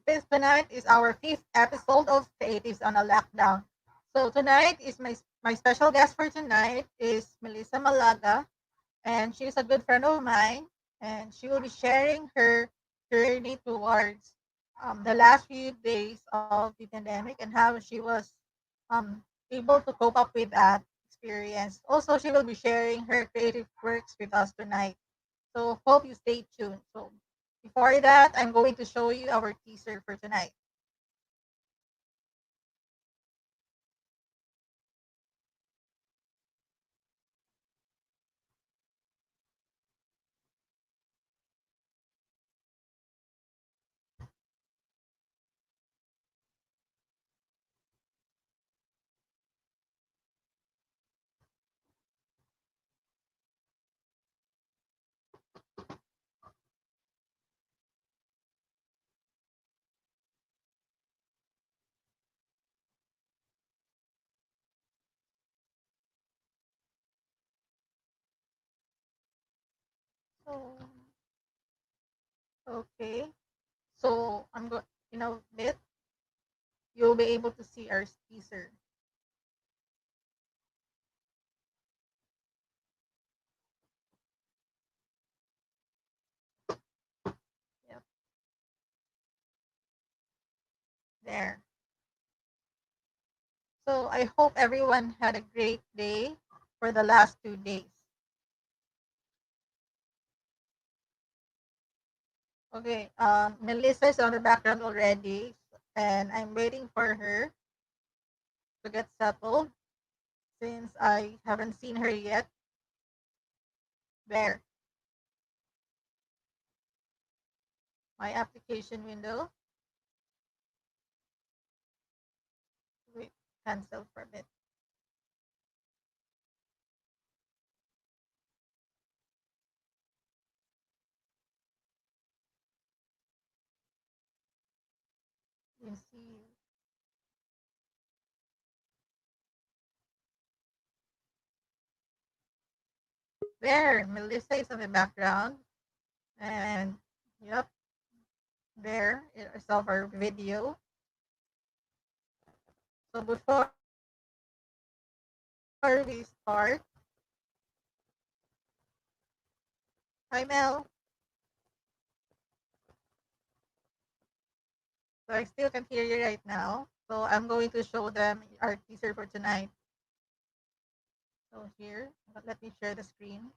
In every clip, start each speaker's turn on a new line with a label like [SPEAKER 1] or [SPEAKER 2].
[SPEAKER 1] This tonight is our fifth episode of Creatives on a Lockdown. So tonight is my special guest for tonight is Melissa Malaga, and she's a good friend of mine, and she will be sharing her journey towards the last few days of the pandemic and how she was um, able to cope up with that experience. Also, she will be sharing her creative works with us tonight. So hope you stay tuned. So before that, I'm going to show you our teaser for tonight. So okay, so I'm going. Bit you'll be able to see our teaser. Yep, there. So I hope everyone had a great day for the last 2 days. Okay, Melissa is on the background already, and I'm waiting for her to get settled since I haven't seen her yet. There, my application window. Wait, cancel for a bit. You see, there, Melissa is on the background, and yep, there is our video. So before we start, hi Mel. So I still can hear you right now. So I'm going to show them our teaser for tonight. So here, let me share the screen.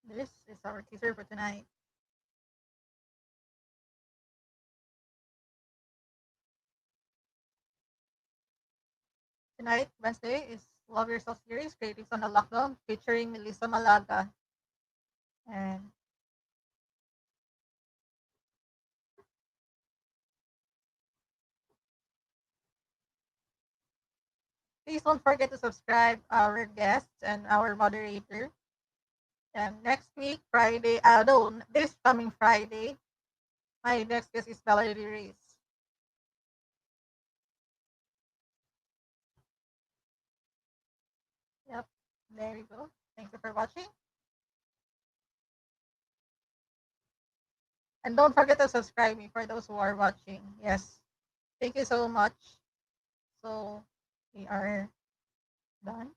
[SPEAKER 1] This is our teaser for tonight. Tonight, Wednesday, is Love Yourself series, Creatives on the Lockdown, featuring Melissa Malaga. And please don't forget to subscribe our guests and our moderator. And next week, Friday, no, this coming Friday, my next guest is Valerie Reese. Yep, there you go. Thank you for watching. And don't forget to subscribe me for those who are watching. Yes. Thank you so much. So we are done.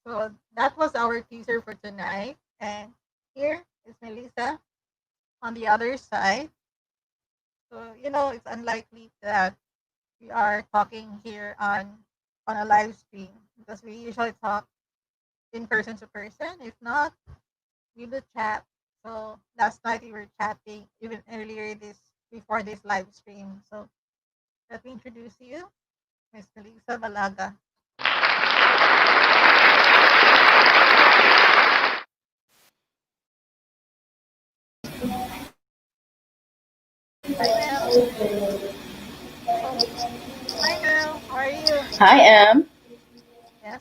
[SPEAKER 1] So that was our teaser for tonight. And here is Melissa on the other side. So it's unlikely that we are talking here on a live stream because we usually talk in person to person. If not, we do chat. So last night we were chatting even earlier this before this live stream. So Let me introduce you, Miss Melissa Malaga. Hi, Mel. Oh, hi, Mel. How are you?
[SPEAKER 2] Hi, Em.
[SPEAKER 1] Yes,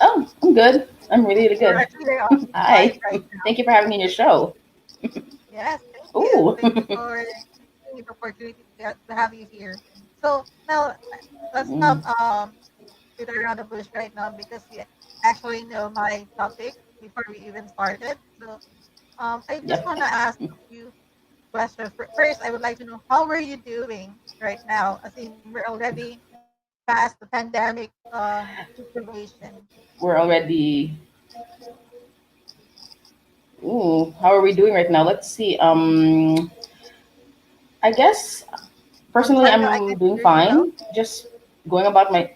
[SPEAKER 2] Oh, I'm good. I'm really, really
[SPEAKER 1] you're
[SPEAKER 2] good.
[SPEAKER 1] actually on live
[SPEAKER 2] Hi.
[SPEAKER 1] right now.
[SPEAKER 2] Thank you for having me in your show.
[SPEAKER 1] Yes, thank you.
[SPEAKER 2] Ooh.
[SPEAKER 1] Thank you for giving me the opportunity to have you here. So now let's not
[SPEAKER 2] Mm,
[SPEAKER 1] beat around the bush right now because you actually know my topic before we even started. So I just
[SPEAKER 2] yep.
[SPEAKER 1] want to ask a few questions. First, I would like to know how are you doing right now? As in, we're already past the pandemic situation.
[SPEAKER 2] We're already. Ooh, how are we doing right now? Let's see. I guess
[SPEAKER 1] I'm
[SPEAKER 2] personally,
[SPEAKER 1] sorry, no, I
[SPEAKER 2] I'm
[SPEAKER 1] can't
[SPEAKER 2] doing
[SPEAKER 1] hear you well.
[SPEAKER 2] fine. Just going about my.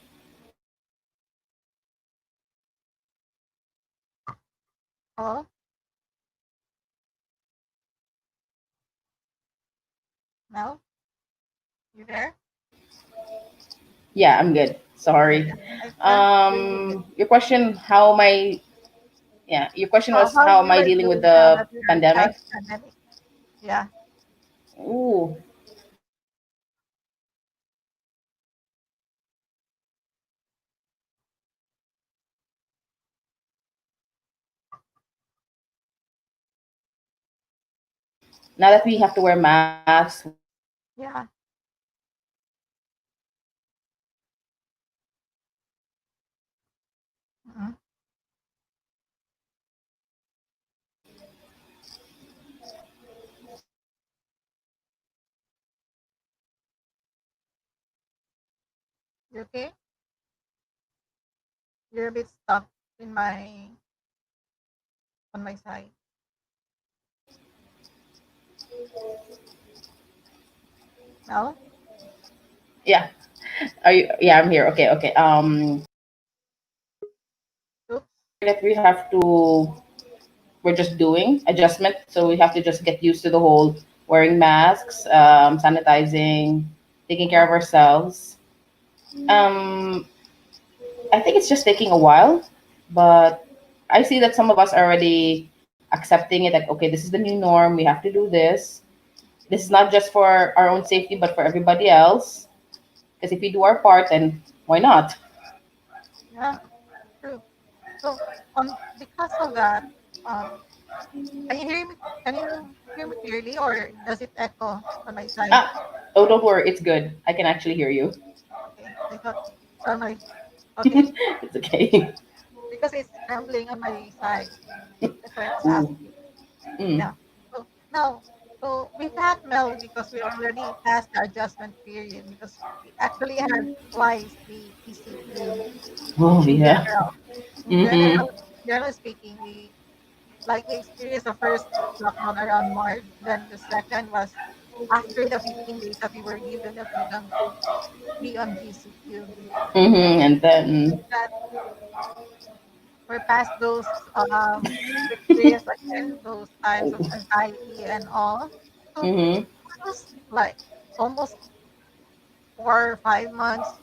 [SPEAKER 1] Oh, no, you there?
[SPEAKER 2] Yeah, I'm good.
[SPEAKER 1] Okay,
[SPEAKER 2] Sorry.
[SPEAKER 1] yeah, I can't hear you good.
[SPEAKER 2] Your question, how am I? Yeah, your question was
[SPEAKER 1] How
[SPEAKER 2] how am
[SPEAKER 1] you
[SPEAKER 2] I
[SPEAKER 1] are
[SPEAKER 2] dealing with
[SPEAKER 1] doing now
[SPEAKER 2] the
[SPEAKER 1] that we are
[SPEAKER 2] pandemic?
[SPEAKER 1] past pandemic? Yeah.
[SPEAKER 2] Ooh, now that we have to wear masks,
[SPEAKER 1] Yeah. Mhm. You okay? You're a bit stuck in my on my side. No?
[SPEAKER 2] yeah. Are you? Yeah, I'm here. Okay, okay.
[SPEAKER 1] Oops.
[SPEAKER 2] That we have to. We're just doing adjustment, so we have to just get used to the whole wearing masks, sanitizing, taking care
[SPEAKER 1] Yeah.
[SPEAKER 2] of ourselves. Um, I think it's just taking a while, but I see that some of us are already accepting it. Like, okay, this is the new norm. We have to do this. This is not just for our own safety, but for everybody else. Because if we do our part, then why not?
[SPEAKER 1] Yeah. True. So because of that, um can you hear me? Can you hear me clearly, or does it echo on my side?
[SPEAKER 2] Ah, oh, don't worry, it's good. I can actually hear you.
[SPEAKER 1] Okay, I thought it's on my okay
[SPEAKER 2] It's okay.
[SPEAKER 1] because it's trembling on my side. That's why I was
[SPEAKER 2] Ooh.
[SPEAKER 1] asking.
[SPEAKER 2] Mm.
[SPEAKER 1] Yeah. So now, so we got Mel because we already passed the adjustment period because we actually had twice the PCQ
[SPEAKER 2] Oh
[SPEAKER 1] in
[SPEAKER 2] yeah.
[SPEAKER 1] general. In
[SPEAKER 2] Mm-hmm.
[SPEAKER 1] generally speaking, we experienced the first lockdown around March. Then the second was after the 15 days that we were given the freedom to be on GCQ.
[SPEAKER 2] Mm-hmm.
[SPEAKER 1] And
[SPEAKER 2] And then.
[SPEAKER 1] that we're past those we experienced again those times of anxiety and all. So
[SPEAKER 2] Mm-hmm.
[SPEAKER 1] it was like almost 4 or 5 months.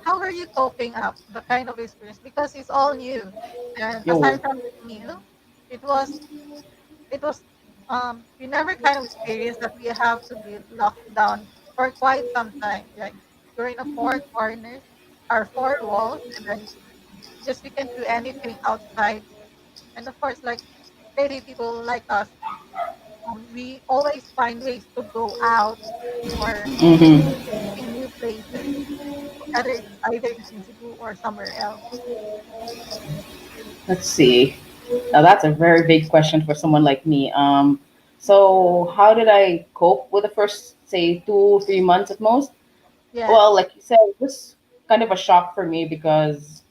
[SPEAKER 1] How were you coping up the kind of experience? Because it's all new. And
[SPEAKER 2] Yo.
[SPEAKER 1] aside from being new, it was it was we never kind of experienced that we have to be locked down for quite some time. Like you're in a four corners or four walls and then just we can't do anything outside. And of course, like crazy people like us, we always find ways to go out or
[SPEAKER 2] Mm-hmm.
[SPEAKER 1] in new places, either it's in Cebu or somewhere else.
[SPEAKER 2] Let's see. Now that's a very big question for someone like me. So how did I cope with the first, say, 2, 3 months at most? Well,
[SPEAKER 1] Yes.
[SPEAKER 2] like you said, it was kind of a shock for me because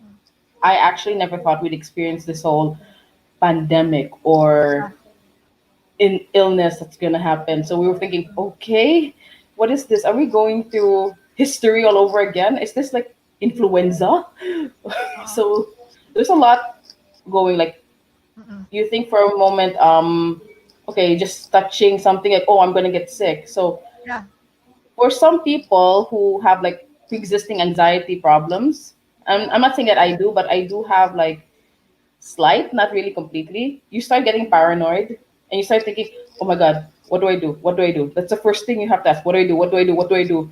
[SPEAKER 1] Mm.
[SPEAKER 2] I actually never thought we'd experience this whole pandemic
[SPEAKER 1] Yeah.
[SPEAKER 2] or in illness that's gonna happen. So we were thinking,
[SPEAKER 1] Mm.
[SPEAKER 2] okay, what is this? Are we going through history all over again? Is this like influenza?
[SPEAKER 1] Uh-huh.
[SPEAKER 2] So there's a lot going. Like
[SPEAKER 1] Mm-mm.
[SPEAKER 2] you think for a moment, okay, just touching something like, oh, I'm gonna get sick. So
[SPEAKER 1] Yeah.
[SPEAKER 2] for some people who have like pre-existing anxiety problems, I'm
[SPEAKER 1] Oh,
[SPEAKER 2] not saying that I do, but I do have like slight, not really completely. You start getting paranoid and you start thinking, oh my God, what do I do? What do I do? That's the first thing you have to ask. What do I do? What do I do? What do I do?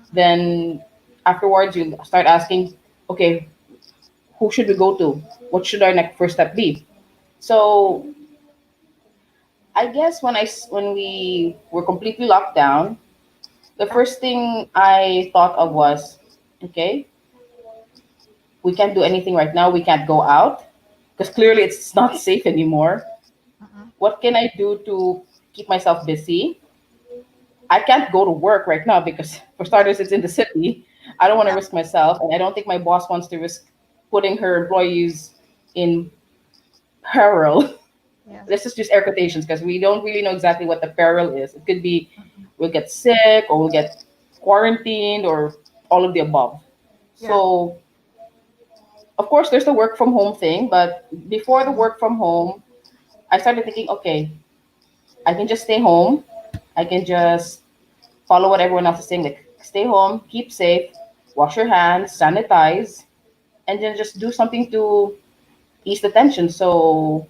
[SPEAKER 1] mm-mm,
[SPEAKER 2] Then afterwards, you start asking, okay, who should we go to? What should our next first step be? So I guess when we were completely locked down, the
[SPEAKER 1] yeah,
[SPEAKER 2] first thing I thought of was, okay, we can't do anything right now. We can't go out because clearly it's not safe anymore.
[SPEAKER 1] mm-mm,
[SPEAKER 2] What can I do to keep myself busy? I can't go to work right now because, for starters, it's in the city. I don't want to
[SPEAKER 1] yeah,
[SPEAKER 2] risk myself, and I don't think my boss wants to risk putting her employees in peril.
[SPEAKER 1] yes,
[SPEAKER 2] Let's just use air quotations because we don't really know exactly what the peril is. It could be
[SPEAKER 1] mm-mm,
[SPEAKER 2] we'll get sick or we'll get quarantined or all of the above.
[SPEAKER 1] yeah,
[SPEAKER 2] So, of course, there's the work from home thing, but before the
[SPEAKER 1] mm-mm,
[SPEAKER 2] work from home, I started thinking, okay, I can just stay home. I can just follow what everyone else is saying, like stay home, keep safe, wash your hands, sanitize, and then just do something to ease the tension. So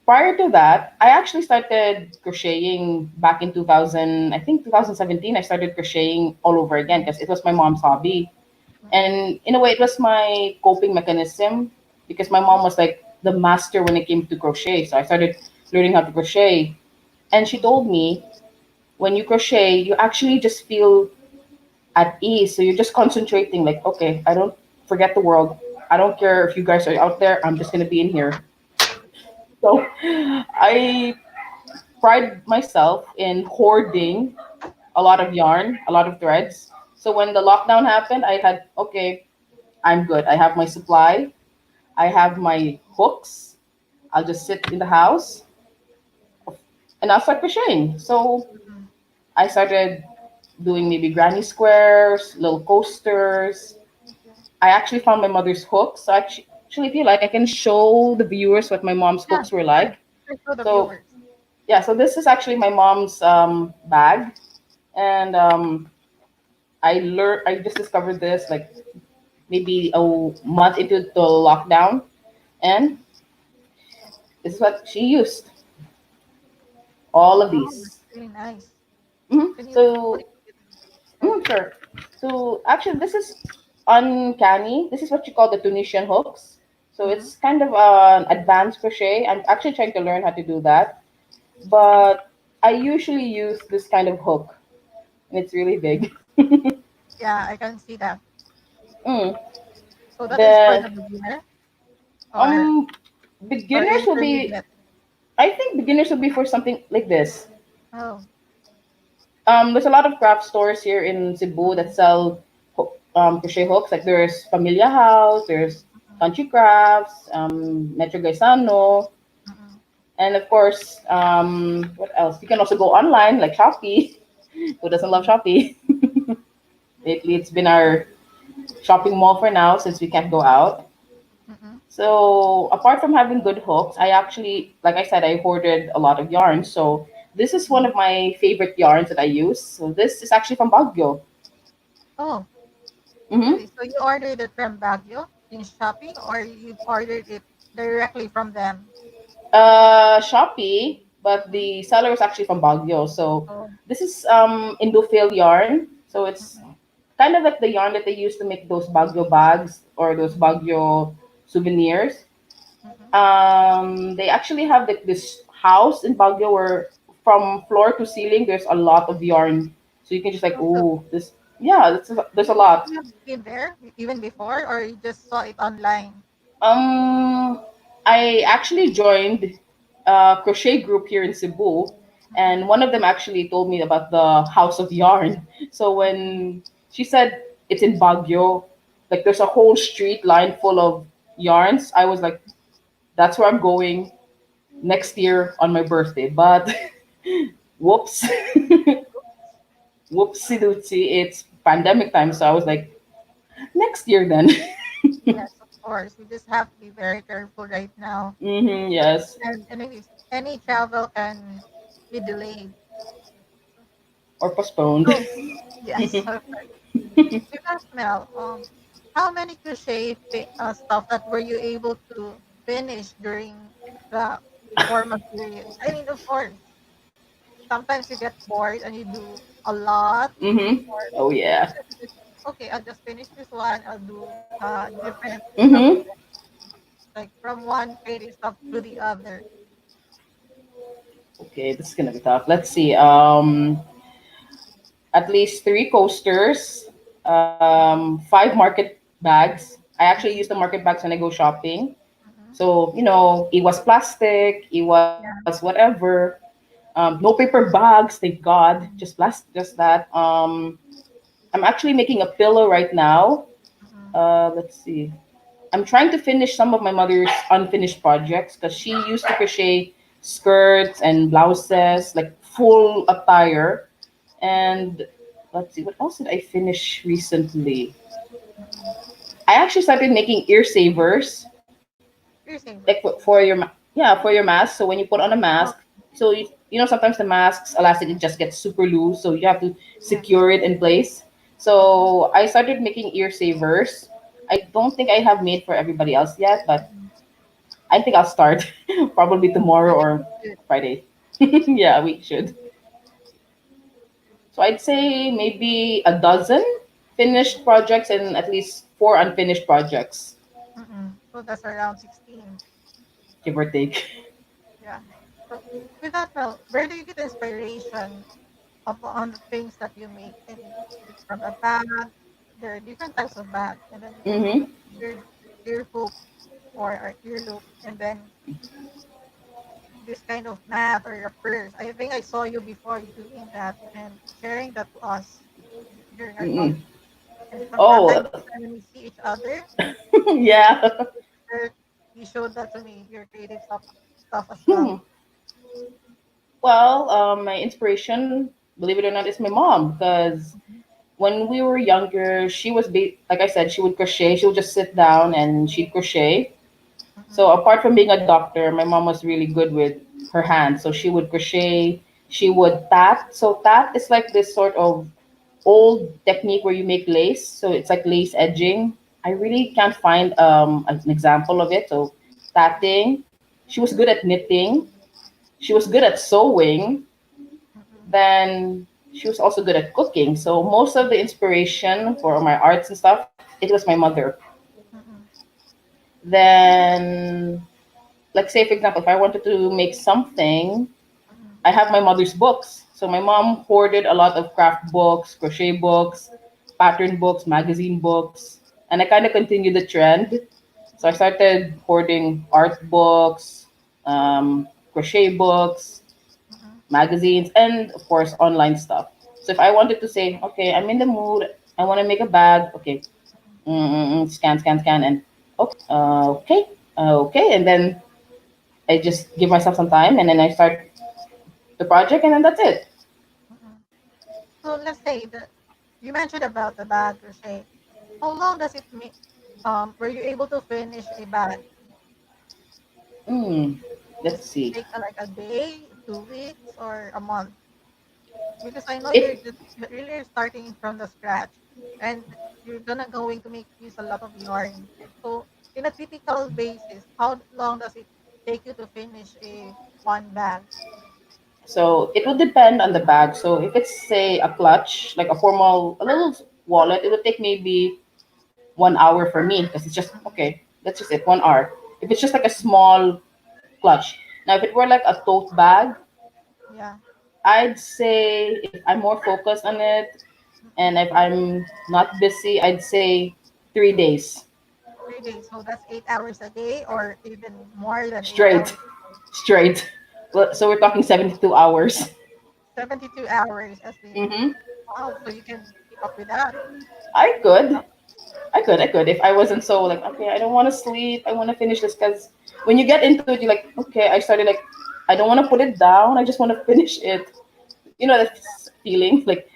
[SPEAKER 2] prior to that, I actually started crocheting back in 2000, I think 2017. I started crocheting all over again because it was my mom's hobby.
[SPEAKER 1] mm-mm,
[SPEAKER 2] And in a way, it was my coping mechanism because my mom was like the master when it came to crochet. So I started learning how to crochet. And she
[SPEAKER 1] mm-mm,
[SPEAKER 2] told me, when you crochet, you actually just feel at ease. So you're just concentrating, like, okay, I don't forget the world. I don't care if you guys are out there. I'm just going to be in here. So I pride myself in hoarding a lot of yarn, a lot of threads. So when the lockdown happened, I had, okay, I'm good. I have my supply. I have my hooks. I'll just sit in the house and I'll start crocheting. So
[SPEAKER 1] mm-mm,
[SPEAKER 2] I started doing maybe granny squares, little coasters.
[SPEAKER 1] okay.
[SPEAKER 2] I actually found my mother's hooks. So actually, if you like, I can show the viewers what my mom's
[SPEAKER 1] Yeah,
[SPEAKER 2] hooks were
[SPEAKER 1] sure.
[SPEAKER 2] like.
[SPEAKER 1] Sure, show the
[SPEAKER 2] So
[SPEAKER 1] viewers.
[SPEAKER 2] yeah, so this is actually my mom's bag, and I just discovered this like maybe a month into the lockdown, and this is what she used. All of
[SPEAKER 1] Oh, that's
[SPEAKER 2] these.
[SPEAKER 1] really nice. Can you
[SPEAKER 2] So
[SPEAKER 1] please describe it?
[SPEAKER 2] sure. So actually, this is uncanny. This is what you call the Tunisian hooks. So
[SPEAKER 1] Mm-hmm.
[SPEAKER 2] it's kind of an advanced crochet. I'm actually trying to learn how to do that, but I usually use this kind of hook, and it's really big.
[SPEAKER 1] Yeah, I can see that.
[SPEAKER 2] Mm.
[SPEAKER 1] So that is for
[SPEAKER 2] The
[SPEAKER 1] the beginner or
[SPEAKER 2] um beginners will be.
[SPEAKER 1] intermediate.
[SPEAKER 2] I think beginners will be for something like this.
[SPEAKER 1] Oh,
[SPEAKER 2] There's a lot of craft stores here in Cebu that
[SPEAKER 1] mm-mm,
[SPEAKER 2] sell crochet hooks. Like there's Familia House, there's
[SPEAKER 1] mm-mm,
[SPEAKER 2] Country Crafts, Metro Gaisano,
[SPEAKER 1] mm-mm.
[SPEAKER 2] and of course, what else? You can also go online like Shopee. Who doesn't love Shopee? Lately, it's been our shopping mall for now since we can't go out.
[SPEAKER 1] Mm-mm.
[SPEAKER 2] So apart from having good hooks, I actually, like I said, I hoarded a lot of yarns. So this is one
[SPEAKER 1] Mm.
[SPEAKER 2] of my favorite yarns that I use. So this is actually from Baguio.
[SPEAKER 1] Oh,
[SPEAKER 2] Mm-hmm.
[SPEAKER 1] really? So you ordered it from Baguio in Shopee, or you ordered it directly from them?
[SPEAKER 2] Shopee, but
[SPEAKER 1] Mm-hmm.
[SPEAKER 2] the seller is actually from Baguio. So
[SPEAKER 1] Oh,
[SPEAKER 2] this is Indophil yarn. So it's
[SPEAKER 1] mm-mm,
[SPEAKER 2] kind of like the yarn that they use to make those Baguio bags or those Baguio souvenirs.
[SPEAKER 1] mm-mm.
[SPEAKER 2] They actually have like this house in Baguio where from floor to ceiling there's a lot of yarn. So you can just like,
[SPEAKER 1] Oh, so
[SPEAKER 2] ooh, this yeah, there's a lot.
[SPEAKER 1] you have been there even before, or you just saw it online?
[SPEAKER 2] Um, I actually joined a crochet group here in Cebu,
[SPEAKER 1] Mm-mm,
[SPEAKER 2] and one of them actually told me about the House of Yarn. So
[SPEAKER 1] mm-mm.
[SPEAKER 2] when she said it's in Baguio, like there's a whole street line full of yarns, I was like, that's where I'm going next year on my birthday. But whoops, whoopsie doopsie, it's pandemic time, so I was like, next year then.
[SPEAKER 1] Yes, of course. We just have to be very careful right now.
[SPEAKER 2] Yes.
[SPEAKER 1] And any travel can be delayed.
[SPEAKER 2] or postponed.
[SPEAKER 1] Oh, yes. Perfect. With that, Mel, how many stuff that were you able to finish during the formal periods? I mean, of course, sometimes you get bored and you do a lot,
[SPEAKER 2] Mm-hmm.
[SPEAKER 1] or
[SPEAKER 2] Oh yeah.
[SPEAKER 1] sometimes you just, okay, I'll just finish this one. I'll do different stuff,
[SPEAKER 2] Mm-hmm.
[SPEAKER 1] like from one creative stuff to the other.
[SPEAKER 2] Okay, this is gonna be tough. Let's see. At least three coasters, five market bags. I actually use the market bags when I go shopping.
[SPEAKER 1] Mm-hmm.
[SPEAKER 2] So, it was plastic, it was
[SPEAKER 1] Yeah.
[SPEAKER 2] whatever. No paper bags, thank God. Just that. I'm actually making a pillow right now.
[SPEAKER 1] Mm-hmm.
[SPEAKER 2] Let's see. I'm trying to finish some of my mother's unfinished projects because she used to crochet skirts and blouses, like full attire. And let's see, what else did I finish recently?
[SPEAKER 1] Mm-hmm.
[SPEAKER 2] I actually started making ear savers,
[SPEAKER 1] You're
[SPEAKER 2] like
[SPEAKER 1] saver.
[SPEAKER 2] yeah, for your mask. So when you put on a mask,
[SPEAKER 1] Oh,
[SPEAKER 2] so sometimes the mask's elastic it just gets super loose, so you have to
[SPEAKER 1] yes.
[SPEAKER 2] secure it in place.
[SPEAKER 1] Mm-hmm.
[SPEAKER 2] So I started making ear savers. I don't think I have made for everybody else yet, but
[SPEAKER 1] Mm-hmm.
[SPEAKER 2] I think I'll start probably tomorrow
[SPEAKER 1] I think
[SPEAKER 2] or
[SPEAKER 1] it's good.
[SPEAKER 2] Friday. Yeah, we should. So I'd say maybe a dozen finished projects and at least four unfinished projects,
[SPEAKER 1] Mm-hmm. So that's around 16.
[SPEAKER 2] give or take.
[SPEAKER 1] Yeah. So with that, Mel, where do you get inspiration on the things that you make? I mean, it's from a bag. There are different types of bags, and then you can do
[SPEAKER 2] Mm-hmm.
[SPEAKER 1] the ear hook or ear loop, and then this kind of mat or your purse. I think I saw you before doing that and sharing that to us during our talk.
[SPEAKER 2] Mm-mm.
[SPEAKER 1] And from time
[SPEAKER 2] Oh,
[SPEAKER 1] to time when we see each other,
[SPEAKER 2] yeah.
[SPEAKER 1] er, you showed that to me, your creative stuff as
[SPEAKER 2] Hmm.
[SPEAKER 1] well.
[SPEAKER 2] Well, my inspiration, believe it or not, is my mom because
[SPEAKER 1] Mhm,
[SPEAKER 2] when we were younger, like I said, she would crochet. She would just sit down and she'd crochet. So
[SPEAKER 1] mhm,
[SPEAKER 2] apart from being a doctor, my mom was really good with her hands. So she would crochet, she would tat. So tat is like this sort of old technique where you make lace. So it's like lace edging. I really can't find an example of it. So tatting. She was good at knitting. She was good at sewing.
[SPEAKER 1] mhm,
[SPEAKER 2] Then she was also good at cooking. So most of the inspiration for my arts and stuff, it was my mother.
[SPEAKER 1] mhm,
[SPEAKER 2] Then, like say for example, if I wanted to make something,
[SPEAKER 1] mhm,
[SPEAKER 2] I have my mother's books. So my mom hoarded a lot of craft books, crochet books, pattern books, magazine books, and I kind of continued the trend. So I started hoarding art books, crochet books,
[SPEAKER 1] mhm,
[SPEAKER 2] magazines, and of course online stuff. So if I wanted to say, okay, I'm in the mood, I want to make a bag, okay, scan, and okay, okay, and then I just give myself some time, and then I start the project, and then that's it.
[SPEAKER 1] mhm. So let's say that you mentioned about the bag crochet. How long does it make? Were you able to finish a bag?
[SPEAKER 2] Mm,
[SPEAKER 1] Does
[SPEAKER 2] let's
[SPEAKER 1] it
[SPEAKER 2] see.
[SPEAKER 1] take like a day, 2 weeks, or a month? Because I know
[SPEAKER 2] It
[SPEAKER 1] you're really starting from the scratch, and you're gonna going to make use a lot of yarn. So in a typical basis, how long does it take you to finish a one bag?
[SPEAKER 2] it would depend on the bag. So if it's say a clutch, like a little wallet, it would take maybe 1 hour for me because it's just
[SPEAKER 1] Mhm.
[SPEAKER 2] okay. That's just it, 1 hour. If it's just like a small clutch. Now, if it were like a tote bag,
[SPEAKER 1] Yeah.
[SPEAKER 2] I'd say if I'm more focused on it and
[SPEAKER 1] Mhm.
[SPEAKER 2] if I'm not busy, I'd say 3 days
[SPEAKER 1] 3 days. So that's 8 hours a day, or even more than eight
[SPEAKER 2] straight,
[SPEAKER 1] hours.
[SPEAKER 2] straight. Well, so we're talking 72 hours.
[SPEAKER 1] 72 hours as the
[SPEAKER 2] Mm-hmm.
[SPEAKER 1] wow. So you can keep up with that.
[SPEAKER 2] I could. I could. If I wasn't so like, okay, I don't want to sleep. I want to finish this because when you get into it, you're like, okay, I started like, I don't want to put it down. I just want to finish it. You know that feeling like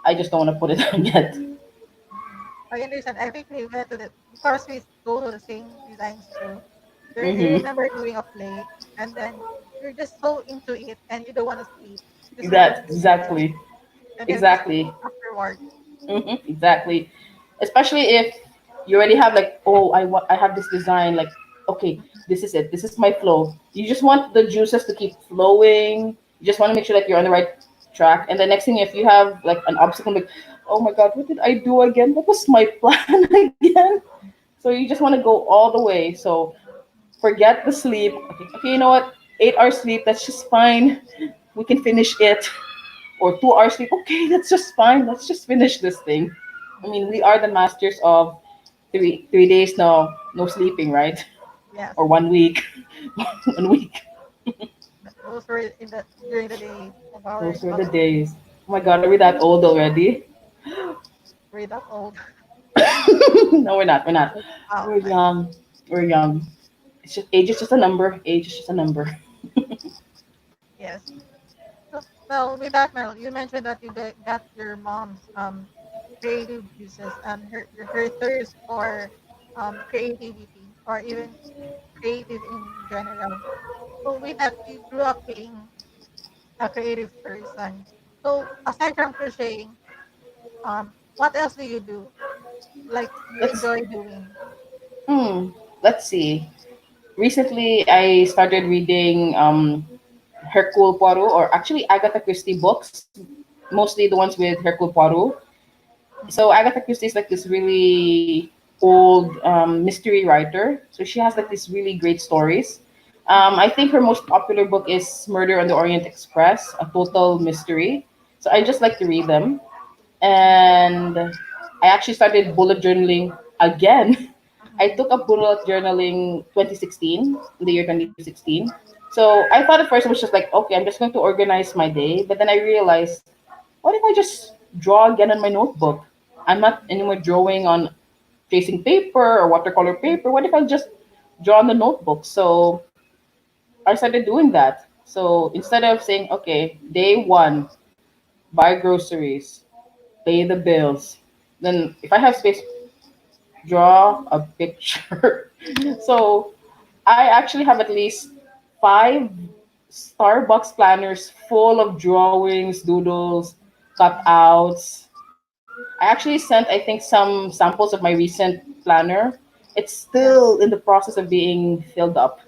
[SPEAKER 2] I just don't want to put it down yet.
[SPEAKER 1] Mhm. I understand. I think we went to the because we go to the same design school. I
[SPEAKER 2] Mm-hmm.
[SPEAKER 1] remember doing a play, and then you're just so into it, and you don't want to sleep. You just want to
[SPEAKER 2] That
[SPEAKER 1] finish it.
[SPEAKER 2] exactly.
[SPEAKER 1] and then we sleep
[SPEAKER 2] Exactly.
[SPEAKER 1] afterwards.
[SPEAKER 2] Exactly. Especially if you already have like, oh, I have this design. Like, okay, this is it. This is my flow. You just want the juices to keep flowing. You just want to make sure that you're on the right track. And the next thing, if you have like an obstacle, like, oh my God, what did I do again? What was my plan again? So you just want to go all the way. So forget the sleep. Okay, okay, you know what? 8 hours sleep. That's just fine. We can finish it. Or 2 hours sleep. Okay, that's just fine. Let's just finish this thing. I mean, we are the masters of three days no sleeping, right?
[SPEAKER 1] Yes,
[SPEAKER 2] Or 1 week, 1 week.
[SPEAKER 1] those were in the during the days of our
[SPEAKER 2] Those were the
[SPEAKER 1] college.
[SPEAKER 2] days. Oh my God, are we that old already?
[SPEAKER 1] We're that old.
[SPEAKER 2] No, we're not. We're not.
[SPEAKER 1] Wow,
[SPEAKER 2] We're young. We're young. It's just age is just a number. Age is just a number.
[SPEAKER 1] yes. So, well, with that, Mel, you mentioned that you got your mom's creative juices and her thirst for creativity or even creative in general. So with that, you grew up being a creative person. So aside from crocheting, what else do you do? Like you
[SPEAKER 2] Let's
[SPEAKER 1] enjoy doing?
[SPEAKER 2] hmm. Let's see. Recently, I started reading Hercule Poirot, or actually Agatha Christie books, mostly the ones with Hercule Poirot.
[SPEAKER 1] Mhm,
[SPEAKER 2] So Agatha Christie is like this really old mystery writer. So she has like these really great stories.
[SPEAKER 1] mhm,
[SPEAKER 2] I think her most popular book is Murder on the Orient Express, a total mystery. So I just like to read them. And I actually started bullet journaling again. I
[SPEAKER 1] mhm.
[SPEAKER 2] took up bullet journaling 2016, in the year 2016. So I thought at first it was just like, okay, I'm just going to organize my day. But then I realized, what if I just draw again on my notebook? I'm not anymore drawing on tracing paper or watercolor paper. What if I just draw on the notebook? So I started doing that. So instead of saying, okay, day one, buy groceries, pay the bills, then if I have space, draw a picture. So I actually have at least 5 Starbucks planners full of drawings, doodles, cutouts. I actually sent, I think, some samples of my recent planner. It's
[SPEAKER 1] Yes,
[SPEAKER 2] still in the process of being filled up.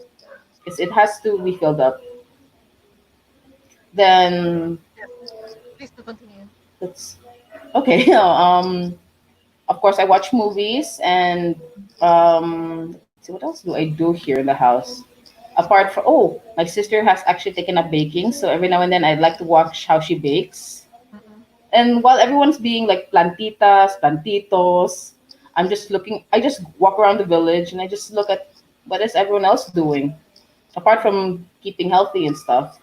[SPEAKER 2] It has to be filled up. Then
[SPEAKER 1] yes. Please do continue.
[SPEAKER 2] that's okay. Of course, I watch movies and let's see what else do I do here in the house. Apart from, oh, my sister has actually taken up baking, so every now and then I'd like to watch how she bakes.
[SPEAKER 1] Mm-mm.
[SPEAKER 2] And while everyone's being like plantitas, plantitos, I just walk around the village and I just look at what is everyone else doing, apart from keeping healthy and stuff.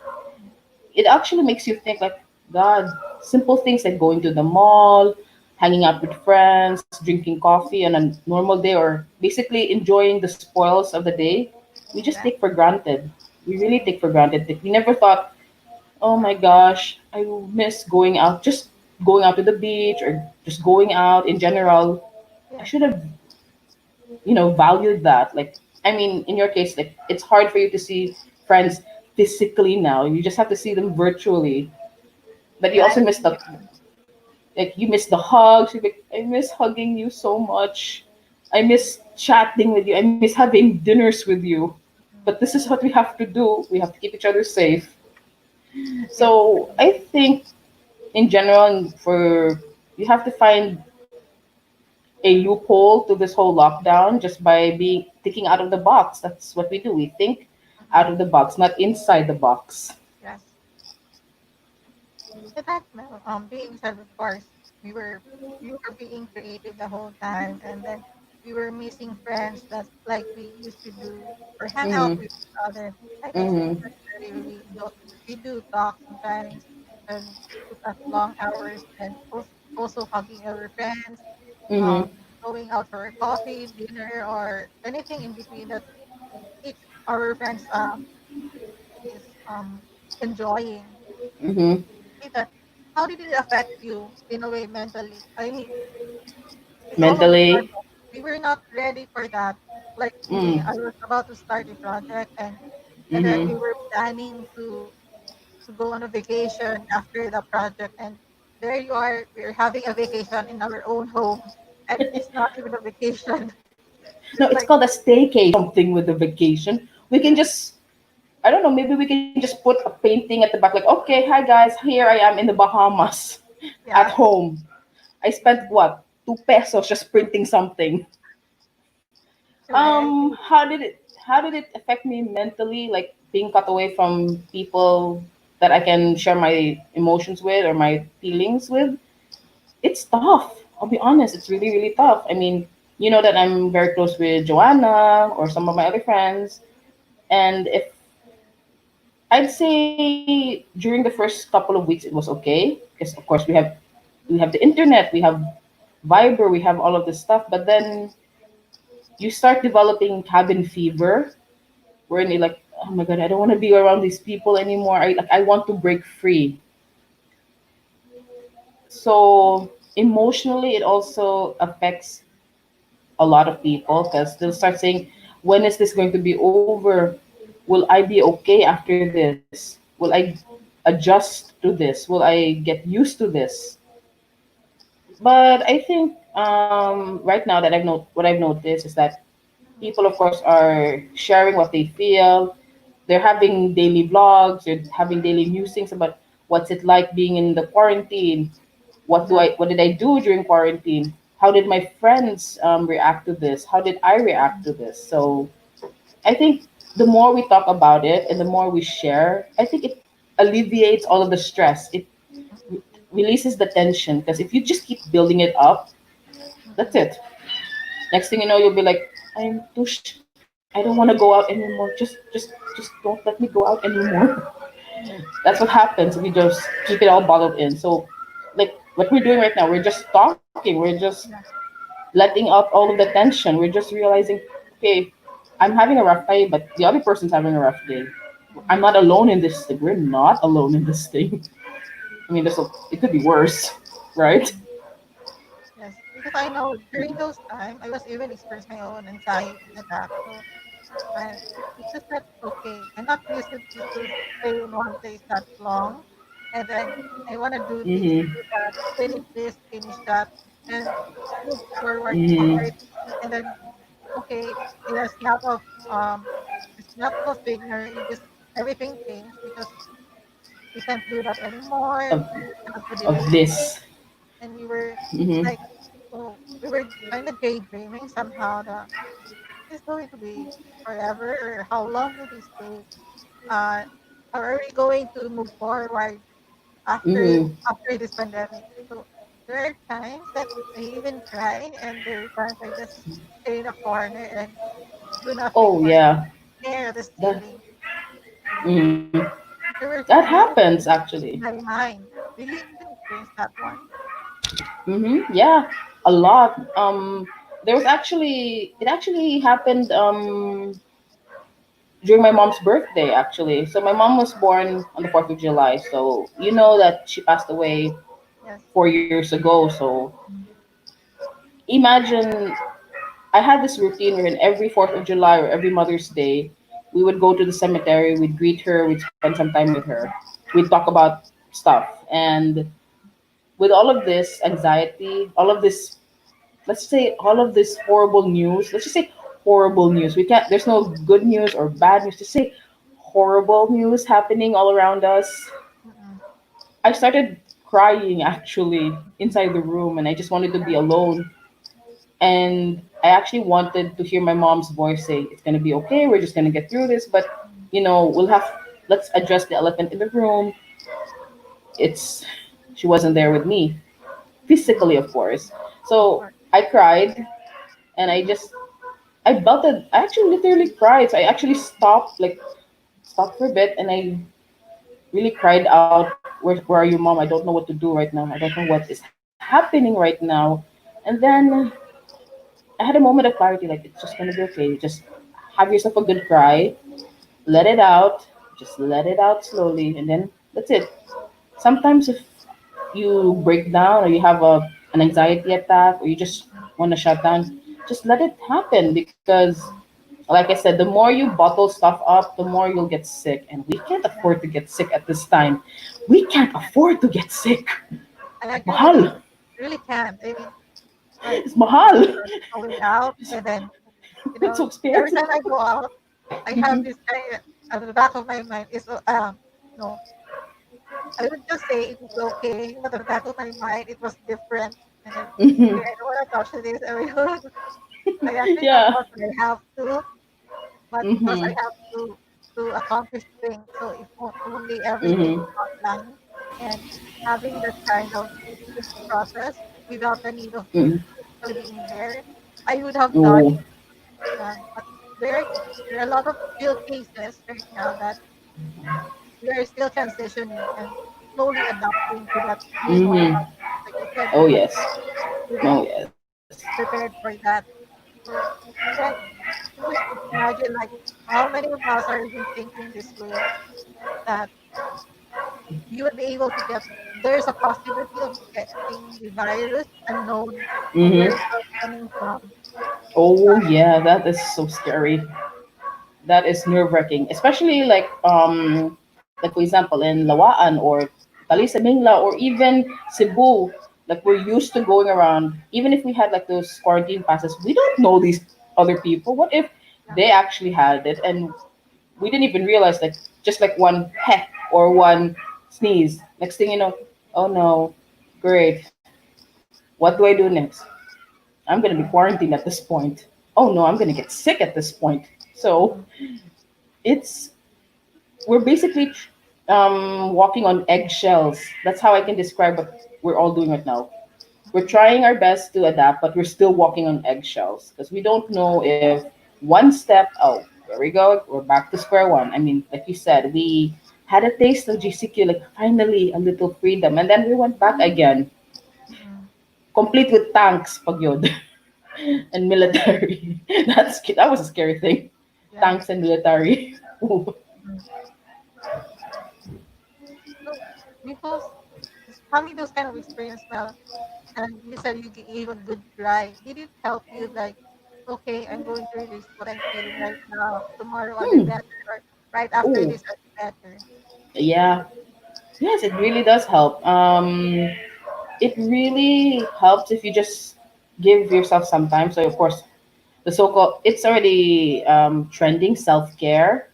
[SPEAKER 2] It actually makes you think like, God, simple things like going to the mall, hanging out with friends, drinking coffee on a normal day, or basically enjoying the spoils of the day, we just
[SPEAKER 1] Yes,
[SPEAKER 2] take for granted. We really take for granted. Like, we never thought, oh my gosh, I miss going out, just going out to the beach or just going out in general. I
[SPEAKER 1] yes,
[SPEAKER 2] should have, valued that. Like, I mean, in your case, like, it's hard for you to see friends physically now. You just have to see them virtually. But you
[SPEAKER 1] yeah, I
[SPEAKER 2] also miss
[SPEAKER 1] agree
[SPEAKER 2] the,
[SPEAKER 1] with you.
[SPEAKER 2] like, you miss the hugs. You're like, I miss hugging you so much. I miss chatting with you. I miss having dinners with you. But
[SPEAKER 1] Mm.
[SPEAKER 2] this is what we have to do. We have to keep each other safe.
[SPEAKER 1] Yes,
[SPEAKER 2] So I think in general, for you have to find a loophole to this whole lockdown just by being thinking out of the box. That's what we do. We think
[SPEAKER 1] mm-hmm.
[SPEAKER 2] out of the box, not inside the box.
[SPEAKER 1] Yes. With that, Mel, being said, of course, we were being creative the whole time, and then we were missing friends that like we used to do or hang out
[SPEAKER 2] Mhm.
[SPEAKER 1] with each other. Like I said
[SPEAKER 2] Mhm.
[SPEAKER 1] earlier, we do talk sometimes and took us long hours, and also hugging our friends,
[SPEAKER 2] Mhm.
[SPEAKER 1] um, going out for a coffee, dinner, or anything in between that each our friends is enjoying.
[SPEAKER 2] Mhm.
[SPEAKER 1] With that, how did it affect you in a way mentally? I mean, it's all of a
[SPEAKER 2] Mentally.
[SPEAKER 1] sudden. We were not ready for that. Like me,
[SPEAKER 2] Mm.
[SPEAKER 1] I was about to start a project, and then we
[SPEAKER 2] Mhm.
[SPEAKER 1] were planning to go on a vacation after the project, and there you are, we're having a vacation in our own home, and it's not even a vacation.
[SPEAKER 2] No,
[SPEAKER 1] It's
[SPEAKER 2] it's
[SPEAKER 1] like,
[SPEAKER 2] called a staycation. Something with the vacation. We can just, I don't know, maybe we can just put a painting at the back, like, okay, hi guys, here I am in the Bahamas at
[SPEAKER 1] yeah,
[SPEAKER 2] home. I spent what, 2 pesos just printing something.
[SPEAKER 1] correct.
[SPEAKER 2] How did it affect me mentally, like being cut away from people that I can share my emotions with or my feelings with? It's tough. I'll be honest, it's really, really tough. I mean, you know that I'm very close with Joanna or some of my other friends. And if I'd say during the first couple of weeks it was okay, because of course we have the internet, we have Viber, we have all of this stuff, but then you start developing cabin fever wherein you're like, oh my god, I don't want to be around these people anymore. I want to break free. So emotionally, it also affects a lot of people because they'll start saying, when is this going to be over? Will I be okay after this? Will I adjust to this? Will I get used to this? But I think right now that what I've noticed is that
[SPEAKER 1] Mhm,
[SPEAKER 2] people, of course, are sharing what they feel. They're having daily vlogs. They're having daily musings about what's it like being in the quarantine.
[SPEAKER 1] yeah,
[SPEAKER 2] What did I do during quarantine? How did my friends react to this? How did I react
[SPEAKER 1] mhm,
[SPEAKER 2] to this? So I think the more we talk about it and the more we share, I think it alleviates all of the stress. It
[SPEAKER 1] mhm,
[SPEAKER 2] re- releases the tension because if you just keep building it up, that's
[SPEAKER 1] mhm,
[SPEAKER 2] it. Next thing you know, you'll be like, I don't want to go out anymore. Just don't let me go out anymore. That's what happens if you just keep it all bottled in. So, like what we're doing right now, we're just talking. We're just
[SPEAKER 1] yeah,
[SPEAKER 2] letting out all of the tension. We're just realizing, okay, I'm having a rough day, but the other person's having a rough day. I'm
[SPEAKER 1] mhm,
[SPEAKER 2] not alone in this thing. We're not alone in this thing. I mean, it could be worse, right?
[SPEAKER 1] mhm. Yes, because I know during those time I was even experiencing my own anxiety attack. So it's just that okay. I'm not used to stay in one place that long, and then I want to do this,
[SPEAKER 2] Mm-hmm.
[SPEAKER 1] do that, finish this, finish that, and move forward
[SPEAKER 2] Mm-hmm.
[SPEAKER 1] very quickly. And then okay, in a snap of a finger, you just everything changed because we can't do that anymore.
[SPEAKER 2] Of,
[SPEAKER 1] We have to
[SPEAKER 2] of
[SPEAKER 1] delay things,
[SPEAKER 2] this.
[SPEAKER 1] and we were
[SPEAKER 2] Mm-hmm.
[SPEAKER 1] like, oh, we were kind of daydreaming somehow that is going to be forever, or how long will this take? Uh, how are we going to move forward
[SPEAKER 2] Mm-hmm.
[SPEAKER 1] after this pandemic? So there are times that I even cry, and there are times I just stay in a corner and do nothing
[SPEAKER 2] Oh
[SPEAKER 1] but
[SPEAKER 2] yeah.
[SPEAKER 1] stare at the
[SPEAKER 2] That.
[SPEAKER 1] ceiling.
[SPEAKER 2] Mm-hmm.
[SPEAKER 1] There were
[SPEAKER 2] That
[SPEAKER 1] fears
[SPEAKER 2] happens actually.
[SPEAKER 1] in my mind. Do you even experience that one?
[SPEAKER 2] Mm-hmm. Yeah, a lot. There was actually it actually happened during my mom's birthday actually. So my mom was born on the 4th of July. So you know that she passed away
[SPEAKER 1] Yes.
[SPEAKER 2] 4 years ago. So
[SPEAKER 1] Mm,
[SPEAKER 2] imagine I had this routine where in every 4th of July or every Mother's Day, we would go to the cemetery, we'd greet her, we'd spend some time with her, we'd talk about stuff. And with all of this anxiety, all of this, let's say all of this horrible news, let's just say horrible news. We can't, there's no good news or bad news, just say horrible news happening all around us.
[SPEAKER 1] mm-mm.
[SPEAKER 2] I started crying actually inside the room and I just wanted to
[SPEAKER 1] Yeah.
[SPEAKER 2] be alone. And I actually wanted to hear my mom's voice say, "It's gonna be okay. We're just gonna get through this." But
[SPEAKER 1] Mm,
[SPEAKER 2] we'll have let's address the elephant in the room. It's She wasn't there with me
[SPEAKER 1] mm,
[SPEAKER 2] physically, of course.
[SPEAKER 1] of
[SPEAKER 2] So
[SPEAKER 1] course.
[SPEAKER 2] I cried, and I belted. I actually literally cried. So I actually stopped for a bit, and I really cried out, Where are you, mom? I don't know what to do right now. I don't know what is happening right now." And then I had a moment of clarity, like it's just gonna be okay. Just have yourself a good cry, let it out, just let it out slowly, and then that's it. Sometimes if you break down or you have an anxiety attack or you just
[SPEAKER 1] Mm,
[SPEAKER 2] want to shut down, just let it happen because, like I said, the more you bottle stuff up, the more you'll get sick, and we can't
[SPEAKER 1] yeah.
[SPEAKER 2] afford to get sick at this time. We can't afford to get sick.
[SPEAKER 1] I actually
[SPEAKER 2] Mahal.
[SPEAKER 1] really can't. I mean, like
[SPEAKER 2] It's mahal.
[SPEAKER 1] going out, and then
[SPEAKER 2] It's so
[SPEAKER 1] every
[SPEAKER 2] expensive.
[SPEAKER 1] time I go out, I have
[SPEAKER 2] Mhm.
[SPEAKER 1] this kind of, at the back of my mind is no, I would just say it was okay, but at the back of my mind it was different, and then okay,
[SPEAKER 2] Mhm.
[SPEAKER 1] I don't want to touch this. I actually don't
[SPEAKER 2] Yeah.
[SPEAKER 1] want, but I have to, but because I
[SPEAKER 2] Mhm.
[SPEAKER 1] have to accomplish things, so if only everything
[SPEAKER 2] Mhm.
[SPEAKER 1] is online and having that kind of thinking process without the need of
[SPEAKER 2] Mhm.
[SPEAKER 1] physically being there, I would have done
[SPEAKER 2] Oh.
[SPEAKER 1] it. But there, there are a lot of still cases right now that we are still transitioning and slowly adapting to that new normal.
[SPEAKER 2] Mhm.
[SPEAKER 1] Like you said,
[SPEAKER 2] Oh
[SPEAKER 1] you have
[SPEAKER 2] yes.
[SPEAKER 1] to be
[SPEAKER 2] Oh yes.
[SPEAKER 1] prepared for that. So then you just imagine like how many of us are even thinking this way that you would be able to get, there's a possibility of getting the virus unknown where
[SPEAKER 2] Mhm.
[SPEAKER 1] it was coming from.
[SPEAKER 2] Oh yeah, that is so scary. That is nerve wracking, especially like for example in Lawaan or Talisa Mingla or even Cebu. Like we're used to going around, even if we had like those quarantine passes, we don't know these other people. What if
[SPEAKER 1] Yeah.
[SPEAKER 2] they actually had it and we didn't even realize, like just like one peck or one sneeze. Next thing you know, oh no, great. What do I do next? I'm gonna be quarantined at this point. Oh no, I'm gonna get sick at this point. So
[SPEAKER 1] Mhm.
[SPEAKER 2] it's we're basically walking on eggshells. That's how I can describe what we're all doing right now. We're
[SPEAKER 1] Mhm.
[SPEAKER 2] trying our best to adapt, but we're still walking on eggshells because we don't know if one step, oh, there we go, we're back to square one. I mean, like you said, we had a taste of GCQ, like finally a little freedom, and then we went back again,
[SPEAKER 1] Mhm.
[SPEAKER 2] complete with tanks, pagyod, and military. That was a scary thing.
[SPEAKER 1] Yeah.
[SPEAKER 2] Tanks and military. Ooh.
[SPEAKER 1] Mhm. So because having those kind of experience, well, and you said you gave a good cry. Did it help you like, okay, I'm going to release what I'm feeling right now. Tomorrow I'll be
[SPEAKER 2] Hmm.
[SPEAKER 1] better. Or right after
[SPEAKER 2] Ooh.
[SPEAKER 1] this I'll be better.
[SPEAKER 2] Yeah. Yes, it really does help. It really helps if you just give yourself some time. So of course, the so-called it's already trending self-care.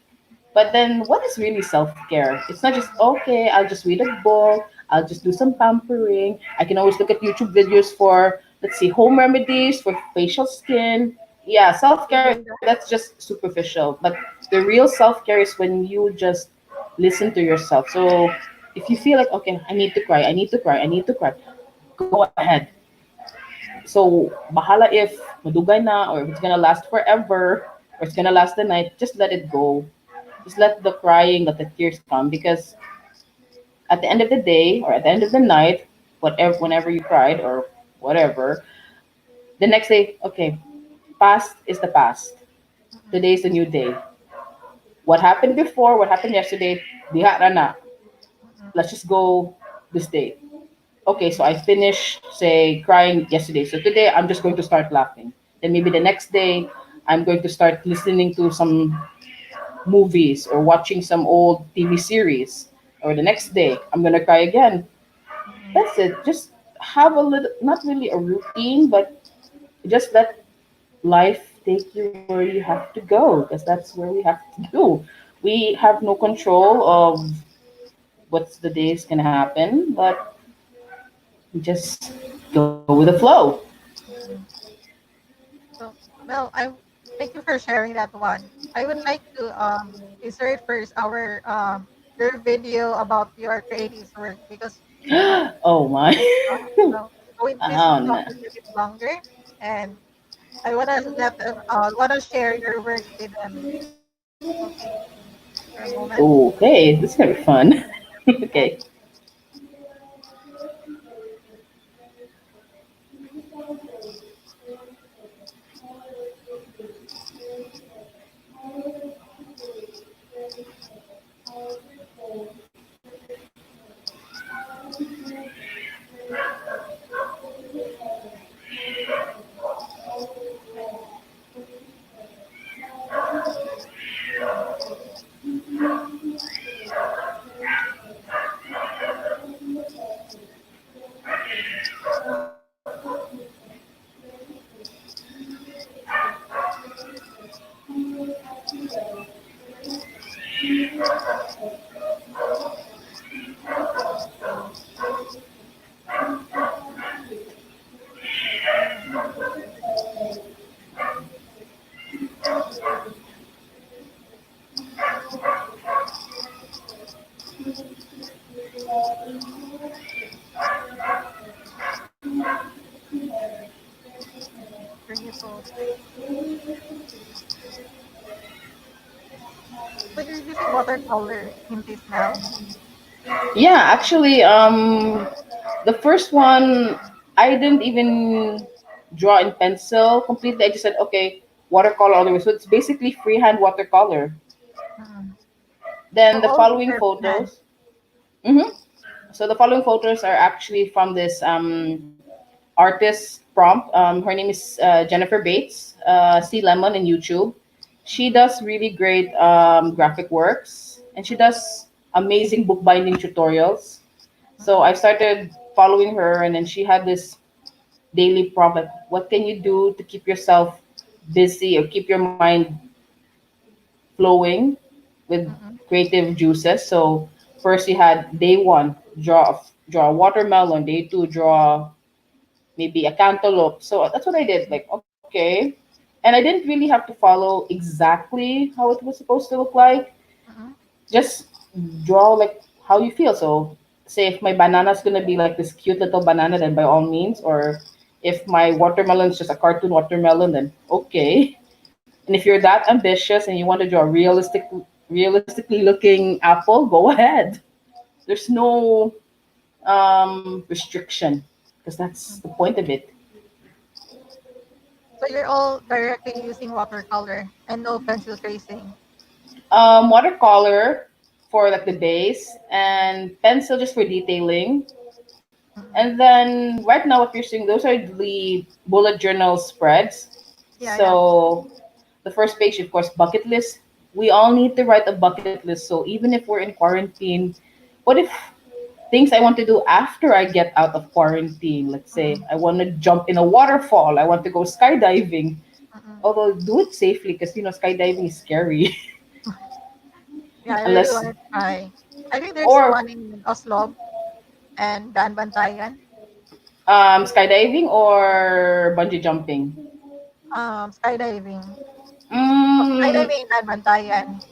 [SPEAKER 2] But then, what is really self-care? It's not just okay. I'll just read a book. I'll just do some pampering. I can always look at YouTube videos for, let's see, home remedies for facial skin. Yeah,
[SPEAKER 1] You're
[SPEAKER 2] self-care,
[SPEAKER 1] doing
[SPEAKER 2] that's
[SPEAKER 1] that.
[SPEAKER 2] just superficial. But the real self-care is when you just listen to yourself. So if you feel like, okay, I need to cry, I need to cry, I need to cry, go ahead. So bahala if madugay na or if it's gonna last forever or it's gonna last the night, just let it go. Just let the crying, let the tears come because at the end of the day or at the end of the night, whatever whenever you cried or whatever, the next day, okay, past is the past.
[SPEAKER 1] Mm-mm,
[SPEAKER 2] Today is the new day. What happened before, what happened yesterday, diha ra na.
[SPEAKER 1] mm-mm,
[SPEAKER 2] Let's just go this day. Okay, so
[SPEAKER 1] mm-mm,
[SPEAKER 2] I finished, say, crying yesterday. So today I'm just going to start laughing. Then maybe the next day I'm going to start listening to some movies or watching some old TV series. Or the next day I'm gonna cry again.
[SPEAKER 1] mm-mm,
[SPEAKER 2] That's it. Just have a little, not really a routine, but just let life take you where you have to go because that's where we have to do. We have no control of what's the day is gonna happen, but we just go with the flow.
[SPEAKER 1] mm-mm. So, well, I thank you for sharing that one. I would like to insert first our your video about your creative work because uh,
[SPEAKER 2] Oh my.
[SPEAKER 1] well, going this
[SPEAKER 2] Oh
[SPEAKER 1] talk
[SPEAKER 2] no.
[SPEAKER 1] a little bit longer, and I wanna let them wanna share your work with them. Okay, for a moment.
[SPEAKER 2] Okay, this is gonna be fun.
[SPEAKER 1] Yeah.
[SPEAKER 2] Okay.
[SPEAKER 1] So you're using watercolor in this now?
[SPEAKER 2] Yeah, actually, the first one I didn't even draw in pencil completely. I just said, okay, watercolor all the way. So it's basically freehand watercolor.
[SPEAKER 1] Mm-mm.
[SPEAKER 2] Then
[SPEAKER 1] So
[SPEAKER 2] the
[SPEAKER 1] all of
[SPEAKER 2] following
[SPEAKER 1] your hand.
[SPEAKER 2] photos. hmm So the following photos are actually from this artist prompt. Her name is Jennifer Bates, C Lemon in YouTube. She does really great graphic works, and she does amazing bookbinding tutorials. So I
[SPEAKER 1] Mm-mm.
[SPEAKER 2] started following her, and then she had this daily prompt. Like, what can you do to keep yourself busy or keep your mind flowing with
[SPEAKER 1] Mm-mm.
[SPEAKER 2] creative juices? So first you had day one, draw a watermelon. Day two, draw maybe a cantaloupe. So that's what I did. Like, okay. And I didn't really have to follow exactly how it was supposed to look like.
[SPEAKER 1] Mm-mm.
[SPEAKER 2] Just draw like how you feel. So say if my banana's gonna be like this cute little banana, then by all means. Or if my watermelon is just a cartoon watermelon, then okay. And if you're that ambitious and you want to draw a realistically looking apple, go ahead. There's no restriction because that's the point of it.
[SPEAKER 1] So you're all directly using watercolor and no pencil tracing.
[SPEAKER 2] Watercolor for like the base and pencil just for detailing. And
[SPEAKER 1] Mm-mm.
[SPEAKER 2] then right now what you're seeing, those are the bullet journal spreads.
[SPEAKER 1] Yeah, yeah.
[SPEAKER 2] So the first page, of course, bucket list. We all need to write a bucket list. So even if we're in quarantine, what if things I want to do after I get out of quarantine? Let's say
[SPEAKER 1] Mm-mm.
[SPEAKER 2] I want to jump in a waterfall. I want to go skydiving.
[SPEAKER 1] Mm-mm.
[SPEAKER 2] Although do it safely because skydiving is scary.
[SPEAKER 1] Yeah, I really
[SPEAKER 2] Unless
[SPEAKER 1] want to try. I think there's
[SPEAKER 2] or
[SPEAKER 1] one in Oslo and Dan Bantayan.
[SPEAKER 2] skydiving or bungee jumping.
[SPEAKER 1] Skydiving. Oh,
[SPEAKER 2] Mm,
[SPEAKER 1] skydiving in Dan Bantayan,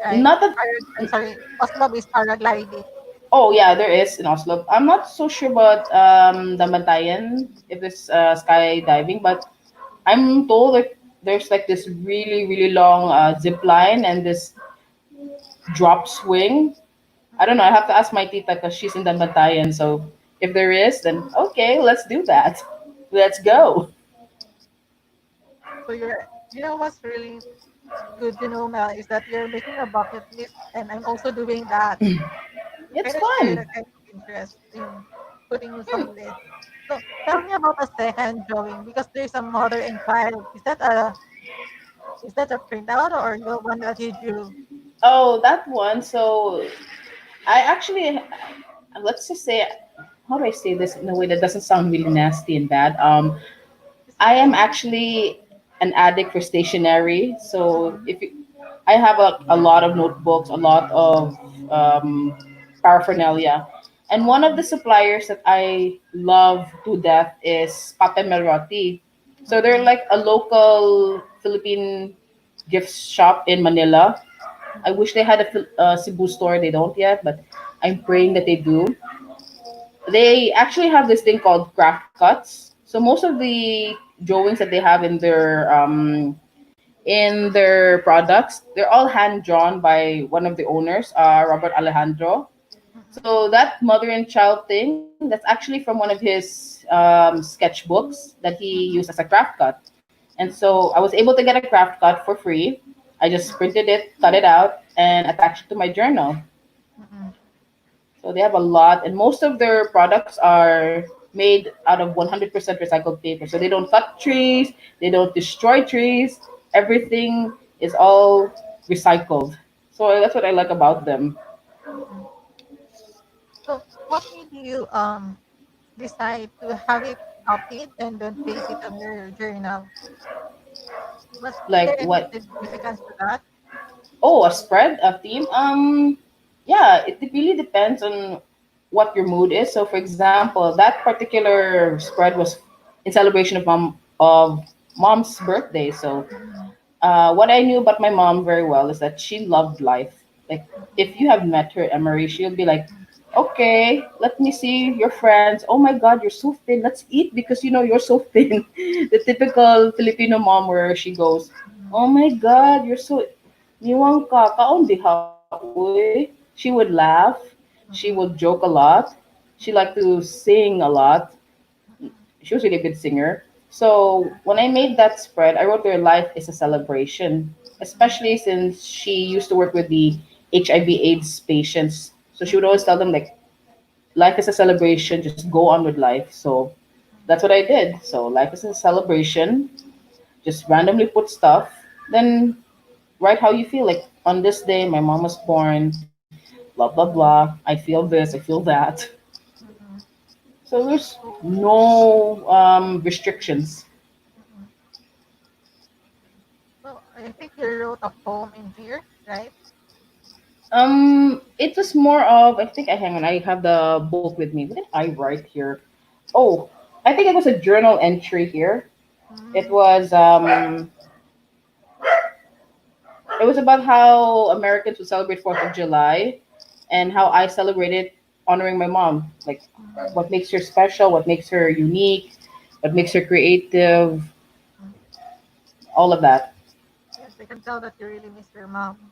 [SPEAKER 1] right?
[SPEAKER 2] not that.
[SPEAKER 1] I'm sorry, Oslo is paragliding.
[SPEAKER 2] Oh yeah, there is in Oslo. I'm not so sure about the Matayan if it's skydiving, but I'm told that there's like this really long zip line and this drop swing. I don't know. I have to ask my tita because she's in the Matayan. So if there is, then okay, let's do that. Let's go.
[SPEAKER 1] So you know what's really good to know, Mel, is that you're making a bucket list, and I'm also doing that. I
[SPEAKER 2] It's
[SPEAKER 1] kind of share
[SPEAKER 2] fun.
[SPEAKER 1] that kind of interest in putting some list. So tell me about a second drawing because there's a mother and child. Is that a printout or the one that you drew?
[SPEAKER 2] Oh, that one. So I actually, let's just say, how do I say this in a way that doesn't sound really nasty and bad?
[SPEAKER 1] It's
[SPEAKER 2] I am
[SPEAKER 1] okay.
[SPEAKER 2] actually an addict for stationery. So
[SPEAKER 1] Mm-mm.
[SPEAKER 2] if you, I have a lot of notebooks, a lot of paraphernalia, and one of the
[SPEAKER 1] Mm-mm.
[SPEAKER 2] suppliers that I love to death is Pate Melroti. So they're
[SPEAKER 1] Mm-mm.
[SPEAKER 2] like a local Philippine gift shop in Manila. I wish they had a Cebu store. They don't yet, but I'm praying that they do. They actually have this thing called craft cuts. So most of the drawings that they have in their products, they're all hand drawn by one of the owners, Robert Alejandro.
[SPEAKER 1] Mm-mm.
[SPEAKER 2] So that mother and child thing, that's actually from one of his sketchbooks that he used as a craft cut. And so I was able to get a craft cut for free. I just printed it, cut it out, and attached it to my journal.
[SPEAKER 1] Mm-mm.
[SPEAKER 2] So they have a lot, and most of their products are made out of 100% recycled paper. So they don't cut trees, they don't destroy trees. Everything is all recycled. So that's what I like about them.
[SPEAKER 1] Mm-mm. So what made you decide to have it copied and then paste it on your journal? Was
[SPEAKER 2] Like
[SPEAKER 1] there any
[SPEAKER 2] what?
[SPEAKER 1] significance to that?
[SPEAKER 2] Oh, a spread, a theme. Yeah, it really depends on what your mood is. So, for example, that particular spread was in celebration of mom's birthday. So
[SPEAKER 1] Mm-mm.
[SPEAKER 2] what I knew about my mom very well is that she loved life. Like,
[SPEAKER 1] Mm-mm.
[SPEAKER 2] if you have met her, Emery, she'll be like, Okay, let me see your friends. Oh my God, you're so thin. Let's eat because you're so thin. The typical Filipino mom where she goes,
[SPEAKER 1] Mhm,
[SPEAKER 2] oh my God, you're so niwang ka, kaon diha, uy. She would laugh. She would joke a lot. She liked
[SPEAKER 1] mhm,
[SPEAKER 2] to sing a lot.
[SPEAKER 1] mhm,
[SPEAKER 2] She was really a good singer. So when I made that spread, I wrote there, life is a celebration,
[SPEAKER 1] mhm,
[SPEAKER 2] especially since she used to work with the HIV/AIDS patients. So she would
[SPEAKER 1] mhm,
[SPEAKER 2] always tell them like, life is a celebration, just go on with life. So
[SPEAKER 1] mhm,
[SPEAKER 2] that's what I did. So life is a celebration, just randomly put stuff, then write how you feel. Like on this day, my mom was born, blah blah blah. I feel this, I feel that.
[SPEAKER 1] mhm.
[SPEAKER 2] So there's
[SPEAKER 1] So,
[SPEAKER 2] no restrictions.
[SPEAKER 1] mhm. So I think you wrote a poem in here, right?
[SPEAKER 2] It was more of, I think, I hang on. I have the book with me. What did I write here? Oh, I think it was a journal entry here. It
[SPEAKER 1] Mm,
[SPEAKER 2] was it was about how Americans would celebrate 4th of July, and how I celebrated honoring my mom. Like
[SPEAKER 1] mm,
[SPEAKER 2] what makes her special, what makes her unique, what makes her creative,
[SPEAKER 1] mm.
[SPEAKER 2] all of that.
[SPEAKER 1] Yes, I can tell that you really miss your mom.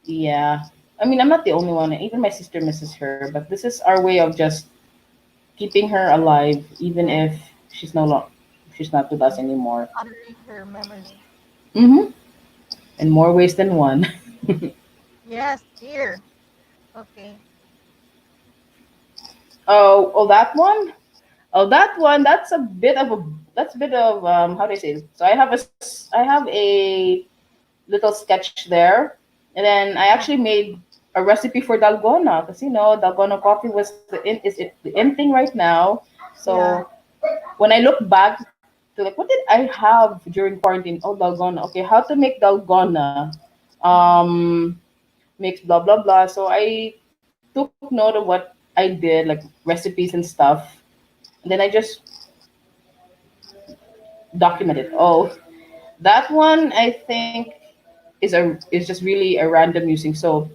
[SPEAKER 2] Yeah. I mean, I'm not the only one. Even my sister misses her, but this is our way of just keeping her alive, even
[SPEAKER 1] Yes,
[SPEAKER 2] if she's not with us
[SPEAKER 1] and
[SPEAKER 2] anymore.
[SPEAKER 1] honoring her memory.
[SPEAKER 2] Mm-hmm. In more ways than one.
[SPEAKER 1] Yes, here. Okay.
[SPEAKER 2] Oh, that one. Oh, that one. That's a bit of how do I say it? So I have a little sketch there, and then I actually
[SPEAKER 1] Oh,
[SPEAKER 2] made a recipe for Dalgona because Dalgona coffee was the in thing right now. So
[SPEAKER 1] yeah.
[SPEAKER 2] when I look back to like, what did I have during quarantine? Oh, Dalgona. Okay, how to make Dalgona?
[SPEAKER 1] Mm-hmm,
[SPEAKER 2] Mix blah blah blah. So I took note of what I did, like recipes and stuff, and then I just documented. Oh, that one I think is just really a random using. So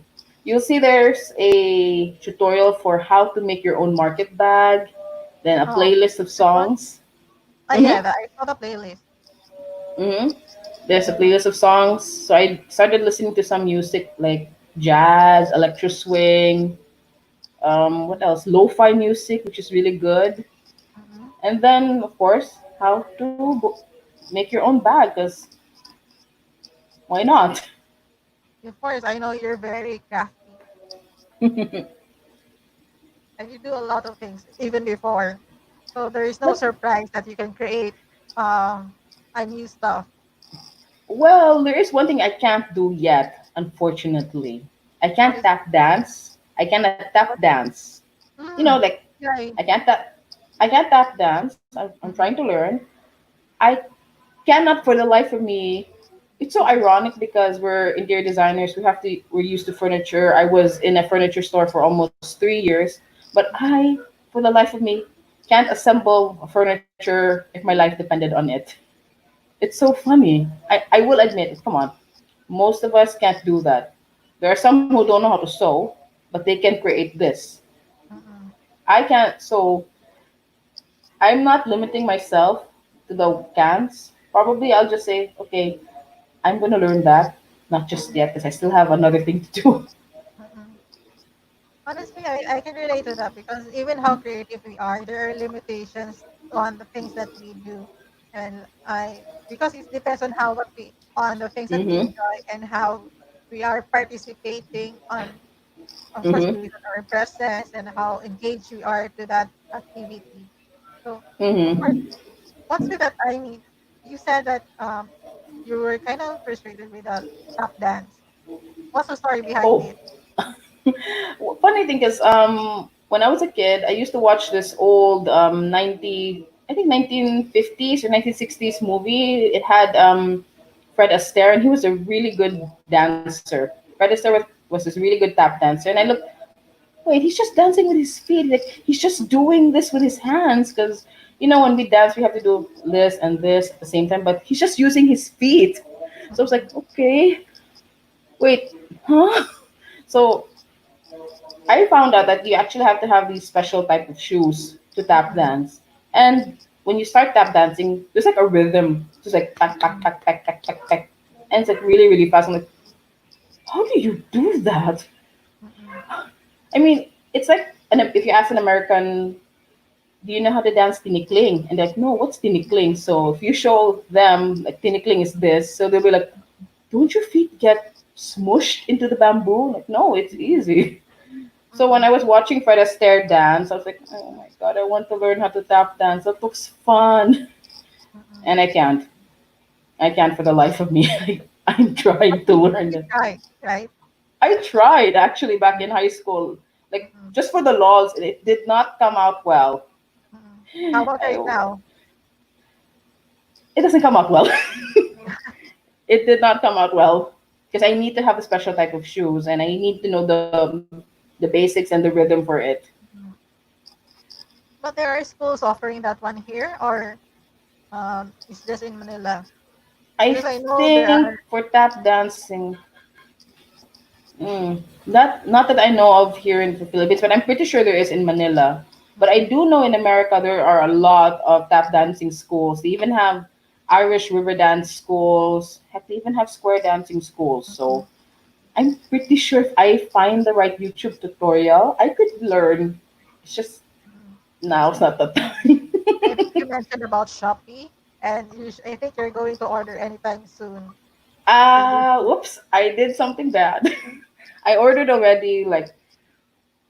[SPEAKER 2] you'll see there's a tutorial for how to make your own market bag, then a
[SPEAKER 1] oh,
[SPEAKER 2] playlist of
[SPEAKER 1] this one?
[SPEAKER 2] songs.
[SPEAKER 1] Oh, yeah,
[SPEAKER 2] Mm-hmm.
[SPEAKER 1] I saw the playlist.
[SPEAKER 2] Mm-hmm. There's a
[SPEAKER 1] Mm-hmm,
[SPEAKER 2] playlist of songs. So I started listening to some music like jazz, electro swing, what else? Lo-fi music, which is really good.
[SPEAKER 1] mm-hmm.
[SPEAKER 2] And then, of course, how to make your own bag, because why not?
[SPEAKER 1] Of course, I know you're very crafty and you do a lot of things even before. So there is no
[SPEAKER 2] Like,
[SPEAKER 1] surprise that you can create um a new stuff.
[SPEAKER 2] well, there is one thing I can't do yet, unfortunately. I
[SPEAKER 1] What
[SPEAKER 2] can't
[SPEAKER 1] is
[SPEAKER 2] tap dance. I cannot tap
[SPEAKER 1] what?
[SPEAKER 2] dance.
[SPEAKER 1] Mm,
[SPEAKER 2] Like
[SPEAKER 1] right.
[SPEAKER 2] I can't tap. I can't tap dance. I'm trying to
[SPEAKER 1] Mm-hmm,
[SPEAKER 2] learn. I cannot for the life of me. It's so
[SPEAKER 1] mm-hmm,
[SPEAKER 2] ironic because we're interior designers. We're used to furniture. I was in a furniture store for almost 3 years, but
[SPEAKER 1] mm-hmm,
[SPEAKER 2] I, for the life of me, can't assemble a furniture if my life depended on it. It's so funny. I will admit it. Come on, most of us can't do that. There are some who don't know how to sew, but they can create this.
[SPEAKER 1] mm-hmm.
[SPEAKER 2] I can't. So I'm not limiting myself to the cans. Probably I'll just say, okay, I'm gonna learn that. Not just
[SPEAKER 1] Mm-hmm.
[SPEAKER 2] yet, because I still have another thing to do.
[SPEAKER 1] Mm-hmm. Honestly, I can relate to that because even how creative we are, there are limitations on the things that we do. And I because it depends on how what we on the things that we
[SPEAKER 2] Mhm.
[SPEAKER 1] enjoy and how we are participating on of course
[SPEAKER 2] Mhm.
[SPEAKER 1] based on our presence and how engaged we are to that activity. So of course,
[SPEAKER 2] Mhm.
[SPEAKER 1] what's with that? I mean, you said that you were kind of frustrated with the tap dance. What's the story behind
[SPEAKER 2] Oh,
[SPEAKER 1] it?
[SPEAKER 2] funny thing is, when I was a kid, I used to watch this old I think 1950s or 1960s movie. It had Fred Astaire, and he was a really good dancer. Fred Astaire was this really good tap dancer, and I looked, wait, he's just dancing with his feet. Like he's just doing this with his hands, because when we dance, we have to do this and this at the same time. But he's just using his feet. So I was
[SPEAKER 1] Mhm,
[SPEAKER 2] like, okay, wait, huh? So I found out that you actually have to have these special type of shoes to tap
[SPEAKER 1] Mm-mm.
[SPEAKER 2] dance. And when you start tap dancing, there's like a rhythm. Just like tack, tack, tack, tack, tack, tack, tack. And it's like really, really fast. I'm like, how do you do that?
[SPEAKER 1] Mm-mm.
[SPEAKER 2] I mean, it's like, and if you ask an American, do you know how to dance tinikling? And they're like, no, what's tinikling? So if you show them like tinikling is this, so they'll be like, don't your feet get smushed into the bamboo? Like, no, it's easy. So when I
[SPEAKER 1] Mm-mm.
[SPEAKER 2] was watching Fred Astaire dance, I was like, oh my god, I want to learn how to tap dance. That looks fun.
[SPEAKER 1] Mm-mm.
[SPEAKER 2] And I can't. I can't for the life of me. I'm
[SPEAKER 1] But
[SPEAKER 2] trying to learn
[SPEAKER 1] you
[SPEAKER 2] it.
[SPEAKER 1] tried, right?
[SPEAKER 2] I tried actually back in high school, like
[SPEAKER 1] Mm-mm.
[SPEAKER 2] just for the laws, and it did not come out well.
[SPEAKER 1] Mm-mm. How about
[SPEAKER 2] I,
[SPEAKER 1] right now?
[SPEAKER 2] it doesn't come out well. It did not come out well because I need to have a special type of shoes and I need to know the basics and the rhythm for it.
[SPEAKER 1] Mm. But there are schools offering that one here, or it's just in Manila?
[SPEAKER 2] I
[SPEAKER 1] Because I know there
[SPEAKER 2] think
[SPEAKER 1] are.
[SPEAKER 2] for tap dancing, not that I know of here in the Philippines, but I'm pretty sure there is in Manila. But I
[SPEAKER 1] Mm-mm.
[SPEAKER 2] do know in America there are a lot of tap dancing schools. They even have Irish river dance schools. Heck, they even have square dancing schools.
[SPEAKER 1] Mm-mm.
[SPEAKER 2] So I'm pretty sure if I find the right YouTube tutorial, I could learn. It's just
[SPEAKER 1] Mm-mm.
[SPEAKER 2] now's not the time.
[SPEAKER 1] I think you mentioned about Shopee, and I think you're going to order anytime soon. For this.
[SPEAKER 2] Whoops, I did something bad. I ordered already, like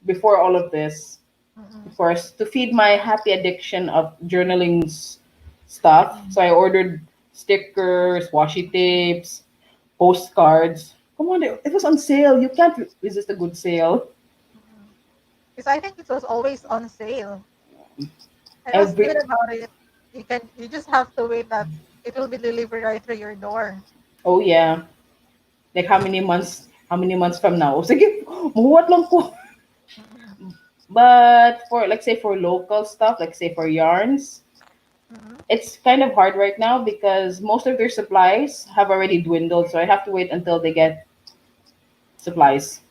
[SPEAKER 2] before all of this,
[SPEAKER 1] Mm-mm.
[SPEAKER 2] of course, to feed my happy addiction of journaling's stuff.
[SPEAKER 1] Mm-mm.
[SPEAKER 2] So I ordered stickers, washi tapes, postcards. Come on, it was on sale. You can't resist a good sale.
[SPEAKER 1] Mm-mm. Because I think it was always on sale. And what's good
[SPEAKER 2] Every
[SPEAKER 1] about it, you just have to wait that it will be delivered right through your door.
[SPEAKER 2] oh yeah, like how many months? How many months from now? Sige, mahuwat lang ko.
[SPEAKER 1] Mm-mm.
[SPEAKER 2] But for like say for local stuff, like say for yarns,
[SPEAKER 1] Mm-mm.
[SPEAKER 2] it's kind of hard right now because most of their supplies have already dwindled. So I have to wait until they get supplies.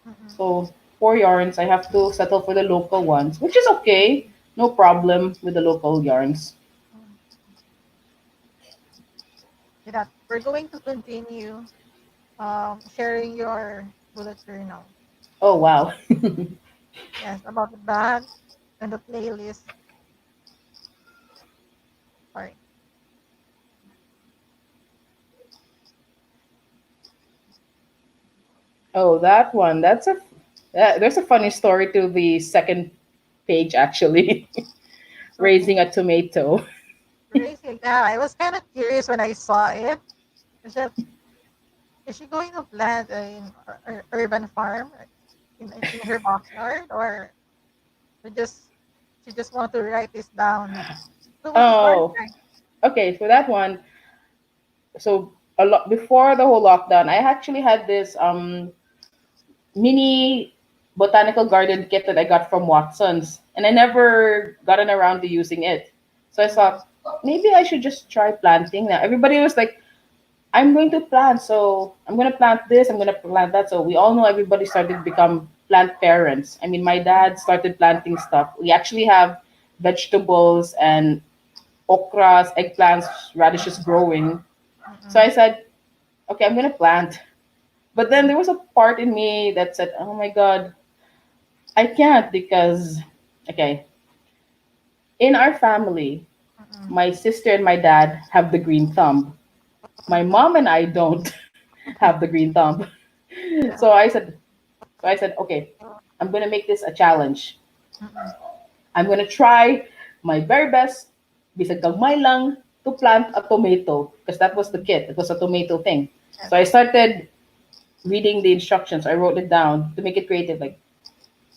[SPEAKER 1] Mm-mm.
[SPEAKER 2] So for yarns, I have to settle for the local ones, which is okay. No problem with the local yarns.
[SPEAKER 1] Mm. With that, we're going to continue sharing your bullet journal.
[SPEAKER 2] Oh wow.
[SPEAKER 1] Yes, about the bag and the playlist. Sorry.
[SPEAKER 2] Oh, that one. There's a funny story to the second page actually. Raising
[SPEAKER 1] Okay.
[SPEAKER 2] a tomato.
[SPEAKER 1] Crazy. Yeah, I was kind of curious when I saw it. Is that is she going to plant an urban farm in her backyard, or she just she just want to write this down? So what's the story
[SPEAKER 2] Oh, okay. For that one, so a lot before the whole lockdown, I actually had this mini botanical garden kit that I got from Watson's, and I never gotten around to using it. So I
[SPEAKER 1] behind?
[SPEAKER 2] thought maybe I should just try planting now. Everybody was like, "I'm going to plant, so I'm gonna plant this, I'm gonna plant that." So we all know everybody started to become plant parents. I mean, my dad started planting stuff. We actually have vegetables and okras, eggplants, radishes growing. So I
[SPEAKER 1] Mm-mm.
[SPEAKER 2] said, "Okay, I'm gonna plant." But then there was a part in me that said, "Oh my god, I can't because, okay, in our family,
[SPEAKER 1] Mm-mm.
[SPEAKER 2] my sister and my dad have the green thumb. My
[SPEAKER 1] Mm-mm.
[SPEAKER 2] mom and I don't have the green thumb."
[SPEAKER 1] Yeah.
[SPEAKER 2] So I said, okay, I'm gonna make this a challenge.
[SPEAKER 1] Mm-mm.
[SPEAKER 2] I'm gonna try my very best, bisag kagmay lang, to plant a tomato because that was the
[SPEAKER 1] Mm-mm.
[SPEAKER 2] kit. It was a tomato thing.
[SPEAKER 1] Yes.
[SPEAKER 2] So I started reading the instructions. I wrote it down to make it creative, like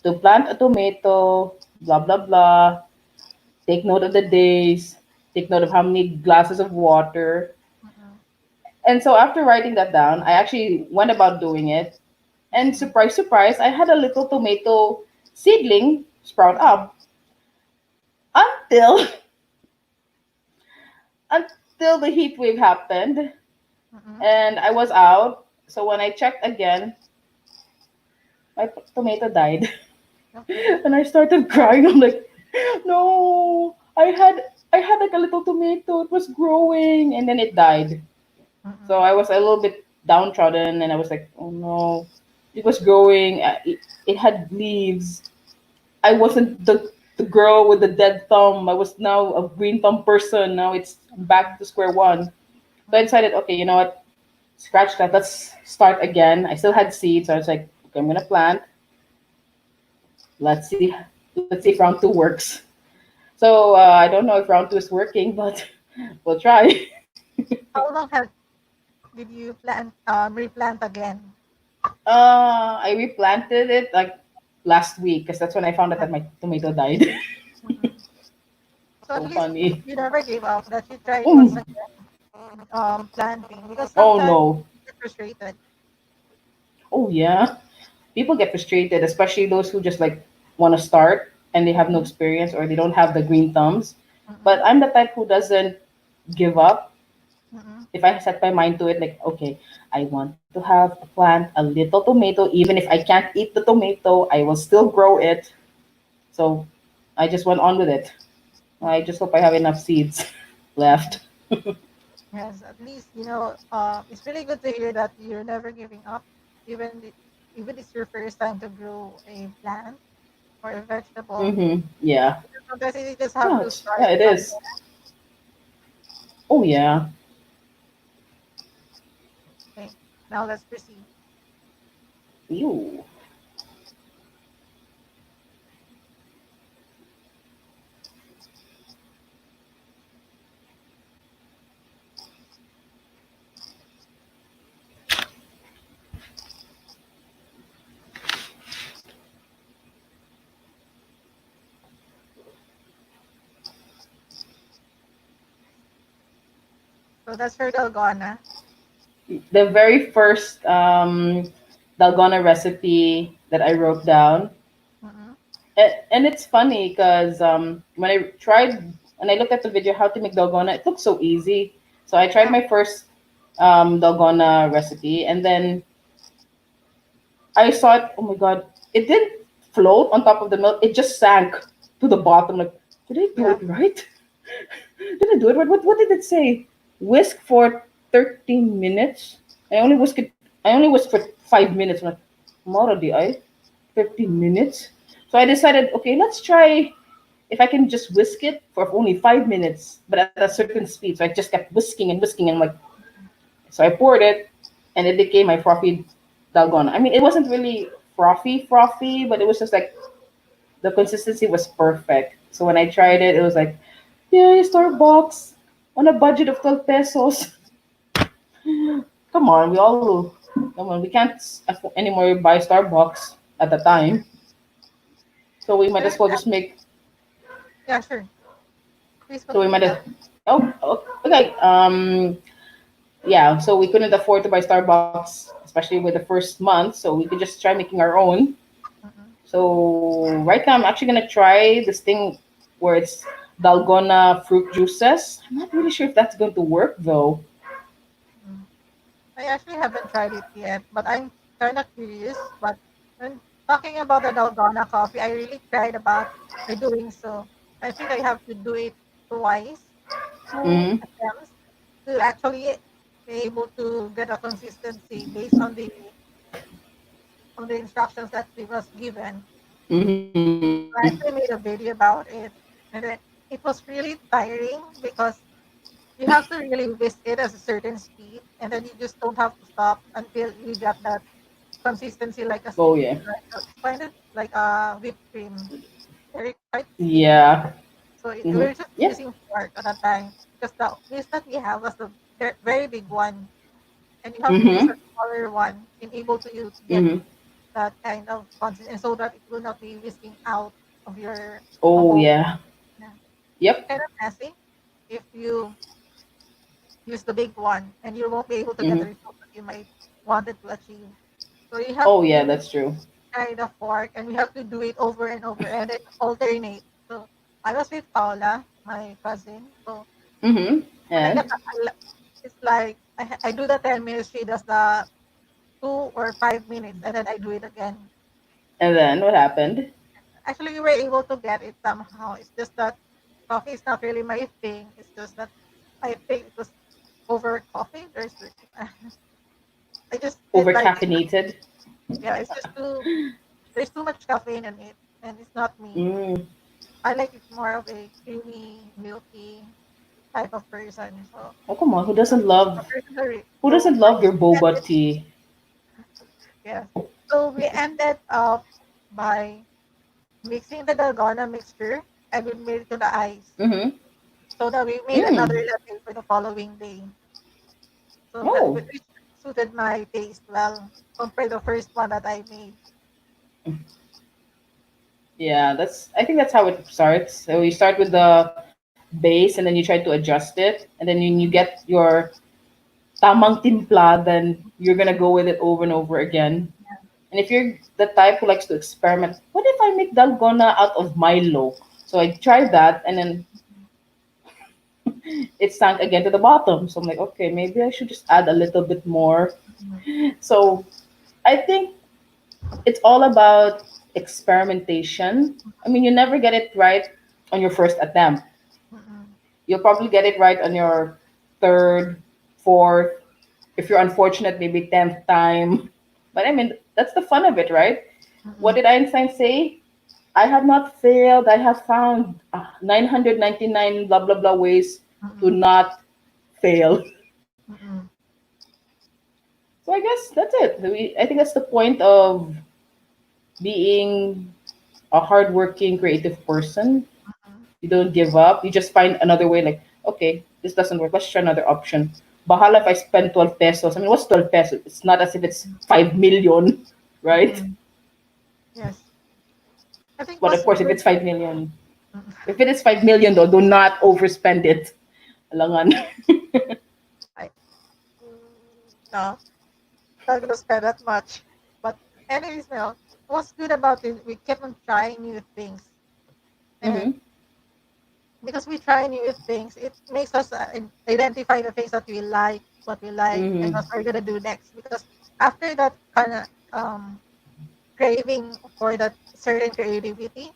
[SPEAKER 2] to plant a tomato, blah blah blah. Take note of the days. Take note of how many glasses of water.
[SPEAKER 1] Mm-mm.
[SPEAKER 2] And so after writing that down, I actually went about doing it. And
[SPEAKER 1] Mm-mm.
[SPEAKER 2] surprise, surprise, I had a little tomato seedling sprout
[SPEAKER 1] Mm-mm.
[SPEAKER 2] up until until the heat wave happened
[SPEAKER 1] Mm-mm.
[SPEAKER 2] and I was out. So when I checked again, my tomato died.
[SPEAKER 1] Okay.
[SPEAKER 2] And I started crying. I'm like, no, I had like a little tomato. It was growing, and then it died. So
[SPEAKER 1] Mm-mm.
[SPEAKER 2] I was a little bit downtrodden, and I was like, oh no, it was growing. It had leaves. I wasn't the girl with the dead thumb. I was now a green thumb person. Now it's back to square one. So I decided, okay, you know what? Scratch that. Let's start again. I still had seeds, so I was like, okay, I'm gonna plant. Let's see. Let's see if round two works. So I don't know if round two is working, but we'll try.
[SPEAKER 1] How long did you plant replant again?
[SPEAKER 2] I replanted it like last week because that's when I found out that my tomato died.
[SPEAKER 1] Mm-mm. So at
[SPEAKER 2] So
[SPEAKER 1] least
[SPEAKER 2] funny.
[SPEAKER 1] you never gave up, that you tried once
[SPEAKER 2] Mm.
[SPEAKER 1] again planting, because
[SPEAKER 2] Oh
[SPEAKER 1] sometimes
[SPEAKER 2] no.
[SPEAKER 1] you get frustrated.
[SPEAKER 2] Oh yeah. People get frustrated, especially those who just like want to start and they have no
[SPEAKER 1] Mm-hmm.
[SPEAKER 2] experience or they don't have the green thumbs. But
[SPEAKER 1] Mm-mm.
[SPEAKER 2] I'm the type who doesn't give up.
[SPEAKER 1] Mm-mm.
[SPEAKER 2] If I set my mind to it, like, okay, I want to have a plant, a little tomato, even if I can't eat the tomato, I will still grow it. So I just went on with it. I just hope I have enough seeds left.
[SPEAKER 1] Yes, at least it's really good to hear that you're never giving up, even even it's your first time to grow a plant or a vegetable.
[SPEAKER 2] Yeah.
[SPEAKER 1] Sometimes you just have to
[SPEAKER 2] Yeah,
[SPEAKER 1] start
[SPEAKER 2] it is.
[SPEAKER 1] somewhere.
[SPEAKER 2] Oh yeah.
[SPEAKER 1] Okay, now let's proceed.
[SPEAKER 2] Ew.
[SPEAKER 1] So that's for Dalgona.
[SPEAKER 2] The very first Dalgona recipe that I wrote down.
[SPEAKER 1] Mm-hmm.
[SPEAKER 2] And it's funny because when I tried, when I looked at the video how to make Dalgona, it looked so easy. So I tried
[SPEAKER 1] Yeah,
[SPEAKER 2] my first Dalgona recipe, and then I saw it. Oh my god! It didn't float on top of the milk. It just sank to the bottom. Like, did I do
[SPEAKER 1] yeah.
[SPEAKER 2] it right? Did I do it right? What did it say? Whisk for 13 minutes. I only whisked for 5 minutes. I'm like, Mara di ay? 15
[SPEAKER 1] Mm-hmm.
[SPEAKER 2] minutes. So I decided, okay, let's try if I can just whisk it for only 5 minutes, but at a certain speed. So I just kept whisking and whisking, and I'm like, so I poured it, and it became my frothy dalgona. I mean, it wasn't really frothy, but it was just like the consistency was perfect. So when I tried it, it was like, yay, Starbucks on a budget of 12 pesos. Come on, we can't anymore buy Starbucks at the time. So we might
[SPEAKER 1] And
[SPEAKER 2] as well just make,
[SPEAKER 1] yeah, sure. Please
[SPEAKER 2] so we might
[SPEAKER 1] continue.
[SPEAKER 2] as, okay. Yeah, so we couldn't afford to buy Starbucks, especially with the first month. So we could just try making our own.
[SPEAKER 1] Mm-hmm.
[SPEAKER 2] So right now I'm actually gonna try this thing where it's Dalgona fruit juices. I'm not really sure if that's going to work though.
[SPEAKER 1] Mm. I actually haven't tried it yet, but I'm kind of curious. But when talking about the Dalgona coffee, I really tried about doing so. I think I have to do it twice, two
[SPEAKER 2] Mm-hmm.
[SPEAKER 1] attempts to actually be able to get a consistency based on the instructions that we was given.
[SPEAKER 2] Mm-hmm.
[SPEAKER 1] I actually made a video about it, and then it was really tiring because you have to really whisk it at a certain speed, and then you just don't have to stop until you get that consistency like a
[SPEAKER 2] Oh
[SPEAKER 1] stick.
[SPEAKER 2] yeah.
[SPEAKER 1] Right? So it's kind of like a whipped cream, very quite sticky.
[SPEAKER 2] Yeah.
[SPEAKER 1] So
[SPEAKER 2] Mm-hmm.
[SPEAKER 1] we're just
[SPEAKER 2] Yep.
[SPEAKER 1] using fork at that time because the whisk that we have was the very big one, and you have to use a
[SPEAKER 2] Mm-hmm.
[SPEAKER 1] smaller one in able to you to get
[SPEAKER 2] Mm-hmm.
[SPEAKER 1] that kind of consistency, so that it will not be whisking out of your
[SPEAKER 2] Oh
[SPEAKER 1] bowl.
[SPEAKER 2] yeah.
[SPEAKER 1] Yeah. It's
[SPEAKER 2] Yep.
[SPEAKER 1] kind of messy if you use the big one, and you won't be able to get the
[SPEAKER 2] Mm-hmm.
[SPEAKER 1] result that you might wanted to achieve. So you have
[SPEAKER 2] Oh yeah,
[SPEAKER 1] to
[SPEAKER 2] that's true.
[SPEAKER 1] try the fork, and we have to do it over and over, and then alternate. So I was with Paula, my cousin. So
[SPEAKER 2] Mm-hmm.
[SPEAKER 1] when I get,
[SPEAKER 2] And
[SPEAKER 1] it's like I do the 10 minutes. She does the 2 or 5 minutes, and then I do it again.
[SPEAKER 2] And then what happened?
[SPEAKER 1] Actually, we were able to get it somehow. It's just that coffee is not really my thing. It's just that I think it was over coffee. I just didn't
[SPEAKER 2] Over
[SPEAKER 1] like it.
[SPEAKER 2] caffeinated.
[SPEAKER 1] Yeah, it's just there's too much caffeine in it, and it's not me.
[SPEAKER 2] Mm.
[SPEAKER 1] I like it more of a creamy, milky type of person. So
[SPEAKER 2] Oh come on,
[SPEAKER 1] a person
[SPEAKER 2] who
[SPEAKER 1] who
[SPEAKER 2] doesn't love
[SPEAKER 1] likes
[SPEAKER 2] your
[SPEAKER 1] to get
[SPEAKER 2] boba
[SPEAKER 1] it.
[SPEAKER 2] tea?
[SPEAKER 1] Yes. So we ended up by mixing the dalgona mixture and we made it to the ice.
[SPEAKER 2] Mm-hmm.
[SPEAKER 1] So that we made another
[SPEAKER 2] Mm.
[SPEAKER 1] latte for the following day. So that
[SPEAKER 2] Oh.
[SPEAKER 1] which suited my taste well compared to the first one that I made.
[SPEAKER 2] Yeah, I think that's how it starts. So you start with the base and then you try to adjust it. And then when you get your tamang timpla, then you're gonna go with it over and over again. And if you're the type who likes to experiment, what if I make dalgona out of Milo? So I tried that and then it sank again to the bottom. So I'm like, okay, maybe I should just add a little bit more.
[SPEAKER 1] Mhm,
[SPEAKER 2] So I think it's all about experimentation. I mean, you never get it right on your first attempt.
[SPEAKER 1] mhm,
[SPEAKER 2] You'll probably get it right on your third, fourth, if you're unfortunate, maybe 10th time. But I mean, that's the fun of it, right? What
[SPEAKER 1] mhm,
[SPEAKER 2] did Einstein say? I have not failed. I have found 999 blah blah blah ways to
[SPEAKER 1] mhm,
[SPEAKER 2] not fail.
[SPEAKER 1] mhm,
[SPEAKER 2] So I guess that's it. I think that's the point of being a hardworking, creative person.
[SPEAKER 1] mhm.
[SPEAKER 2] You don't give up. You just find another way. Like, okay, this doesn't work. Let's try another option. Bahala if I spend 12 pesos. I mean, what's 12 pesos? It's not as if it's 5 million, right?
[SPEAKER 1] Mhm. Yes. I think
[SPEAKER 2] But of
[SPEAKER 1] what's
[SPEAKER 2] course, if
[SPEAKER 1] good.
[SPEAKER 2] it's 5 million,
[SPEAKER 1] Mhm.
[SPEAKER 2] if it is 5 million though, do not overspend it. Alangan.
[SPEAKER 1] I, no, not gonna spend that much. But anyways, now what's good about it? We kept on trying new things, and
[SPEAKER 2] Mm-hmm.
[SPEAKER 1] because we try new things, it makes us identify the things that what we like, and
[SPEAKER 2] Mm-hmm.
[SPEAKER 1] what we're gonna do next. Because after that kind of craving for that certain creativity,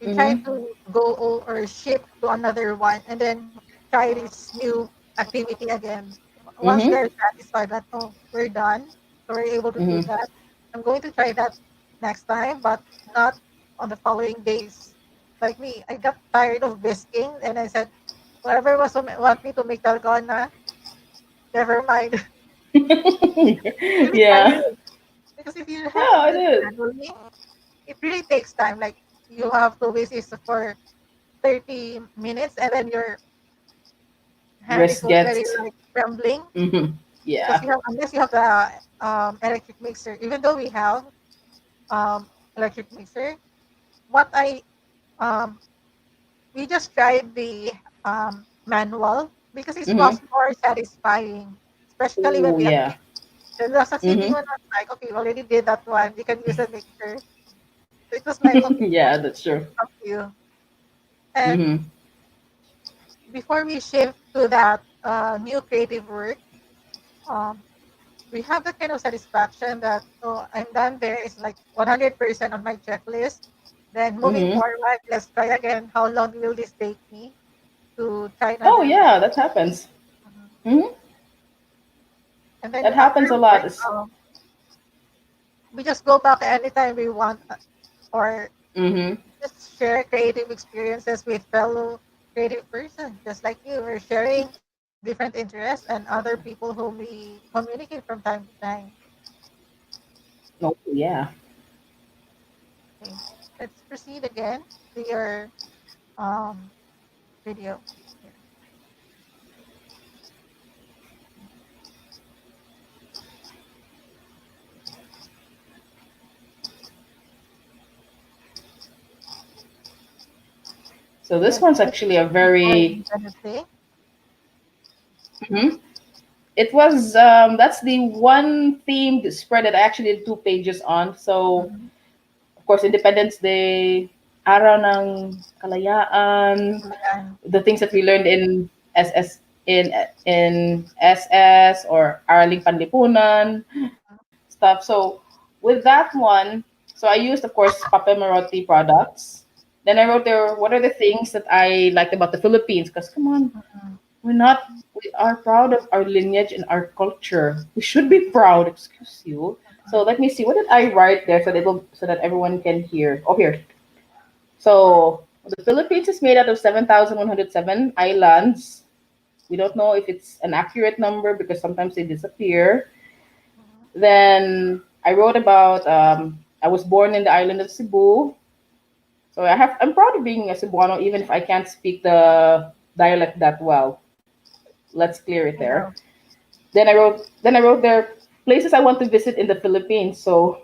[SPEAKER 1] we try
[SPEAKER 2] Mm-hmm.
[SPEAKER 1] to or shift to another one, and then try this new activity again. Once we
[SPEAKER 2] Mm-hmm.
[SPEAKER 1] are satisfied that we're done, so we're able to do
[SPEAKER 2] Mm-hmm.
[SPEAKER 1] that. I'm going to try that next time, but not on the following days. Like me, I got tired of bisking, and I said, whatever was want me to make dalgona, never mind. It's really
[SPEAKER 2] Yeah.
[SPEAKER 1] tiring because if you have to
[SPEAKER 2] Yeah,
[SPEAKER 1] do
[SPEAKER 2] it
[SPEAKER 1] it
[SPEAKER 2] is.
[SPEAKER 1] manually, it really takes time. Like you have to wait this for 30 minutes, and then your hand is
[SPEAKER 2] Risk
[SPEAKER 1] already
[SPEAKER 2] gets.
[SPEAKER 1] like trembling
[SPEAKER 2] Mm-hmm.
[SPEAKER 1] because
[SPEAKER 2] Yeah.
[SPEAKER 1] you have unless you have the electric mixer. Even though we have electric mixer, what I um we just tried the manual because it was
[SPEAKER 2] Mm-hmm.
[SPEAKER 1] more satisfying, especially when
[SPEAKER 2] Oh,
[SPEAKER 1] we
[SPEAKER 2] yeah.
[SPEAKER 1] achieve. The succeeding
[SPEAKER 2] Mm-hmm.
[SPEAKER 1] one was like, okay, we already did that one. You can use the mixer. So it was like, okay,
[SPEAKER 2] Yeah, that's true.
[SPEAKER 1] up to you. And
[SPEAKER 2] Mm-hmm.
[SPEAKER 1] before we shift to that new creative work, um, we have that kind of satisfaction that oh, I'm done there. It's like 100% on my checklist. Then moving
[SPEAKER 2] Mm-hmm.
[SPEAKER 1] forward, let's try again. How long will this take me to try
[SPEAKER 2] Oh,
[SPEAKER 1] another one?
[SPEAKER 2] yeah, that happens.
[SPEAKER 1] Mhm.
[SPEAKER 2] Mm-hmm.
[SPEAKER 1] And then
[SPEAKER 2] That
[SPEAKER 1] after
[SPEAKER 2] happens a
[SPEAKER 1] work,
[SPEAKER 2] lot.
[SPEAKER 1] we just go back anytime we want, or
[SPEAKER 2] Mm-hmm.
[SPEAKER 1] just share creative experiences with fellow creative person, just like you. We're sharing different interests and other people whom we communicate from time to time.
[SPEAKER 2] Oh, yeah.
[SPEAKER 1] Okay, let's proceed again to your um, video here.
[SPEAKER 2] So this
[SPEAKER 1] Yes,
[SPEAKER 2] one's
[SPEAKER 1] what
[SPEAKER 2] actually a
[SPEAKER 1] are
[SPEAKER 2] very.
[SPEAKER 1] you gonna say?
[SPEAKER 2] Mhm. It was that's the one themed spread that I actually did 2 pages on. So
[SPEAKER 1] Mhm.
[SPEAKER 2] of course Independence Day, Araw ng Kalayaan,
[SPEAKER 1] Ayan.
[SPEAKER 2] the things that we learned in SS in SS or Araling Panlipunan stuff. So with that one, So I used, of course, Pape Marotti products. Then I wrote there, what are the things that I liked about the Philippines? Because come on,
[SPEAKER 1] Mm-mm.
[SPEAKER 2] we are proud of our lineage and our culture. We should be proud, excuse you. So let me see, what did I write there so that everyone can hear? Oh, here. So the Philippines is made out of 7,107 islands. We don't know if it's an accurate number because sometimes they disappear.
[SPEAKER 1] Mm-mm.
[SPEAKER 2] Then I wrote about I was born in the island of Cebu. So I'm proud of being a Cebuano even if I can't speak the dialect that well. Let's clear it
[SPEAKER 1] I
[SPEAKER 2] there.
[SPEAKER 1] know.
[SPEAKER 2] Then I wrote there places I want to visit in the Philippines. So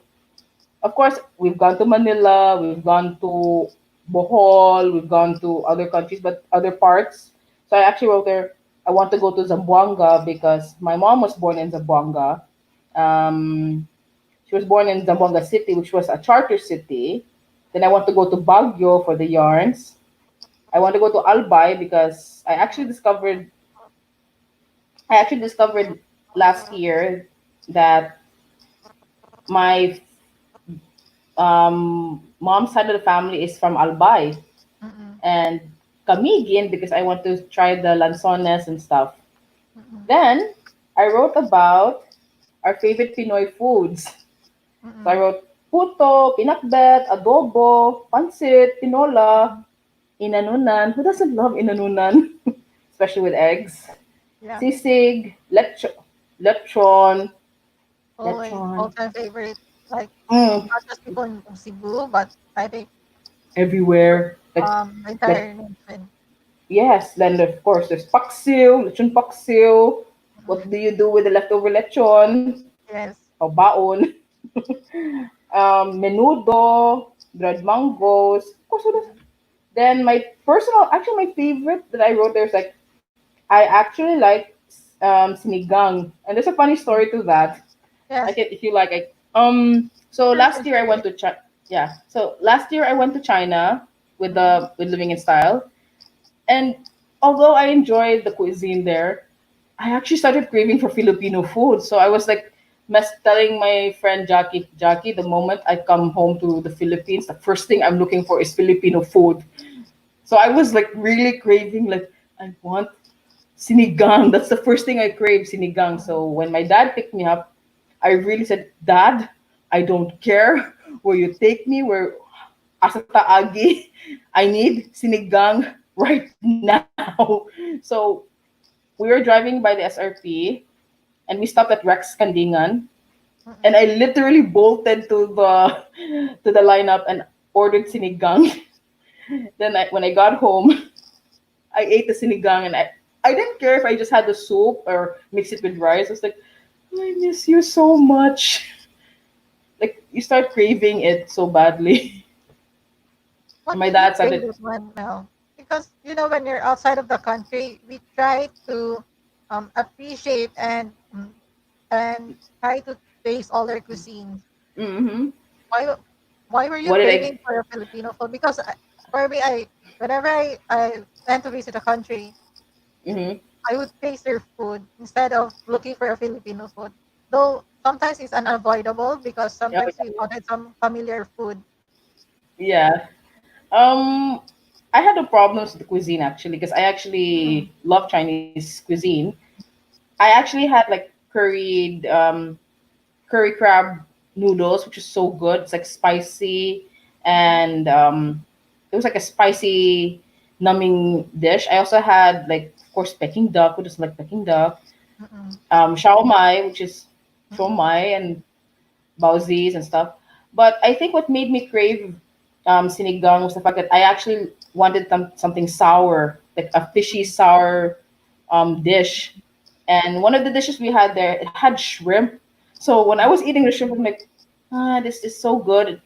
[SPEAKER 2] of course we've gone to Manila, we've gone to Bohol, we've gone to other countries, but other parts. So I actually wrote there I want to go to Zamboanga because my mom was born in Zamboanga. Um, she was born in Zamboanga City, which was a charter city. Then I want to go to Baguio for the yarns. I want to go to Albay because I actually discovered last year that my mom's side of the family is from Albay
[SPEAKER 1] Mm-mm.
[SPEAKER 2] and Camiguin because I want to try the lanzones and stuff.
[SPEAKER 1] Mm-mm.
[SPEAKER 2] Then I wrote about our favorite Pinoy foods. So I
[SPEAKER 1] Mm-mm.
[SPEAKER 2] wrote puto, pinakbet, adobo, pancit, tinola, inanunan. Who doesn't love inanunan? Especially with eggs.
[SPEAKER 1] Yeah.
[SPEAKER 2] Sisig, lechon,
[SPEAKER 1] Always
[SPEAKER 2] lechon.
[SPEAKER 1] all-time favorite. Like
[SPEAKER 2] Mm,
[SPEAKER 1] not just people in Cebu, but I think
[SPEAKER 2] everywhere.
[SPEAKER 1] the
[SPEAKER 2] Like
[SPEAKER 1] entire nation.
[SPEAKER 2] yes. Then of course there's paksiw, lechon paksiw. What
[SPEAKER 1] Mm-mm.
[SPEAKER 2] do you do with the leftover lechon?
[SPEAKER 1] Yes.
[SPEAKER 2] O baon. Menudo, dried mangoes. Of course,
[SPEAKER 1] Mm-mm.
[SPEAKER 2] then actually my favorite that I wrote there is like I actually like sinigang, and there's a funny story to that. I
[SPEAKER 1] Yes.
[SPEAKER 2] can if you like. So
[SPEAKER 1] Sure, you
[SPEAKER 2] last
[SPEAKER 1] can
[SPEAKER 2] year I
[SPEAKER 1] share
[SPEAKER 2] went
[SPEAKER 1] it.
[SPEAKER 2] to China. Yeah. So last year I went to China
[SPEAKER 1] Mm-mm.
[SPEAKER 2] with Living in Style, and although I enjoyed the cuisine there, I actually started craving for Filipino food. So I was like, telling my friend Jackie, the moment I come home to the Philippines, the first thing I'm looking for is Filipino food. So I was like really craving, like I want sinigang. That's the first thing I crave, sinigang.
[SPEAKER 1] Mm-mm.
[SPEAKER 2] So when my dad picked me up, I really said, Dad, I don't care where you take me, where asa taagi, I need sinigang right now. So we were driving by the SRP and we stopped at Rex Kandingan and I
[SPEAKER 1] Mm-mm.
[SPEAKER 2] literally bolted to the lineup and ordered sinigang. When I got home, I ate the sinigang and I didn't care if I just had the soup or mix it with rice. I was like, I miss you so much. Like you start craving it so badly. And
[SPEAKER 1] What
[SPEAKER 2] my
[SPEAKER 1] made you
[SPEAKER 2] dad
[SPEAKER 1] crave
[SPEAKER 2] started,
[SPEAKER 1] this one now? Because when you're outside of the country, we try to appreciate and try to taste all their cuisines.
[SPEAKER 2] mm-hmm.
[SPEAKER 1] Why why were you
[SPEAKER 2] What did I?
[SPEAKER 1] craving for a Filipino food? Because for me, whenever I went to visit a country,
[SPEAKER 2] Mm-hmm.
[SPEAKER 1] I would taste their food instead of looking for a Filipino food. Though sometimes it's unavoidable because
[SPEAKER 2] Oh,
[SPEAKER 1] sometimes we wanted some familiar food.
[SPEAKER 2] yeah. Um, I had no problems with the cuisine actually because I
[SPEAKER 1] Mm-mm.
[SPEAKER 2] actually love Chinese cuisine. I actually had like curry crab noodles, which is so good. It's like spicy
[SPEAKER 1] Mm-mm.
[SPEAKER 2] and it was like a spicy numbing dish. I also had like of course Peking duck, which is like Peking duck,
[SPEAKER 1] Mm-mm.
[SPEAKER 2] shao mai, which is shao
[SPEAKER 1] Mm-mm.
[SPEAKER 2] mai and baozis and stuff. But I think what made me crave sinigang was the fact that I actually wanted something sour, like a fishy sour dish. And one of the dishes we had there, it had shrimp. So when I was eating the shrimp, I'm like, this is so good.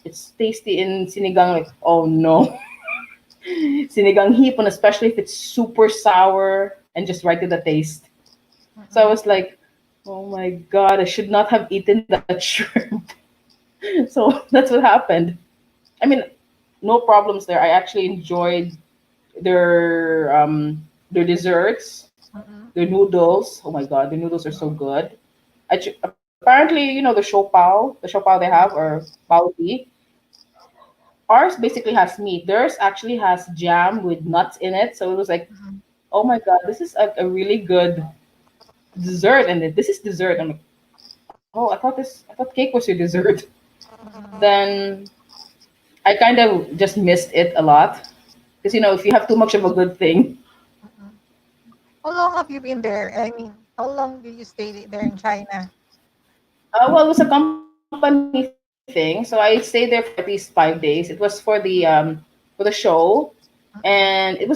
[SPEAKER 2] It's tasty in sinigang. Like, oh no, sinigang hipon, especially if it's super sour and just right to the taste. So I
[SPEAKER 1] Mm-mm.
[SPEAKER 2] was like, oh my god, I should not have eaten that shrimp. So that's what happened. I mean, no problems there. I actually enjoyed their desserts,
[SPEAKER 1] Mm-mm.
[SPEAKER 2] their noodles. Oh my god, the noodles are so good. Of course, apparently, the show pao they have or pao tea. Ours basically has meat. Theirs actually has jam with nuts in it. So it was like,
[SPEAKER 1] Mhm.
[SPEAKER 2] oh my god, this is a really good dessert, and this is dessert. I'm like, oh, I thought cake was your dessert.
[SPEAKER 1] Mhm.
[SPEAKER 2] Then I kind of just missed it a lot because if you have too much of a good thing,
[SPEAKER 1] Mhm. How long have you been there? I mean, how long did you stay there in China?
[SPEAKER 2] well, it was a company thing, so I stayed there for at least 5 days. It was for the show, and it was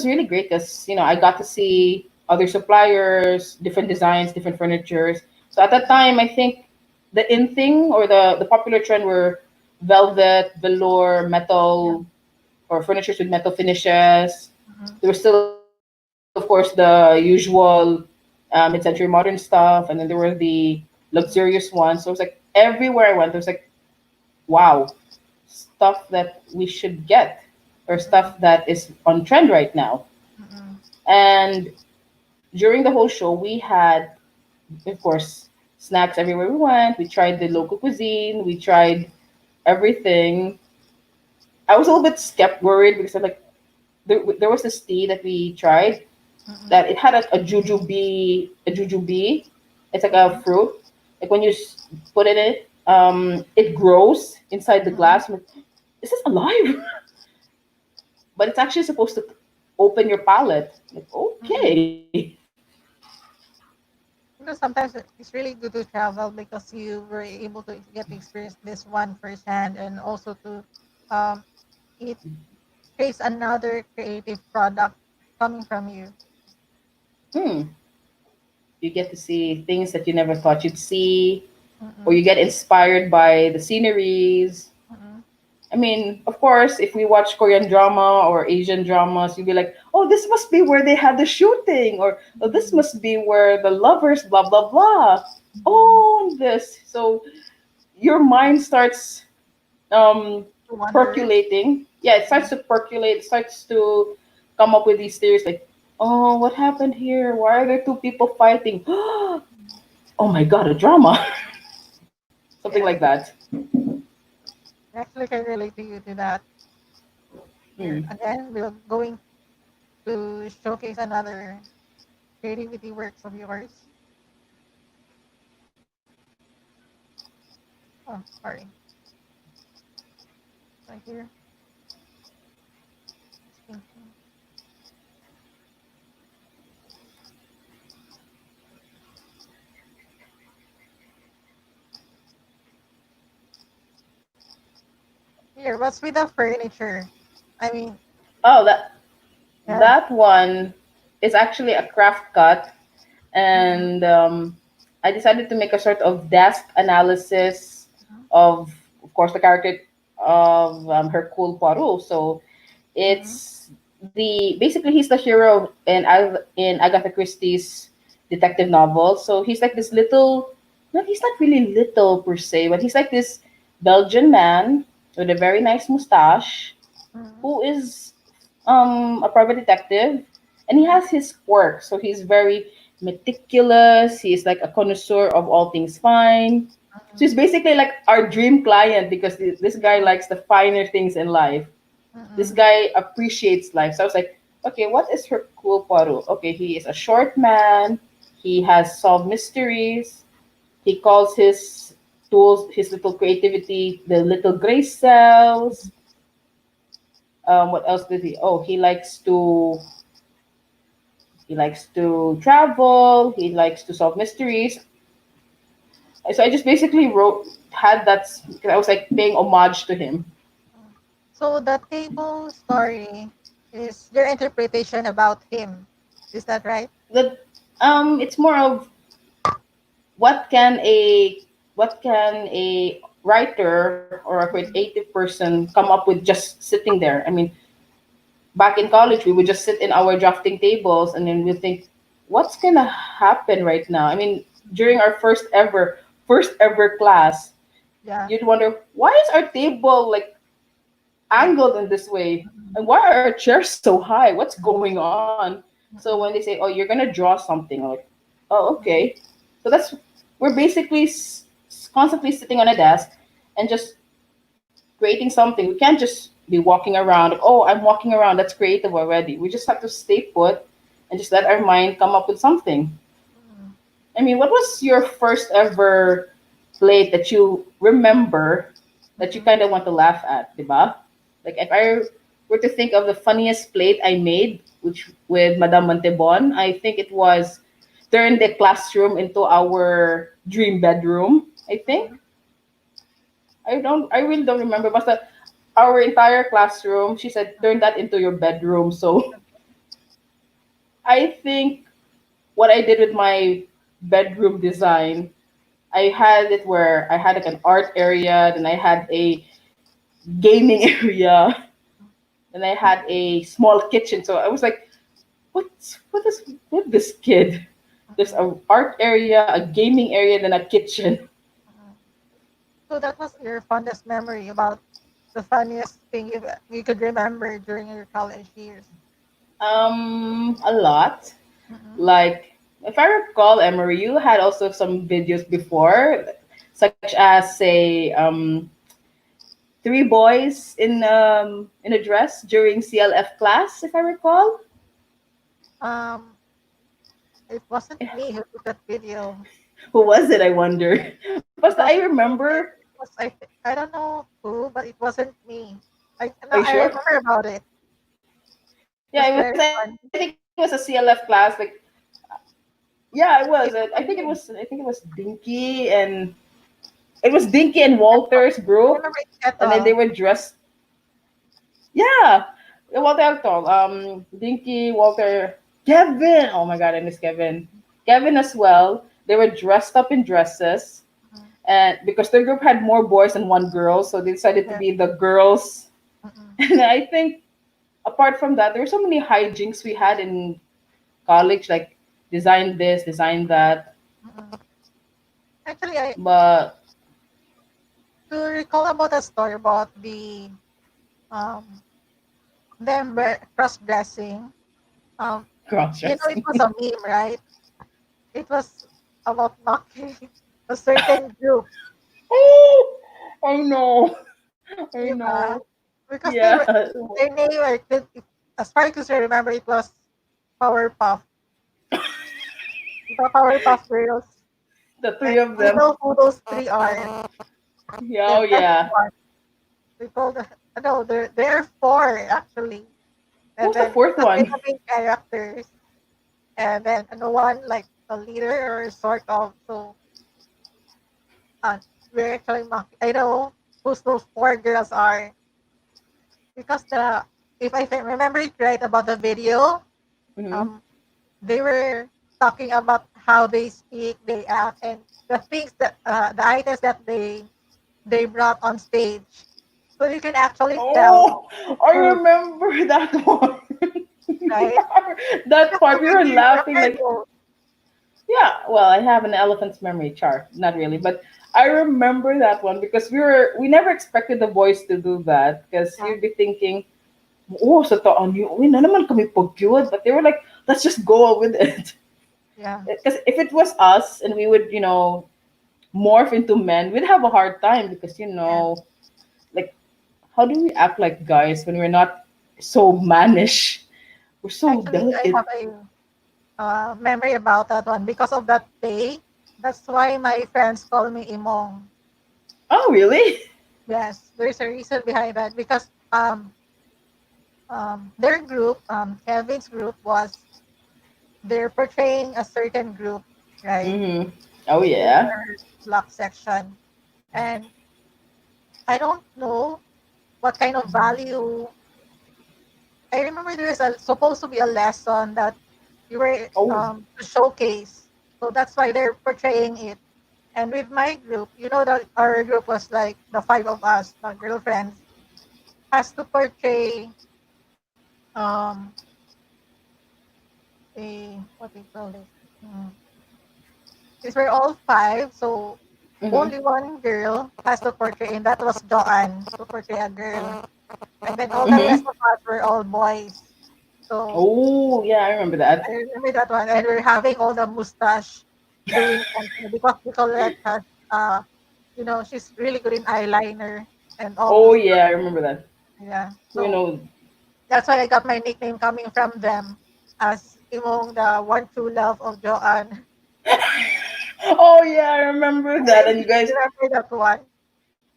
[SPEAKER 2] really great because I got to see other suppliers, different designs, different furnitures. So at that time, I think the in thing or the popular trend were velvet, velour,
[SPEAKER 1] Yeah.
[SPEAKER 2] metal, or furnitures with metal finishes.
[SPEAKER 1] Mhm.
[SPEAKER 2] There was still, of course, the usual mid-century modern stuff, and then there were the luxurious
[SPEAKER 1] Mhm.
[SPEAKER 2] ones. So it was like everywhere I went, there was like, wow, stuff that we should get or
[SPEAKER 1] Mhm.
[SPEAKER 2] stuff that is on trend right now.
[SPEAKER 1] Mhm.
[SPEAKER 2] And during the whole show, we had, of course, snacks everywhere we went. We tried the local cuisine. We tried everything. I was a little bit worried because I'm like, there was this tea that we tried
[SPEAKER 1] Mhm.
[SPEAKER 2] that it had a jujube. It's like a
[SPEAKER 1] Mhm.
[SPEAKER 2] fruit. Like when you put it in it, it grows inside the
[SPEAKER 1] Mhm.
[SPEAKER 2] glass. I'm like, is this alive? But it's actually supposed to open your palate. Like,
[SPEAKER 1] Mhm.
[SPEAKER 2] okay.
[SPEAKER 1] Sometimes it's really good to travel because you were able to get to experience this one firsthand, and also to um, it creates another creative product coming from you.
[SPEAKER 2] Hmm. You get to see things that you never thought you'd see, or
[SPEAKER 1] Mm-mm.
[SPEAKER 2] you get inspired by the sceneries.
[SPEAKER 1] Mm-mm.
[SPEAKER 2] I mean, of course, if we watch Korean drama or Asian dramas, you'd be like, oh, this must be where they had the shooting, or oh, this
[SPEAKER 1] Mhm.
[SPEAKER 2] must be where the lovers, blah, blah, blah.
[SPEAKER 1] Mhm.
[SPEAKER 2] Oh, this. So your mind starts um,
[SPEAKER 1] To wonder.
[SPEAKER 2] percolating. Yeah, it starts
[SPEAKER 1] Mhm.
[SPEAKER 2] to percolate, starts to come up with these theories like, oh, what happened here? Why are there two people fighting? Oh my god, a drama. Something
[SPEAKER 1] Yeah,
[SPEAKER 2] like that.
[SPEAKER 1] actually can relate to you to that. Here
[SPEAKER 2] Hmm.
[SPEAKER 1] again, we're going to showcase another creativity works of yours. Oh, sorry, right here. It's thinking. Here, what's with the furniture? I mean,
[SPEAKER 2] Oh, that
[SPEAKER 1] yeah.
[SPEAKER 2] that one is actually a craft cut,
[SPEAKER 1] Mm-hmm.
[SPEAKER 2] and I decided to make a sort of desk analysis
[SPEAKER 1] Mm-hmm.
[SPEAKER 2] of course, the character of Hercule Poirot. So
[SPEAKER 1] Mm-hmm.
[SPEAKER 2] it's the basically he's the hero in Agatha Christie's detective novel. So he's like this little, no, he's not really little per se, but he's like this Belgian man with a very nice mustache
[SPEAKER 1] Mm-hmm.
[SPEAKER 2] who is a private detective, and he
[SPEAKER 1] Mm-hmm.
[SPEAKER 2] has his quirk. So he's very meticulous. He's like a connoisseur of all things fine. So he's basically like our dream client because this guy likes the finer things in life. This
[SPEAKER 1] Mm-hmm.
[SPEAKER 2] guy appreciates life. So I was like, okay, what is Hercule Poirot? Okay, he is a short man. He has solved mysteries. He calls his tools, his little creativity, the little gray cells. What else did he? Oh, he likes to travel. He likes to solve mysteries. So I just basically had that because I was like paying homage to him.
[SPEAKER 1] Mm-hmm. So the table story is your interpretation about him. Is that right?
[SPEAKER 2] That it's more of what can a what can a writer or a
[SPEAKER 1] Mm-hmm.
[SPEAKER 2] creative person come up with just sitting there. I mean, back in college we would just sit in our drafting tables and then we think, what's gonna happen right now? I mean, during our first ever class,
[SPEAKER 1] Yeah.
[SPEAKER 2] you'd wonder, why is our table like
[SPEAKER 1] Yeah.
[SPEAKER 2] angled in this way,
[SPEAKER 1] Mm-hmm.
[SPEAKER 2] and why are our chairs so high? What's going on? So when they
[SPEAKER 1] Mm-hmm.
[SPEAKER 2] say, oh, you're gonna draw something, I'm like, oh,
[SPEAKER 1] Mm-hmm.
[SPEAKER 2] okay. So we're basically constantly sitting on a desk and just creating something. We can't just be walking around. Like, oh, I'm walking around. That's creative already. We just have to stay put and just let our mind come up with something.
[SPEAKER 1] Mm.
[SPEAKER 2] I mean, what was your first ever plate that you remember that you
[SPEAKER 1] Mhm.
[SPEAKER 2] kind of want to laugh at, diba? Like if I were to think of the funniest plate I made, which with Madame Montebon, I think it was turn the classroom into our dream bedroom. I think
[SPEAKER 1] Mhm.
[SPEAKER 2] I really don't remember, but our entire classroom, she said, turn that into your bedroom. So I think what I did with my bedroom design, I had it where I had like an art area, then I had a gaming area, then I had a small kitchen. So I was like, what is with this kid? There's
[SPEAKER 1] Mhm.
[SPEAKER 2] a art area, a gaming area, then a kitchen.
[SPEAKER 1] Mhm. So that was your fondest memory about the funniest thing you could remember during your college years.
[SPEAKER 2] A lot.
[SPEAKER 1] Mhm.
[SPEAKER 2] Like if I recall, Emery, you had also some videos before, such as say three boys in a dress during CLF class, if I recall.
[SPEAKER 1] Um, it wasn't me who took that video.
[SPEAKER 2] Who was it? I wonder. But
[SPEAKER 1] It
[SPEAKER 2] I
[SPEAKER 1] wasn't me.
[SPEAKER 2] remember.
[SPEAKER 1] It was I don't know who, but it wasn't me.
[SPEAKER 2] Are
[SPEAKER 1] No,
[SPEAKER 2] you
[SPEAKER 1] I
[SPEAKER 2] sure?
[SPEAKER 1] remember about it.
[SPEAKER 2] Yeah,
[SPEAKER 1] It was
[SPEAKER 2] it was.
[SPEAKER 1] very
[SPEAKER 2] I think it was
[SPEAKER 1] fun.
[SPEAKER 2] a CLF class. Like, yeah, it was. I think it
[SPEAKER 1] It
[SPEAKER 2] was.
[SPEAKER 1] was
[SPEAKER 2] I think
[SPEAKER 1] me.
[SPEAKER 2] it was Dinky and it was Dinky and
[SPEAKER 1] I
[SPEAKER 2] Walter's group,
[SPEAKER 1] remember it's
[SPEAKER 2] and then they
[SPEAKER 1] Kettle.
[SPEAKER 2] were dressed. Yeah, Walter Actol, Dinky, Walter, Kevin. Oh my God, I miss Kevin. Kevin as well. They were dressed up in dresses,
[SPEAKER 1] Mhm.
[SPEAKER 2] and because their group had more boys than one girl, so they decided to
[SPEAKER 1] Yeah.
[SPEAKER 2] be the girls.
[SPEAKER 1] Mhm.
[SPEAKER 2] And I think apart from that, there were so many hijinks we had in college, like design this, design that.
[SPEAKER 1] Mhm. Actually, I
[SPEAKER 2] But
[SPEAKER 1] to recall about a story about um cross dressing. Um,
[SPEAKER 2] cross
[SPEAKER 1] it
[SPEAKER 2] dressing.
[SPEAKER 1] was a meme, right? It was about mocking a certain group,
[SPEAKER 2] Oh, I know. I
[SPEAKER 1] di
[SPEAKER 2] know.
[SPEAKER 1] ba? Because
[SPEAKER 2] Yeah.
[SPEAKER 1] their name were, as far as I remember, it was Powerpuff, di ba? Powerpuff Girls.
[SPEAKER 2] The three
[SPEAKER 1] And
[SPEAKER 2] of
[SPEAKER 1] we
[SPEAKER 2] them.
[SPEAKER 1] know who those three are.
[SPEAKER 2] Yeah, oh
[SPEAKER 1] The best
[SPEAKER 2] yeah.
[SPEAKER 1] one. We call no, there are four actually. And
[SPEAKER 2] Who's the
[SPEAKER 1] then
[SPEAKER 2] fourth
[SPEAKER 1] they're
[SPEAKER 2] one?
[SPEAKER 1] the main characters. And then one like a leader or sort of. So uh, we're actually mocking. I know who those four girls are because if I can remember it right about the video,
[SPEAKER 2] Hmm.
[SPEAKER 1] um, they were talking about how they speak, they act, and the things that the items that they brought on stage. So you can actually tell
[SPEAKER 2] Oh, I
[SPEAKER 1] who,
[SPEAKER 2] remember that one.
[SPEAKER 1] right?
[SPEAKER 2] That
[SPEAKER 1] Because
[SPEAKER 2] part we
[SPEAKER 1] maybe
[SPEAKER 2] were
[SPEAKER 1] you
[SPEAKER 2] laughing
[SPEAKER 1] remember
[SPEAKER 2] like,
[SPEAKER 1] those.
[SPEAKER 2] yeah. Well, I have an elephant's memory, char, not really, but I remember that one because we never expected the boys to do that because
[SPEAKER 1] Yeah,
[SPEAKER 2] you'd be thinking, oh, sa taon niyo, uy, na naman kami pag-yun. But they were like, let's just go with it.
[SPEAKER 1] yeah.
[SPEAKER 2] Because if it was us and we would, morph into men, we'd have a hard time because,
[SPEAKER 1] Yeah.
[SPEAKER 2] like, how do we act like guys when we're not so mannish? We're so
[SPEAKER 1] Actually, I
[SPEAKER 2] delicate.
[SPEAKER 1] have a memory about that one because of that day. That's why my friends call me Imong.
[SPEAKER 2] Oh, really?
[SPEAKER 1] Yes, there's a reason behind that because their group, Kevin's group, was they're portraying a certain group, right?
[SPEAKER 2] Mm-hmm. Oh,
[SPEAKER 1] In
[SPEAKER 2] yeah.
[SPEAKER 1] their block section, and I don't know what kind of value. I remember there is supposed to be a lesson that you were
[SPEAKER 2] Oh.
[SPEAKER 1] to showcase, so that's why they're portraying it. And with my group, that our group was like the five of us, the girlfriends, has to portray um a what do you call this? Mm. Since we're all five, so
[SPEAKER 2] Mm-hmm.
[SPEAKER 1] only one girl has to portray, and that was Joanne to portray a girl. And then all the rest
[SPEAKER 2] Mm-hmm.
[SPEAKER 1] of us were all boys. So
[SPEAKER 2] Oh, yeah, I remember
[SPEAKER 1] I
[SPEAKER 2] that.
[SPEAKER 1] remember that one. And we're having all the mustache doing something because we call that she's really good in eyeliner and all
[SPEAKER 2] Oh
[SPEAKER 1] those.
[SPEAKER 2] yeah, I remember that.
[SPEAKER 1] Yeah.
[SPEAKER 2] You
[SPEAKER 1] So
[SPEAKER 2] know.
[SPEAKER 1] that's why I got my nickname coming from them as imong the one true love of Joanne.
[SPEAKER 2] Oh yeah, I remember that. And you guys,
[SPEAKER 1] Remember that one?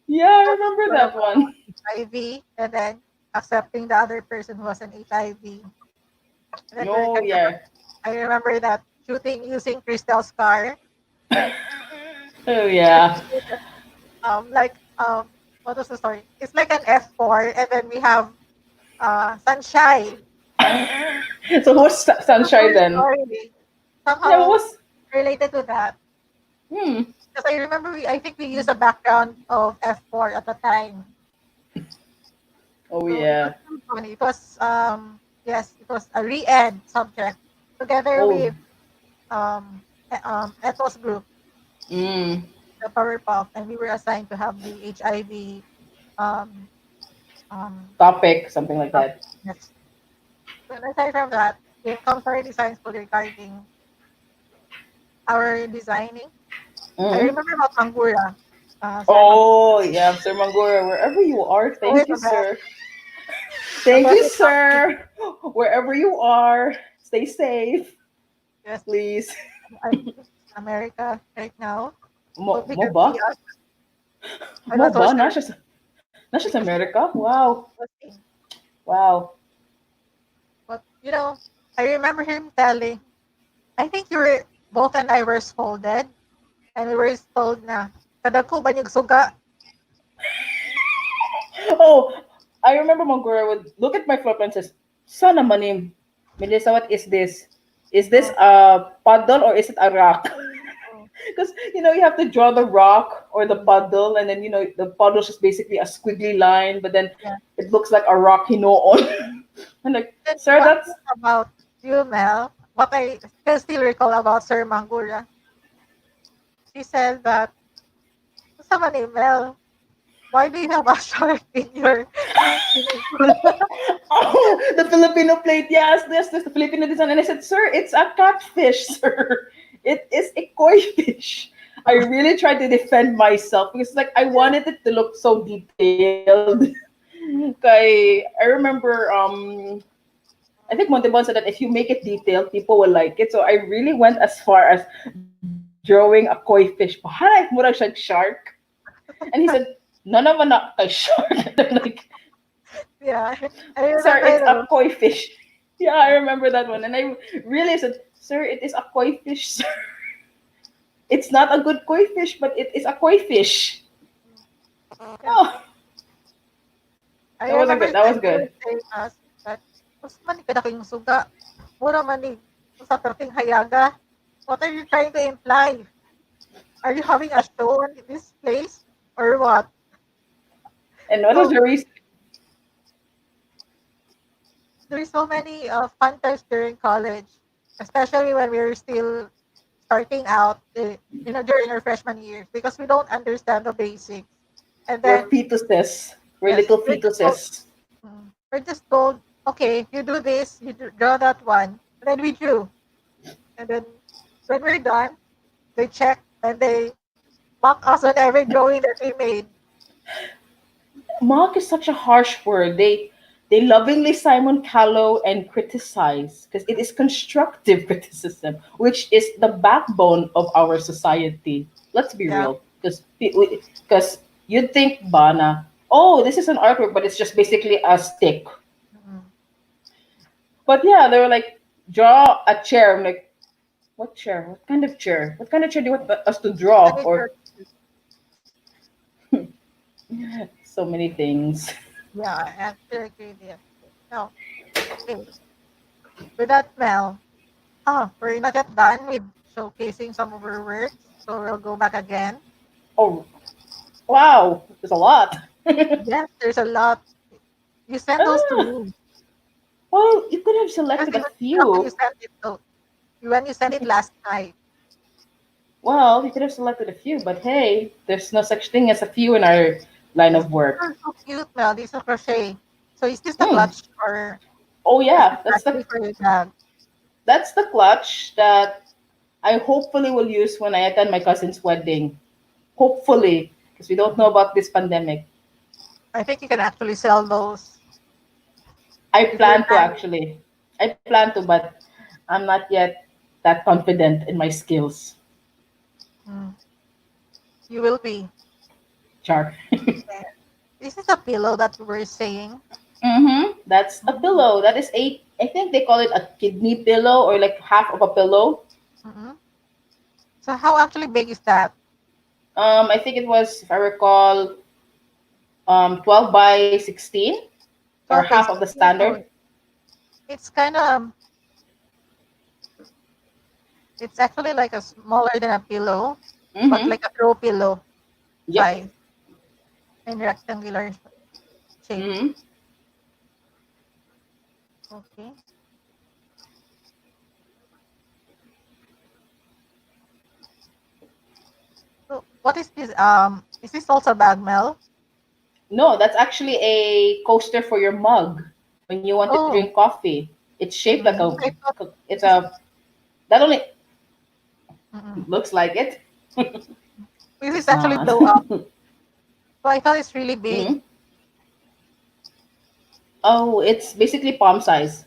[SPEAKER 2] yeah, I
[SPEAKER 1] Because
[SPEAKER 2] remember
[SPEAKER 1] you
[SPEAKER 2] that
[SPEAKER 1] have
[SPEAKER 2] one.
[SPEAKER 1] HIV and then accepting the other person who was an HIV. And then
[SPEAKER 2] Oh yeah.
[SPEAKER 1] I remember that shooting using Crystal's car.
[SPEAKER 2] Oh yeah.
[SPEAKER 1] Like what was the story? It's like an F4 and then we have Sunshine.
[SPEAKER 2] So what's
[SPEAKER 1] The
[SPEAKER 2] Sunshine
[SPEAKER 1] whole
[SPEAKER 2] then?
[SPEAKER 1] story
[SPEAKER 2] Yeah, what
[SPEAKER 1] somehow
[SPEAKER 2] was?
[SPEAKER 1] related to that.
[SPEAKER 2] Hmm.
[SPEAKER 1] Because I remember I think we used a background of F4 at the time.
[SPEAKER 2] Oh
[SPEAKER 1] So it was
[SPEAKER 2] yeah.
[SPEAKER 1] so funny. It was yes, it was a re-ed subject together
[SPEAKER 2] Oh.
[SPEAKER 1] with Ethos group,
[SPEAKER 2] Mm.
[SPEAKER 1] the Powerpuff, and we were assigned to have the HIV um
[SPEAKER 2] Topic, something like
[SPEAKER 1] topic.
[SPEAKER 2] that.
[SPEAKER 1] Yes. So aside from that, it comes our design school regarding our designing. I
[SPEAKER 2] Mm.
[SPEAKER 1] remember about Mangura. Sir Mangura.
[SPEAKER 2] Oh yeah, Sir Mangura, wherever you are,
[SPEAKER 1] Always
[SPEAKER 2] thank you,
[SPEAKER 1] the best.
[SPEAKER 2] sir.
[SPEAKER 1] The
[SPEAKER 2] Thank
[SPEAKER 1] best
[SPEAKER 2] you,
[SPEAKER 1] is something.
[SPEAKER 2] sir. Wherever you are, stay safe,
[SPEAKER 1] Yes.
[SPEAKER 2] please.
[SPEAKER 1] I think it's in America right now. Hope he
[SPEAKER 2] Mo
[SPEAKER 1] can see
[SPEAKER 2] ba?
[SPEAKER 1] us. I'm
[SPEAKER 2] Mo
[SPEAKER 1] not so
[SPEAKER 2] ba?
[SPEAKER 1] sure
[SPEAKER 2] Nasa
[SPEAKER 1] because he
[SPEAKER 2] America? Wow.
[SPEAKER 1] was in.
[SPEAKER 2] Wow.
[SPEAKER 1] But I remember him telling, I think you were both and I were scolded and we were told na kada ko ba suga?
[SPEAKER 2] Oh, I remember Mangura would look at my floor plan and says, Sana manim. Melissa, what is this? Is this
[SPEAKER 1] Oh,
[SPEAKER 2] a puddle or is it a rock?
[SPEAKER 1] oh,
[SPEAKER 2] Because you have to draw the rock or the
[SPEAKER 1] mm,
[SPEAKER 2] puddle, and then the puddle is just basically a squiggly line, but then
[SPEAKER 1] yeah.
[SPEAKER 2] it looks like a rock on. I'm like,
[SPEAKER 1] Then
[SPEAKER 2] sir,
[SPEAKER 1] one thing
[SPEAKER 2] that's
[SPEAKER 1] about you, Mel, what I can still recall about Sir Mangura, she said that, sa ni Mel, why do you have a shark in your swimming pool?
[SPEAKER 2] oh, the Filipino plate. Yes, this the Filipino design. And I said, sir, it's a catfish, sir. It is a koi fish. I really tried to defend myself because like I
[SPEAKER 1] Yeah.
[SPEAKER 2] wanted it to look so detailed. I remember I think Montebon said that if you make it detailed, people will like it. So I really went as far as drawing a koi fish. Pahala, mura siya shark. And he said, none of anak kay shark. And I'm like,
[SPEAKER 1] Yeah, I
[SPEAKER 2] sir, it's
[SPEAKER 1] remember
[SPEAKER 2] a
[SPEAKER 1] those.
[SPEAKER 2] koi fish. Yeah, I
[SPEAKER 1] Yeah,
[SPEAKER 2] remember that one. And I really said, sir, it is a koi fish, sir. It's not a good koi fish, but it is a koi fish.
[SPEAKER 1] yeah.
[SPEAKER 2] Oh,
[SPEAKER 1] I
[SPEAKER 2] that was a
[SPEAKER 1] remember
[SPEAKER 2] good. That was
[SPEAKER 1] they were
[SPEAKER 2] good.
[SPEAKER 1] saying us that, "Mas man kada kayong suga, mura man ni sa perting hayaga. What are you trying to imply? Are you having a show in this place or what?"
[SPEAKER 2] And what was
[SPEAKER 1] So
[SPEAKER 2] the reason?
[SPEAKER 1] there's so many fun times during college, especially when we were still starting out, during our freshman years, because we don't understand the basics. And
[SPEAKER 2] We're
[SPEAKER 1] then,
[SPEAKER 2] fetuses. We're
[SPEAKER 1] yes,
[SPEAKER 2] little fetuses.
[SPEAKER 1] we're just told, okay, you do this, draw that one. And then we drew. And then when we're done, they check and they mock us on every drawing that we made.
[SPEAKER 2] Mock is such a harsh word. They lovingly Simon Callow and criticize because it is constructive criticism, which is the backbone of our society. Let's be
[SPEAKER 1] Yeah.
[SPEAKER 2] real, because you'd think Bana, oh, this is an artwork, but it's just basically a stick.
[SPEAKER 1] Mhm.
[SPEAKER 2] But yeah, they were like, draw a chair. I'm like, what chair? What kind of chair? What kind of chair do you want us to draw?
[SPEAKER 1] Any
[SPEAKER 2] Or
[SPEAKER 1] church.
[SPEAKER 2] so many things.
[SPEAKER 1] Yeah, I actually agree there. Now, okay, with that, Mel, we're not yet done with showcasing some of our works, so we'll go back again.
[SPEAKER 2] Oh, wow, there's a lot.
[SPEAKER 1] Yes, there's a lot. You sent those to
[SPEAKER 2] Ah,
[SPEAKER 1] me
[SPEAKER 2] well, you could have
[SPEAKER 1] because
[SPEAKER 2] selected
[SPEAKER 1] it
[SPEAKER 2] a
[SPEAKER 1] was when you
[SPEAKER 2] few.
[SPEAKER 1] sent it. So when you sent it last night,
[SPEAKER 2] Well, you could have selected a few, but hey, there's no such thing as a few in our line
[SPEAKER 1] yes,
[SPEAKER 2] of
[SPEAKER 1] these
[SPEAKER 2] work.
[SPEAKER 1] are so cute, Mel. These are crochet. So is this the
[SPEAKER 2] Hmm.
[SPEAKER 1] clutch or
[SPEAKER 2] Oh
[SPEAKER 1] is
[SPEAKER 2] yeah,
[SPEAKER 1] this actually for your bag?
[SPEAKER 2] that's the clutch that I hopefully will use when I attend my cousin's wedding. Hopefully, because we don't know
[SPEAKER 1] Mhm.
[SPEAKER 2] about this pandemic.
[SPEAKER 1] I think you can actually sell those
[SPEAKER 2] I
[SPEAKER 1] if you're
[SPEAKER 2] plan to actually. I plan to, but I'm not yet that confident in my skills.
[SPEAKER 1] mm, you will be
[SPEAKER 2] Char.
[SPEAKER 1] there. This is a pillow that we were saying.
[SPEAKER 2] Mm-hmm. That's a
[SPEAKER 1] Mm,
[SPEAKER 2] pillow. That is a, I think they call it a kidney pillow or like half of a pillow.
[SPEAKER 1] mm-mm. So how actually big is that?
[SPEAKER 2] I think it was, if I recall, 12 by 16 or
[SPEAKER 1] 12
[SPEAKER 2] half
[SPEAKER 1] by
[SPEAKER 2] of the
[SPEAKER 1] 16.
[SPEAKER 2] standard.
[SPEAKER 1] Oh, it's kind of it's actually like a smaller than a pillow, but
[SPEAKER 2] Mm-hmm.
[SPEAKER 1] like a throw pillow
[SPEAKER 2] Yep.
[SPEAKER 1] size in rectangular shape.
[SPEAKER 2] Mm-hmm.
[SPEAKER 1] Okay. So what is this? Is this also bag mel?
[SPEAKER 2] No, that's actually a coaster for your mug when you want to drink
[SPEAKER 1] Oh,
[SPEAKER 2] coffee. It's shaped like a,
[SPEAKER 1] I thought
[SPEAKER 2] it's
[SPEAKER 1] this
[SPEAKER 2] a, that only
[SPEAKER 1] mm-mm.
[SPEAKER 2] looks like it.
[SPEAKER 1] This is
[SPEAKER 2] It's
[SPEAKER 1] actually
[SPEAKER 2] not.
[SPEAKER 1] blow up. So I thought it's really big,
[SPEAKER 2] Mhm. Oh, it's basically palm size.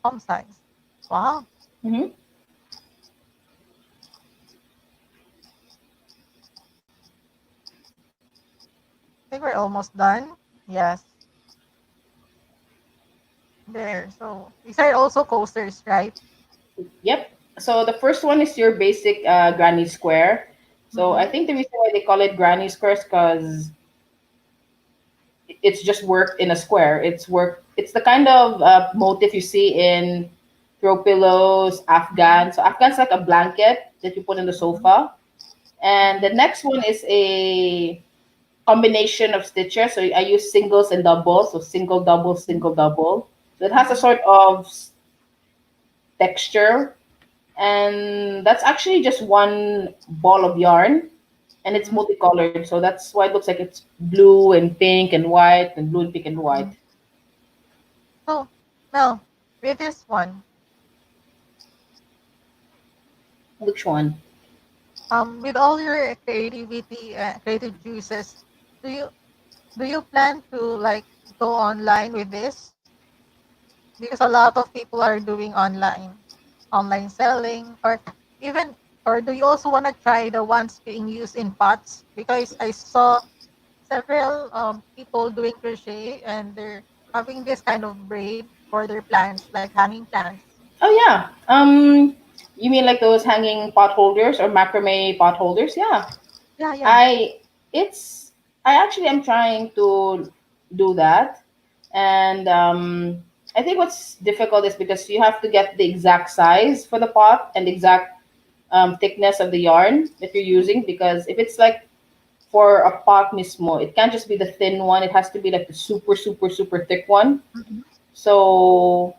[SPEAKER 1] palm size. Wow.
[SPEAKER 2] Hmm.
[SPEAKER 1] I think we're almost done. Yes, there. So these are also coasters, right?
[SPEAKER 2] Yep. So the first one is your basic granny square. So I
[SPEAKER 1] Mm-mm.
[SPEAKER 2] think the reason why they call it granny square is because it's just worked in a square. It's work. It's the kind of motif you see in throw pillows,
[SPEAKER 1] Mm-mm.
[SPEAKER 2] Afghan. So Afghan's like a blanket that you put in the
[SPEAKER 1] Mm-mm.
[SPEAKER 2] sofa. And the
[SPEAKER 1] Mm-mm.
[SPEAKER 2] next one is a combination of stitches. So I use singles and doubles. So single, double, single, double. So it has a
[SPEAKER 1] Mm-mm.
[SPEAKER 2] sort of texture. And that's actually just one ball of yarn and it's
[SPEAKER 1] Mm-mm.
[SPEAKER 2] multicolored. So that's why it looks like it's blue and pink and white and blue and pink and white.
[SPEAKER 1] Mm-mm. So now with this one,
[SPEAKER 2] Which one?
[SPEAKER 1] with all your creativity, creative juices, do you do you plan to like go online with this? Because a lot of people are doing online selling, or even, or do you also want to try the ones being used in pots? Because I saw several people doing crochet and they're having this kind of braid for their plants, like hanging plants.
[SPEAKER 2] Oh yeah. You mean like those hanging pot holders or macrame pot holders? Yeah.
[SPEAKER 1] Yeah, yeah.
[SPEAKER 2] I it's I actually am trying to do that, and I think what's difficult is because you have to get the exact size for the pot and the exact thickness of the yarn that you're using. Because if it's like for a pot mismo, it can't just be the thin one. It has to be like the super super super thick one.
[SPEAKER 1] Mhm,
[SPEAKER 2] So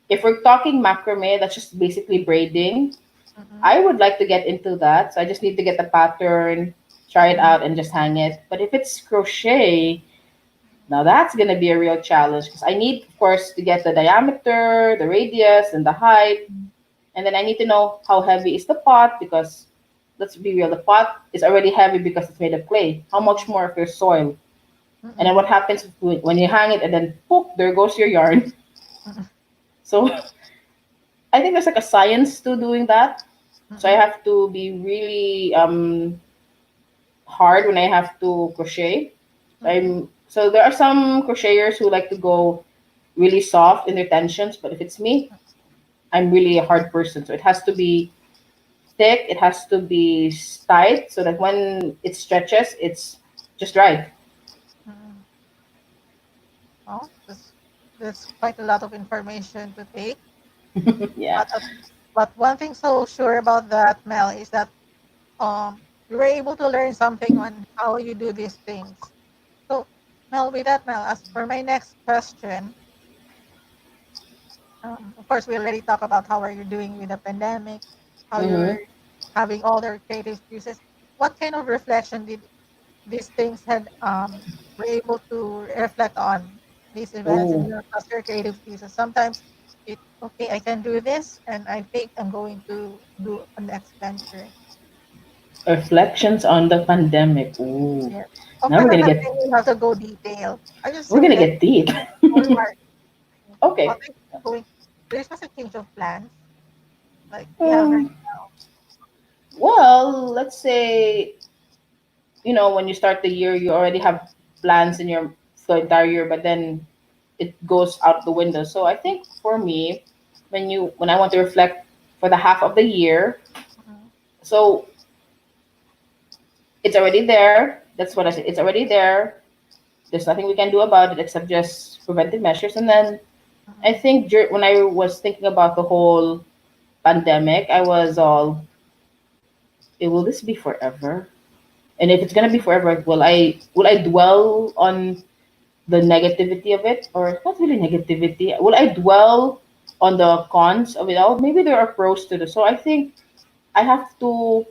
[SPEAKER 2] if we're talking macrame, that's just basically braiding.
[SPEAKER 1] mhm,
[SPEAKER 2] I would like to get into that. So I just need to get the pattern, try it
[SPEAKER 1] mhm,
[SPEAKER 2] out, and just hang it. But if it's crochet, now that's going to be a real challenge because I need, of course, to get the diameter, the radius, and the height.
[SPEAKER 1] mhm,
[SPEAKER 2] And then I need to know how heavy is the pot because let's be real, the pot is already heavy because it's made of clay. How much more if there's soil? And then
[SPEAKER 1] mhm,
[SPEAKER 2] what happens when you hang it and then poof, there goes your yarn.
[SPEAKER 1] mhm,
[SPEAKER 2] So I think there's like a science to doing that. So I
[SPEAKER 1] mhm,
[SPEAKER 2] have to be really hard when I have to crochet.
[SPEAKER 1] mhm,
[SPEAKER 2] So there are some crocheters who like to go really soft in their tensions, but if it's me, I'm really a hard person. So it has to be thick, it has to be tight, so that when it stretches, it's just right.
[SPEAKER 1] mhm. Oh, that's quite a lot of information to take.
[SPEAKER 2] Yeah.
[SPEAKER 1] But but one thing so sure about that, Mel, is that you were able to learn something on how you do these things. So, Mel, with that, Mel, as for my next question, of course, we already talked about how are you doing with the pandemic, how
[SPEAKER 2] Mm-hmm.
[SPEAKER 1] you're having all their creative juices. What kind of reflection did these things had were able to reflect on these events and
[SPEAKER 2] Oh.
[SPEAKER 1] your plus your creative juices? Sometimes it okay, I can do this, and I think I'm going to do a next venture.
[SPEAKER 2] Reflections on the pandemic. Ooh.
[SPEAKER 1] Yeah. Of
[SPEAKER 2] Now
[SPEAKER 1] course,
[SPEAKER 2] we're
[SPEAKER 1] I'm
[SPEAKER 2] gonna
[SPEAKER 1] not
[SPEAKER 2] get
[SPEAKER 1] saying you have to go detail. I just
[SPEAKER 2] we're
[SPEAKER 1] say
[SPEAKER 2] gonna
[SPEAKER 1] like
[SPEAKER 2] get deep.
[SPEAKER 1] forward. What
[SPEAKER 2] Okay.
[SPEAKER 1] are you going? There's was a change of plans. Like you have right
[SPEAKER 2] Um, well, let's say, when you start the year, you already have plans in your for the entire year, but then it goes out the window. So I think for me, when I want to reflect for the half of the year,
[SPEAKER 1] now.
[SPEAKER 2] so it's already there. That's what I said. It's already there. There's nothing we can do about it except just preventive measures. And then I
[SPEAKER 1] Mm-mm.
[SPEAKER 2] think when I was thinking about the whole pandemic, I was all, will this be forever? And if it's gonna be forever, will I dwell on the negativity of it, or not really negativity? Will I dwell on the cons of it all? Maybe there are pros to this. So I think I have to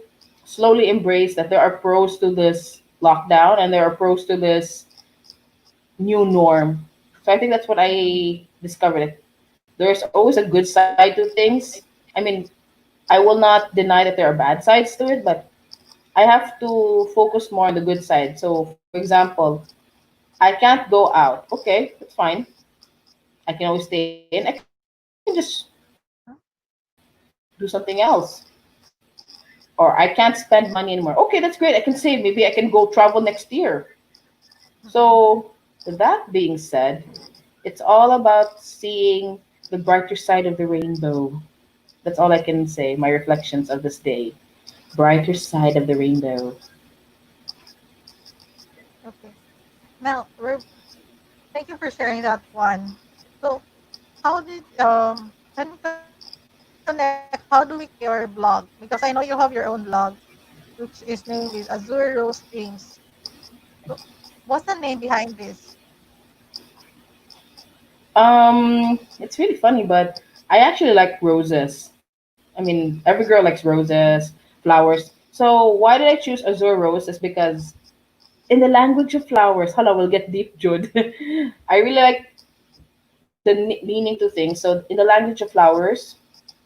[SPEAKER 2] slowly embrace that there are pros to this lockdown and there are pros to this new norm. So I think that's what I discovered. There's always a good side to things. I mean, I will not deny that there are bad sides to it, but I have to focus more on the good side. So, for example, I can't go out. Okay, that's fine. I can always stay in. I can just do something else. Or I can't spend money anymore. Okay, that's great. I can save. Maybe I can go travel next year.
[SPEAKER 1] Mm-mm.
[SPEAKER 2] So, that being said, it's all about seeing the brighter side of the rainbow. That's all I can say. My reflections of this day. Brighter side of the rainbow.
[SPEAKER 1] Okay. Now, thank you for sharing that one. So, how did can we connect? How do we your blog? Because I know you have your own blog, which is named is Azure Rose Dreams. So, what's the name behind this?
[SPEAKER 2] It's really funny, but I actually like roses. I mean, every girl likes roses, flowers. So why did I choose azure roses? Because in the language of flowers, hello, we'll get deep, Jude. I really like the meaning to things. So in the language of flowers,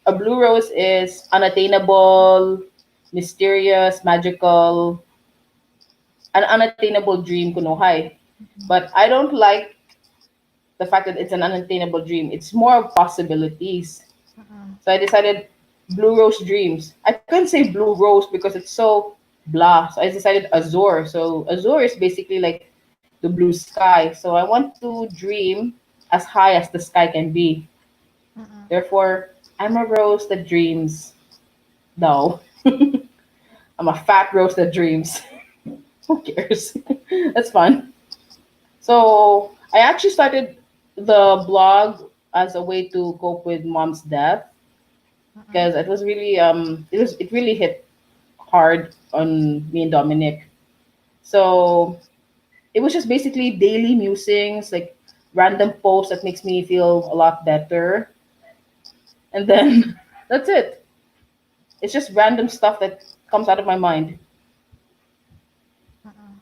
[SPEAKER 2] a blue rose is unattainable, mysterious, magical, an unattainable dream, kunuhay. But I don't like the fact that it's an unattainable dream. It's more of possibilities.
[SPEAKER 1] Mm-mm.
[SPEAKER 2] So I decided Blue Rose Dreams. I couldn't say Blue Rose because it's so blah. So I decided Azure. So Azure is basically like the blue sky. So I want to dream as high as the sky can be.
[SPEAKER 1] Mm-mm.
[SPEAKER 2] Therefore, I'm a rose that dreams. No, I'm a fat rose that dreams. Who cares? That's fun. So I actually started the blog as a way to cope with mom's death
[SPEAKER 1] Mm-mm.
[SPEAKER 2] because it really hit hard on me and Dominic. So it was just basically daily musings, like random posts that makes me feel a lot better. And then that's it. It's just random stuff that comes out of my mind.
[SPEAKER 1] Mm-mm.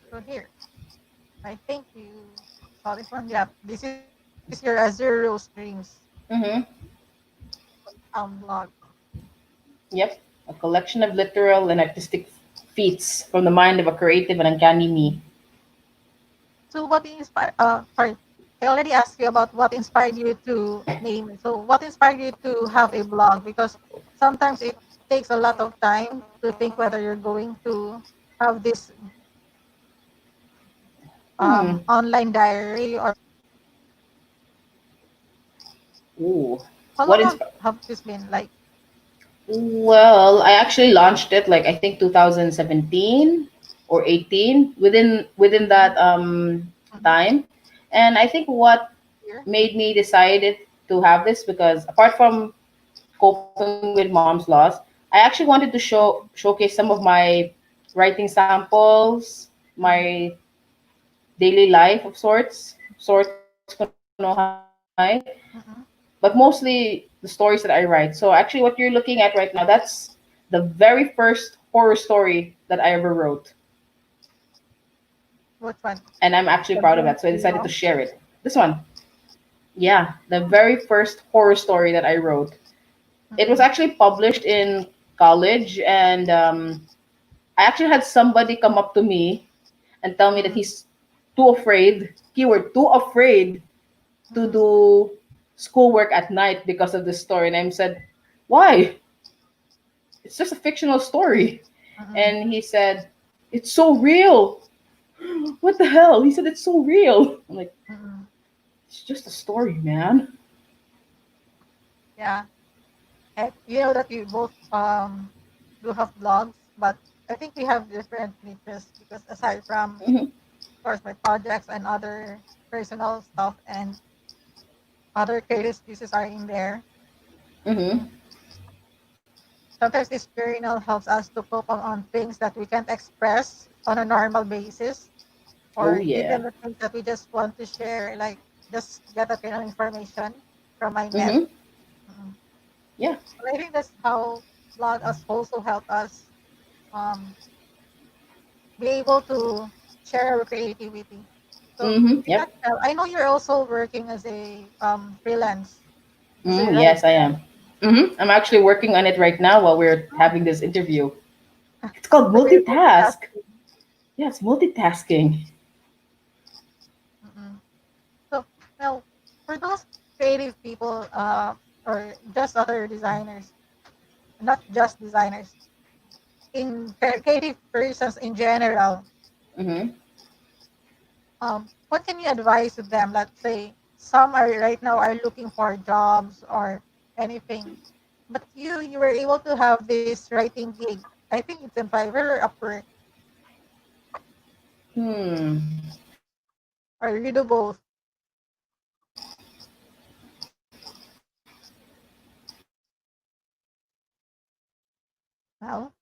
[SPEAKER 1] So here, I think you saw this one. Yeah, this is your Azure Rose Dreams
[SPEAKER 2] Mm-hmm.
[SPEAKER 1] blog.
[SPEAKER 2] Yep. A collection of literal and artistic feats from the mind of a creative and uncanny me.
[SPEAKER 1] So what inspired? Sorry, I already asked you about what inspired you to name it. So what inspired you to have a blog? Because sometimes it takes a lot of time to think whether you're going to have this
[SPEAKER 2] Hmm.
[SPEAKER 1] online diary or
[SPEAKER 2] Ooh.
[SPEAKER 1] how long
[SPEAKER 2] What
[SPEAKER 1] have this been like?
[SPEAKER 2] Well, I actually launched it like I think 2017 or 18 within
[SPEAKER 1] Mhm,
[SPEAKER 2] that
[SPEAKER 1] mhm.
[SPEAKER 2] time. And I think what
[SPEAKER 1] Here.
[SPEAKER 2] made me decide to have this because apart from coping with mom's loss, I actually wanted to showcase some of my writing samples,
[SPEAKER 1] Mhm,
[SPEAKER 2] my daily life of sorts kunohay, but
[SPEAKER 1] mhm.
[SPEAKER 2] mostly the stories that I write. So actually what you're looking at right now, that's the very first horror story that I ever wrote.
[SPEAKER 1] Which one?
[SPEAKER 2] And I'm actually
[SPEAKER 1] The
[SPEAKER 2] proud of
[SPEAKER 1] one
[SPEAKER 2] that. So I
[SPEAKER 1] you
[SPEAKER 2] decided to
[SPEAKER 1] know?
[SPEAKER 2] share it. This one. Yeah, the
[SPEAKER 1] Hmm.
[SPEAKER 2] very first horror story that I wrote. It was
[SPEAKER 1] Mm-mm.
[SPEAKER 2] actually published in college, and I actually had somebody come up to me and tell me that
[SPEAKER 1] Mm-mm.
[SPEAKER 2] he's too afraid, keyword, too afraid to
[SPEAKER 1] Mm-mm.
[SPEAKER 2] do schoolwork at night because of this story. And I said, why? It's just a fictional story.
[SPEAKER 1] Mm-mm.
[SPEAKER 2] And he said, it's so real. What the hell? He said, it's so real. I'm like,
[SPEAKER 1] Mm-mm.
[SPEAKER 2] it's just a story, man.
[SPEAKER 1] Yeah. And you know that we both do have blogs, but I think we have different niches because aside from,
[SPEAKER 2] Hmm.
[SPEAKER 1] of course, my projects and other personal stuff and other creative pieces are in there.
[SPEAKER 2] Hmm.
[SPEAKER 1] Mm. Sometimes this journal helps us to focus on things that we can't express on a normal basis,
[SPEAKER 2] Oh,
[SPEAKER 1] or
[SPEAKER 2] yeah.
[SPEAKER 1] even the things that we just want to share, like just get that kind of information from my net.
[SPEAKER 2] Hmm.
[SPEAKER 1] Mm.
[SPEAKER 2] Yeah.
[SPEAKER 1] So I think that's how blog us also help us um, be able to share our creativity. So
[SPEAKER 2] Hmm.
[SPEAKER 1] in
[SPEAKER 2] Yep.
[SPEAKER 1] nutshell, I know you're also working as a freelance, as a
[SPEAKER 2] Mm,
[SPEAKER 1] writer.
[SPEAKER 2] yes, I am. I'm actually working on it right now while we're having this interview. It's called
[SPEAKER 1] So you're
[SPEAKER 2] multitask.
[SPEAKER 1] multitasking.
[SPEAKER 2] Yes, multitasking.
[SPEAKER 1] Mm-mm. So now, for those creative people, or just other designers, not just designers, in creative persons in general,
[SPEAKER 2] Hmm.
[SPEAKER 1] what can you advise to them? Let's say some are right now are looking for jobs or anything, but you were able to have this writing gig. I think it's in Fiverr or Upwork,
[SPEAKER 2] Hmm.
[SPEAKER 1] or you do both. Well,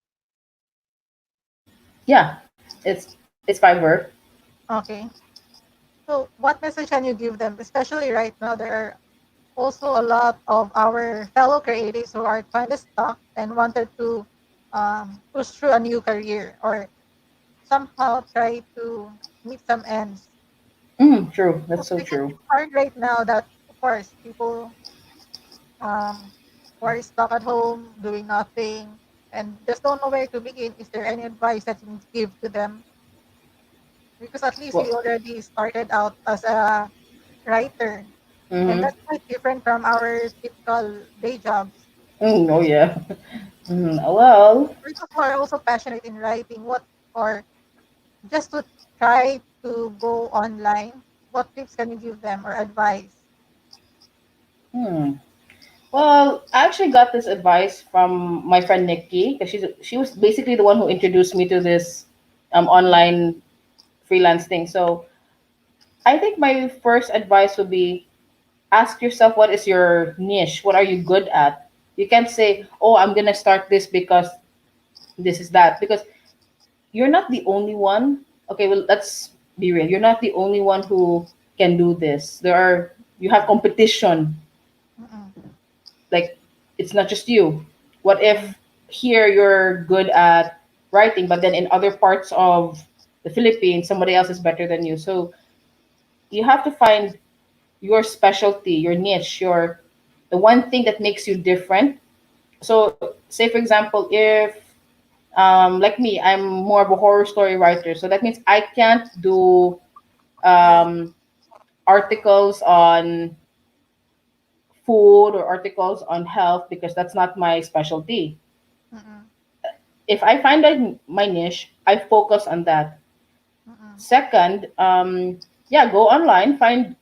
[SPEAKER 2] Yeah, it's Fiverr.
[SPEAKER 1] okay. So what message can you give them, especially right now? There are also a lot of our fellow creatives who are kind of stuck and wanted to push through a new career or somehow try to meet some ends.
[SPEAKER 2] True. That's
[SPEAKER 1] So
[SPEAKER 2] so
[SPEAKER 1] because
[SPEAKER 2] true.
[SPEAKER 1] it's hard right now that, of course, people um, who are stuck at home doing nothing and just don't know where to begin. Is there any advice that you can give to them? Because at least
[SPEAKER 2] Well,
[SPEAKER 1] you already started out as a writer, and
[SPEAKER 2] mm-hmm.
[SPEAKER 1] that's quite different from our typical day jobs.
[SPEAKER 2] Oh yeah. Well,
[SPEAKER 1] For those who are also passionate in writing, what or just to try to go online, what tips can you give them or advice?
[SPEAKER 2] hmm. Well, I actually got this advice from my friend Nikki because she was basically the one who introduced me to this online freelance thing. So I think my first advice would be ask yourself what is your niche? What are you good at? You can't say, "Oh, I'm gonna start this because this is that," because you're not the only one. Okay, well, let's be real. You're not the only one who can do this. You have competition.
[SPEAKER 1] Mm-mm,
[SPEAKER 2] Like, it's not just you. What
[SPEAKER 1] mm-mm,
[SPEAKER 2] if here you're good at writing, but then in other parts of the Philippines, somebody else is better than you? So you have to find your specialty, your niche, your the one thing that makes you different. So, say for example, if like me, I'm more of a horror story writer, so that means I can't do um, articles on food or articles on health because that's not my specialty.
[SPEAKER 1] mm-mm,
[SPEAKER 2] If I find my niche, I focus on that.
[SPEAKER 1] mm-mm,
[SPEAKER 2] Second, yeah, go online, find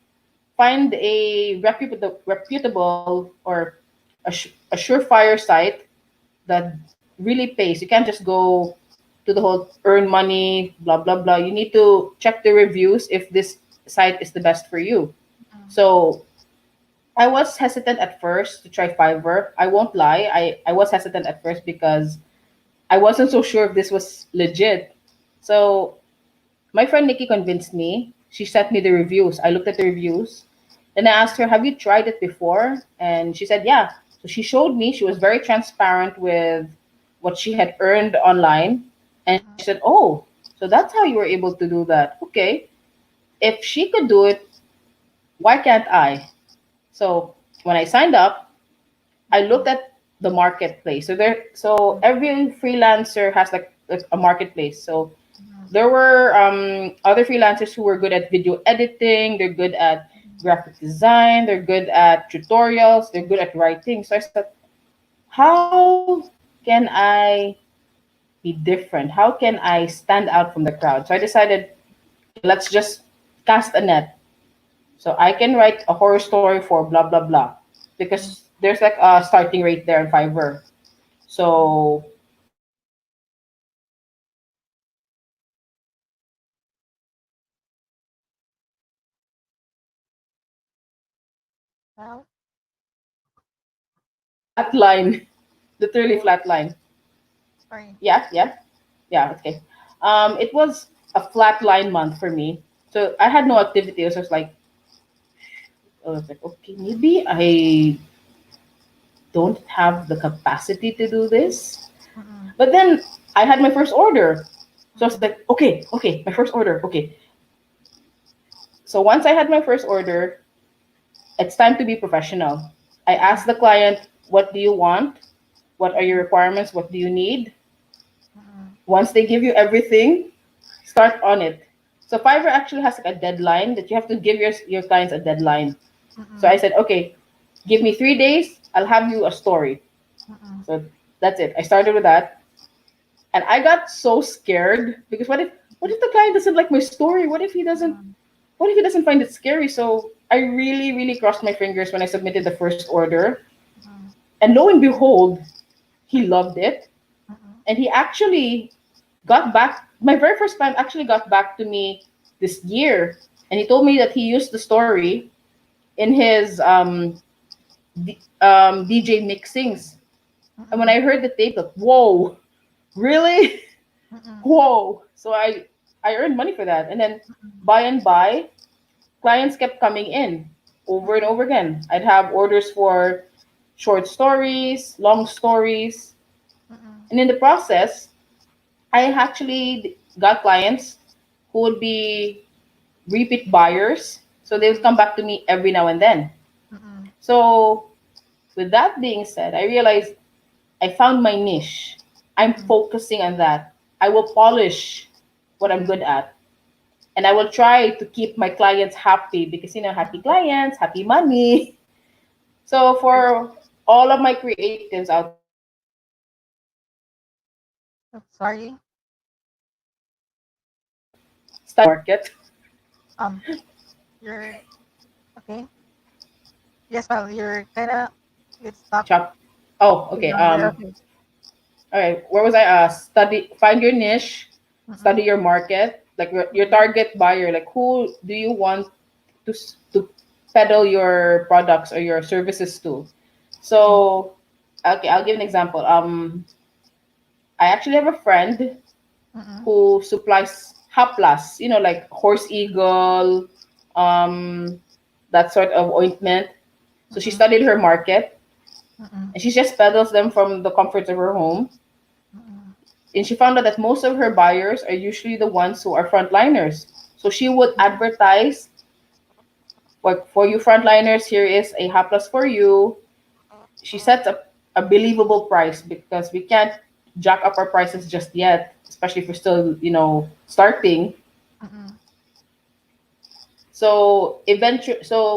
[SPEAKER 2] a reputable or a surefire site that really pays. You can't just go to the whole earn money, blah blah blah. You need to check the reviews if this site is the best for you.
[SPEAKER 1] mm-mm,
[SPEAKER 2] So I was hesitant at first to try Fiverr. I won't lie. I was hesitant at first because I wasn't so sure if this was legit. So my friend Nikki convinced me. She sent me the reviews. I looked at the reviews. Then I asked her, "Have you tried it before?" And she said, "Yeah." So she showed me. She was very transparent with what she had earned online. And she said,
[SPEAKER 1] mm-mm,
[SPEAKER 2] "Oh, so that's how you were able to do that. Okay. If she could do it, why can't I?" So when I signed up, I looked
[SPEAKER 1] mm-mm,
[SPEAKER 2] at the marketplace. So every freelancer has like a marketplace. So there were other freelancers who were good at video editing, they're good at graphic design, they're good at tutorials, they're good at writing. So I said, how can I be different? How can I stand out from the crowd? So I decided, okay, let's just cast a net. So I can write a horror story for blah blah blah, because there's like a starting rate there in Fiverr. So
[SPEAKER 1] Well,
[SPEAKER 2] flat line, literally
[SPEAKER 1] oh,
[SPEAKER 2] flat line.
[SPEAKER 1] sorry.
[SPEAKER 2] Yeah, yeah, yeah. Okay. It was a flat line month for me. So I had no activity. It was just like, I was like, okay, maybe I don't have the capacity to do this.
[SPEAKER 1] Mm-mm,
[SPEAKER 2] But then I had my first order. So I was
[SPEAKER 1] mm-mm,
[SPEAKER 2] like, okay, okay, my first order. Okay. So once I had my first order, it's time to be professional. I asked the client, what do you want? What are your
[SPEAKER 1] mm-mm,
[SPEAKER 2] requirements? What do you need?
[SPEAKER 1] mm-mm,
[SPEAKER 2] Once they give you everything, start on it. So Fiverr actually has like a deadline that you have to give your clients a deadline. So I
[SPEAKER 1] mm-mm,
[SPEAKER 2] said, okay, give me 3 days, I'll have you a story.
[SPEAKER 1] mm-mm,
[SPEAKER 2] So that's it. I started with that. And I got so scared because what if the client doesn't like my story?
[SPEAKER 1] mm-mm,
[SPEAKER 2] What if he doesn't find it scary? So I really, really crossed my fingers when I submitted the first order.
[SPEAKER 1] mm-mm,
[SPEAKER 2] And lo and behold, he loved it.
[SPEAKER 1] mm-mm,
[SPEAKER 2] And he actually got back, my very first client actually got back to me this year. And he told me that he used the story in his DJ mixings. And when
[SPEAKER 1] mm-mm,
[SPEAKER 2] I heard the tape, like, whoa, really?
[SPEAKER 1] mm-mm,
[SPEAKER 2] Whoa. So I earned money for that. And then
[SPEAKER 1] mm-mm,
[SPEAKER 2] by and by, clients kept coming in over and
[SPEAKER 1] mm-mm,
[SPEAKER 2] over again. I'd have orders for short stories, long stories.
[SPEAKER 1] mm-mm,
[SPEAKER 2] And in the process, I actually got clients who would be repeat buyers. So they would come back to me every now and then.
[SPEAKER 1] mm-mm,
[SPEAKER 2] So with that being said, I realized I found my niche. I'm
[SPEAKER 1] mm-mm,
[SPEAKER 2] focusing on that. I will polish what I'm good
[SPEAKER 1] mm-mm,
[SPEAKER 2] at. And I will try to keep my clients happy because, happy
[SPEAKER 1] mm-mm.
[SPEAKER 2] clients, happy money. So
[SPEAKER 1] Yes.
[SPEAKER 2] for all of my creatives out there, if you're listening,
[SPEAKER 1] Oh, sorry.
[SPEAKER 2] study market.
[SPEAKER 1] Um, you're okay. Yes, well, you're kind of it stopped
[SPEAKER 2] Chop. Oh, okay.
[SPEAKER 1] younger. Okay.
[SPEAKER 2] All right. Where was I? Study. Find your niche. Study
[SPEAKER 1] Mm-mm,
[SPEAKER 2] your market. Like your
[SPEAKER 1] mm-mm,
[SPEAKER 2] target buyer. Like who do you want to peddle your products or your services to?
[SPEAKER 1] mm-mm,
[SPEAKER 2] So, okay, I'll give an example. I actually have a friend
[SPEAKER 1] mm-mm,
[SPEAKER 2] who supplies haplas. Like horse eagle, um, that sort of ointment. So she
[SPEAKER 1] mm-mm,
[SPEAKER 2] studied her market
[SPEAKER 1] mm-mm,
[SPEAKER 2] and she just peddles them from the comfort of her home.
[SPEAKER 1] mm-mm,
[SPEAKER 2] And she found out that most of her buyers are usually the ones who are frontliners. So she would advertise, like, for you frontliners, here is a haplas for you. She sets up a believable price because we can't jack up our prices just yet, especially if we're still, starting.
[SPEAKER 1] mm-mm,
[SPEAKER 2] So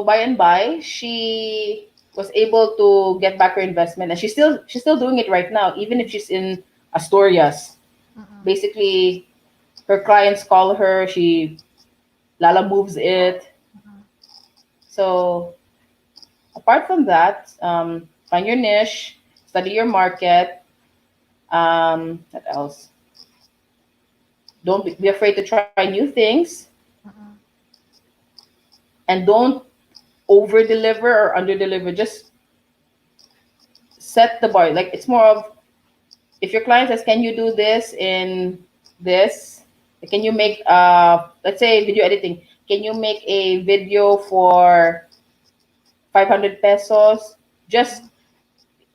[SPEAKER 2] by and by, she was able to get back her investment, and she's still doing it right now, even if she's in Asturias.
[SPEAKER 1] mm-mm,
[SPEAKER 2] Basically, her clients call her, she Lala moves it.
[SPEAKER 1] mm-mm.
[SPEAKER 2] So apart from that, find your niche, study your market. What else? Don't be afraid to try new things,
[SPEAKER 1] Mm-mm.
[SPEAKER 2] and don't over deliver or under deliver. Just set the bar. Like, it's more of, if your client says, "Can you do this in this? Can you make let's say video editing? Can you make a video for 500 pesos?" Just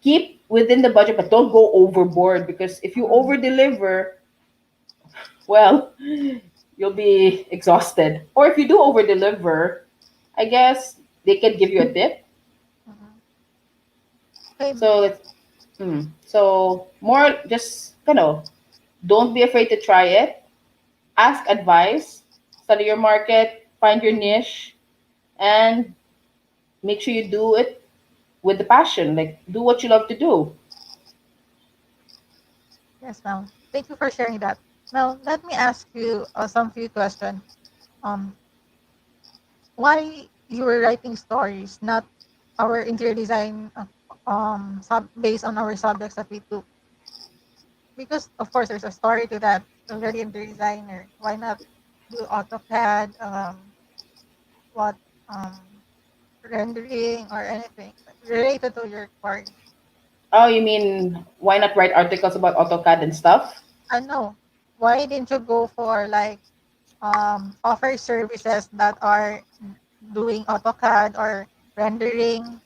[SPEAKER 2] keep within the budget, but don't go overboard, because if you
[SPEAKER 1] Mm-mm.
[SPEAKER 2] over deliver, well, you'll be exhausted. Or if you do over deliver, I guess they can give you a tip.
[SPEAKER 1] Mhm. Okay.
[SPEAKER 2] So let's. So more just don't be afraid to try it. Ask advice, study your market, find your niche, and make sure you do it with the passion. Like do what you love to do.
[SPEAKER 1] Yes, Mel. Thank you for sharing that. Now, let me ask you some few questions. Um, why you were writing stories, not our interior design, based on our subjects that we took? Because of course, there's a story to that. Already interior designer. Why not do AutoCAD? What rendering or anything related to your course?
[SPEAKER 2] Oh, you mean why not write articles about AutoCAD and stuff?
[SPEAKER 1] I know. Why didn't you go for like offer services that are doing AutoCAD or rendering?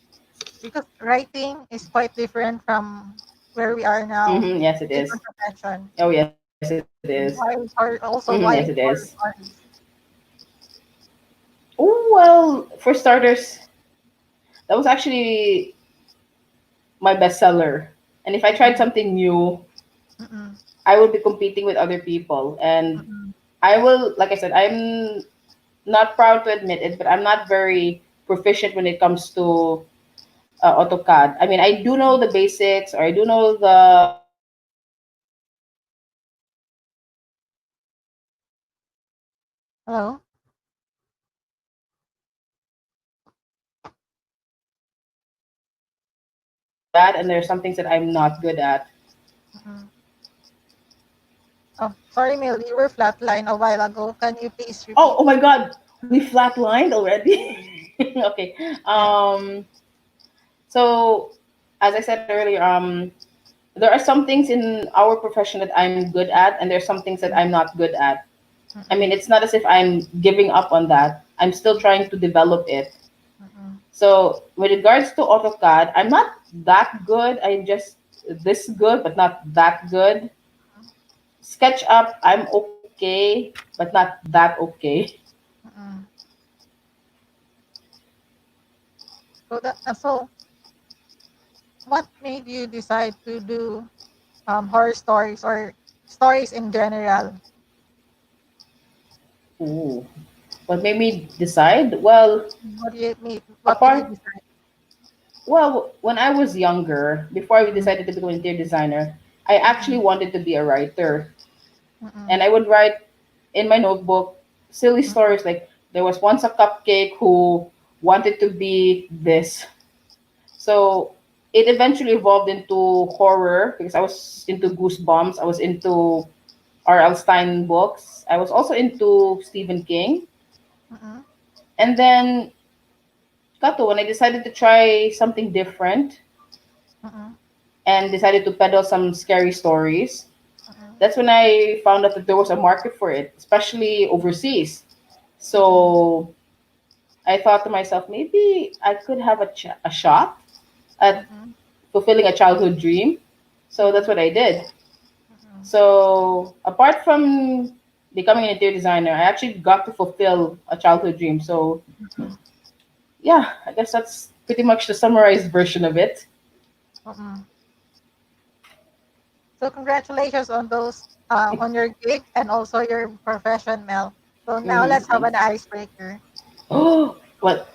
[SPEAKER 1] Because writing is quite different from where we are now.
[SPEAKER 2] Mm-hmm, yes, it is.
[SPEAKER 1] Different profession.
[SPEAKER 2] Oh, yes, it is.
[SPEAKER 1] And why or
[SPEAKER 2] Mm-hmm, yes,
[SPEAKER 1] also
[SPEAKER 2] it is.
[SPEAKER 1] why horror stories?
[SPEAKER 2] Oh, well, for starters, that was actually my bestseller. And if I tried
[SPEAKER 1] Mm-mm,
[SPEAKER 2] something new,
[SPEAKER 1] mm-mm,
[SPEAKER 2] I will be competing with other people. And
[SPEAKER 1] mm-mm,
[SPEAKER 2] I will, like I said, I'm not proud to admit it, but I'm not very proficient when it comes to AutoCAD. I mean, I do know the basics, or I do know
[SPEAKER 1] hello.
[SPEAKER 2] that, and there's some things that I'm not good at.
[SPEAKER 1] Mm-mm. Oh, sorry, Mil, you were flatline a while ago. Can you please
[SPEAKER 2] Oh,
[SPEAKER 1] repeat?
[SPEAKER 2] oh my God, we flatlined already. Okay.
[SPEAKER 1] Yeah.
[SPEAKER 2] So as I said earlier, there are some things in our profession that I'm good at, and there's some things that I'm not good at. I mean,
[SPEAKER 1] Mm-mm,
[SPEAKER 2] it's not as if I'm giving up on that. I'm still trying to develop it.
[SPEAKER 1] mm-mm,
[SPEAKER 2] So, with regards to AutoCAD, I'm not that good. I'm just this good, but not that good. SketchUp, I'm okay, but not that okay.
[SPEAKER 1] mm-mm. So what made you decide to do horror stories or stories in general?
[SPEAKER 2] Ooh. What made me decide? Well,
[SPEAKER 1] What do you mean? What made you
[SPEAKER 2] apart,
[SPEAKER 1] decide?
[SPEAKER 2] well, when I was younger, before I
[SPEAKER 1] Mm,
[SPEAKER 2] decided to become an interior designer, I actually
[SPEAKER 1] mm,
[SPEAKER 2] wanted to be a writer. And
[SPEAKER 1] mm,
[SPEAKER 2] I would write in my notebook silly
[SPEAKER 1] mm,
[SPEAKER 2] stories like there was once a cupcake who wanted to be this. So it eventually evolved into horror because I was into Goosebumps. I was into R.L. Stein books. I was also into Stephen King.
[SPEAKER 1] mm,
[SPEAKER 2] And then, Kato, when I decided to try something different
[SPEAKER 1] mm,
[SPEAKER 2] and decided to peddle some scary stories,
[SPEAKER 1] mm,
[SPEAKER 2] that's when I found out that there was a market for it, especially overseas.
[SPEAKER 1] mm,
[SPEAKER 2] So I thought to myself, maybe I could have a shot at
[SPEAKER 1] mm,
[SPEAKER 2] fulfilling a childhood dream. So that's
[SPEAKER 1] mm,
[SPEAKER 2] what I did.
[SPEAKER 1] mm,
[SPEAKER 2] So apart from becoming an interior designer, I actually got to fulfill a childhood dream. So
[SPEAKER 1] mm,
[SPEAKER 2] yeah, I guess that's pretty much the summarized version of it.
[SPEAKER 1] mm. So congratulations on those on your gig and also your profession, Mel. So now let's have
[SPEAKER 2] Thanks.
[SPEAKER 1] an icebreaker.
[SPEAKER 2] Oh,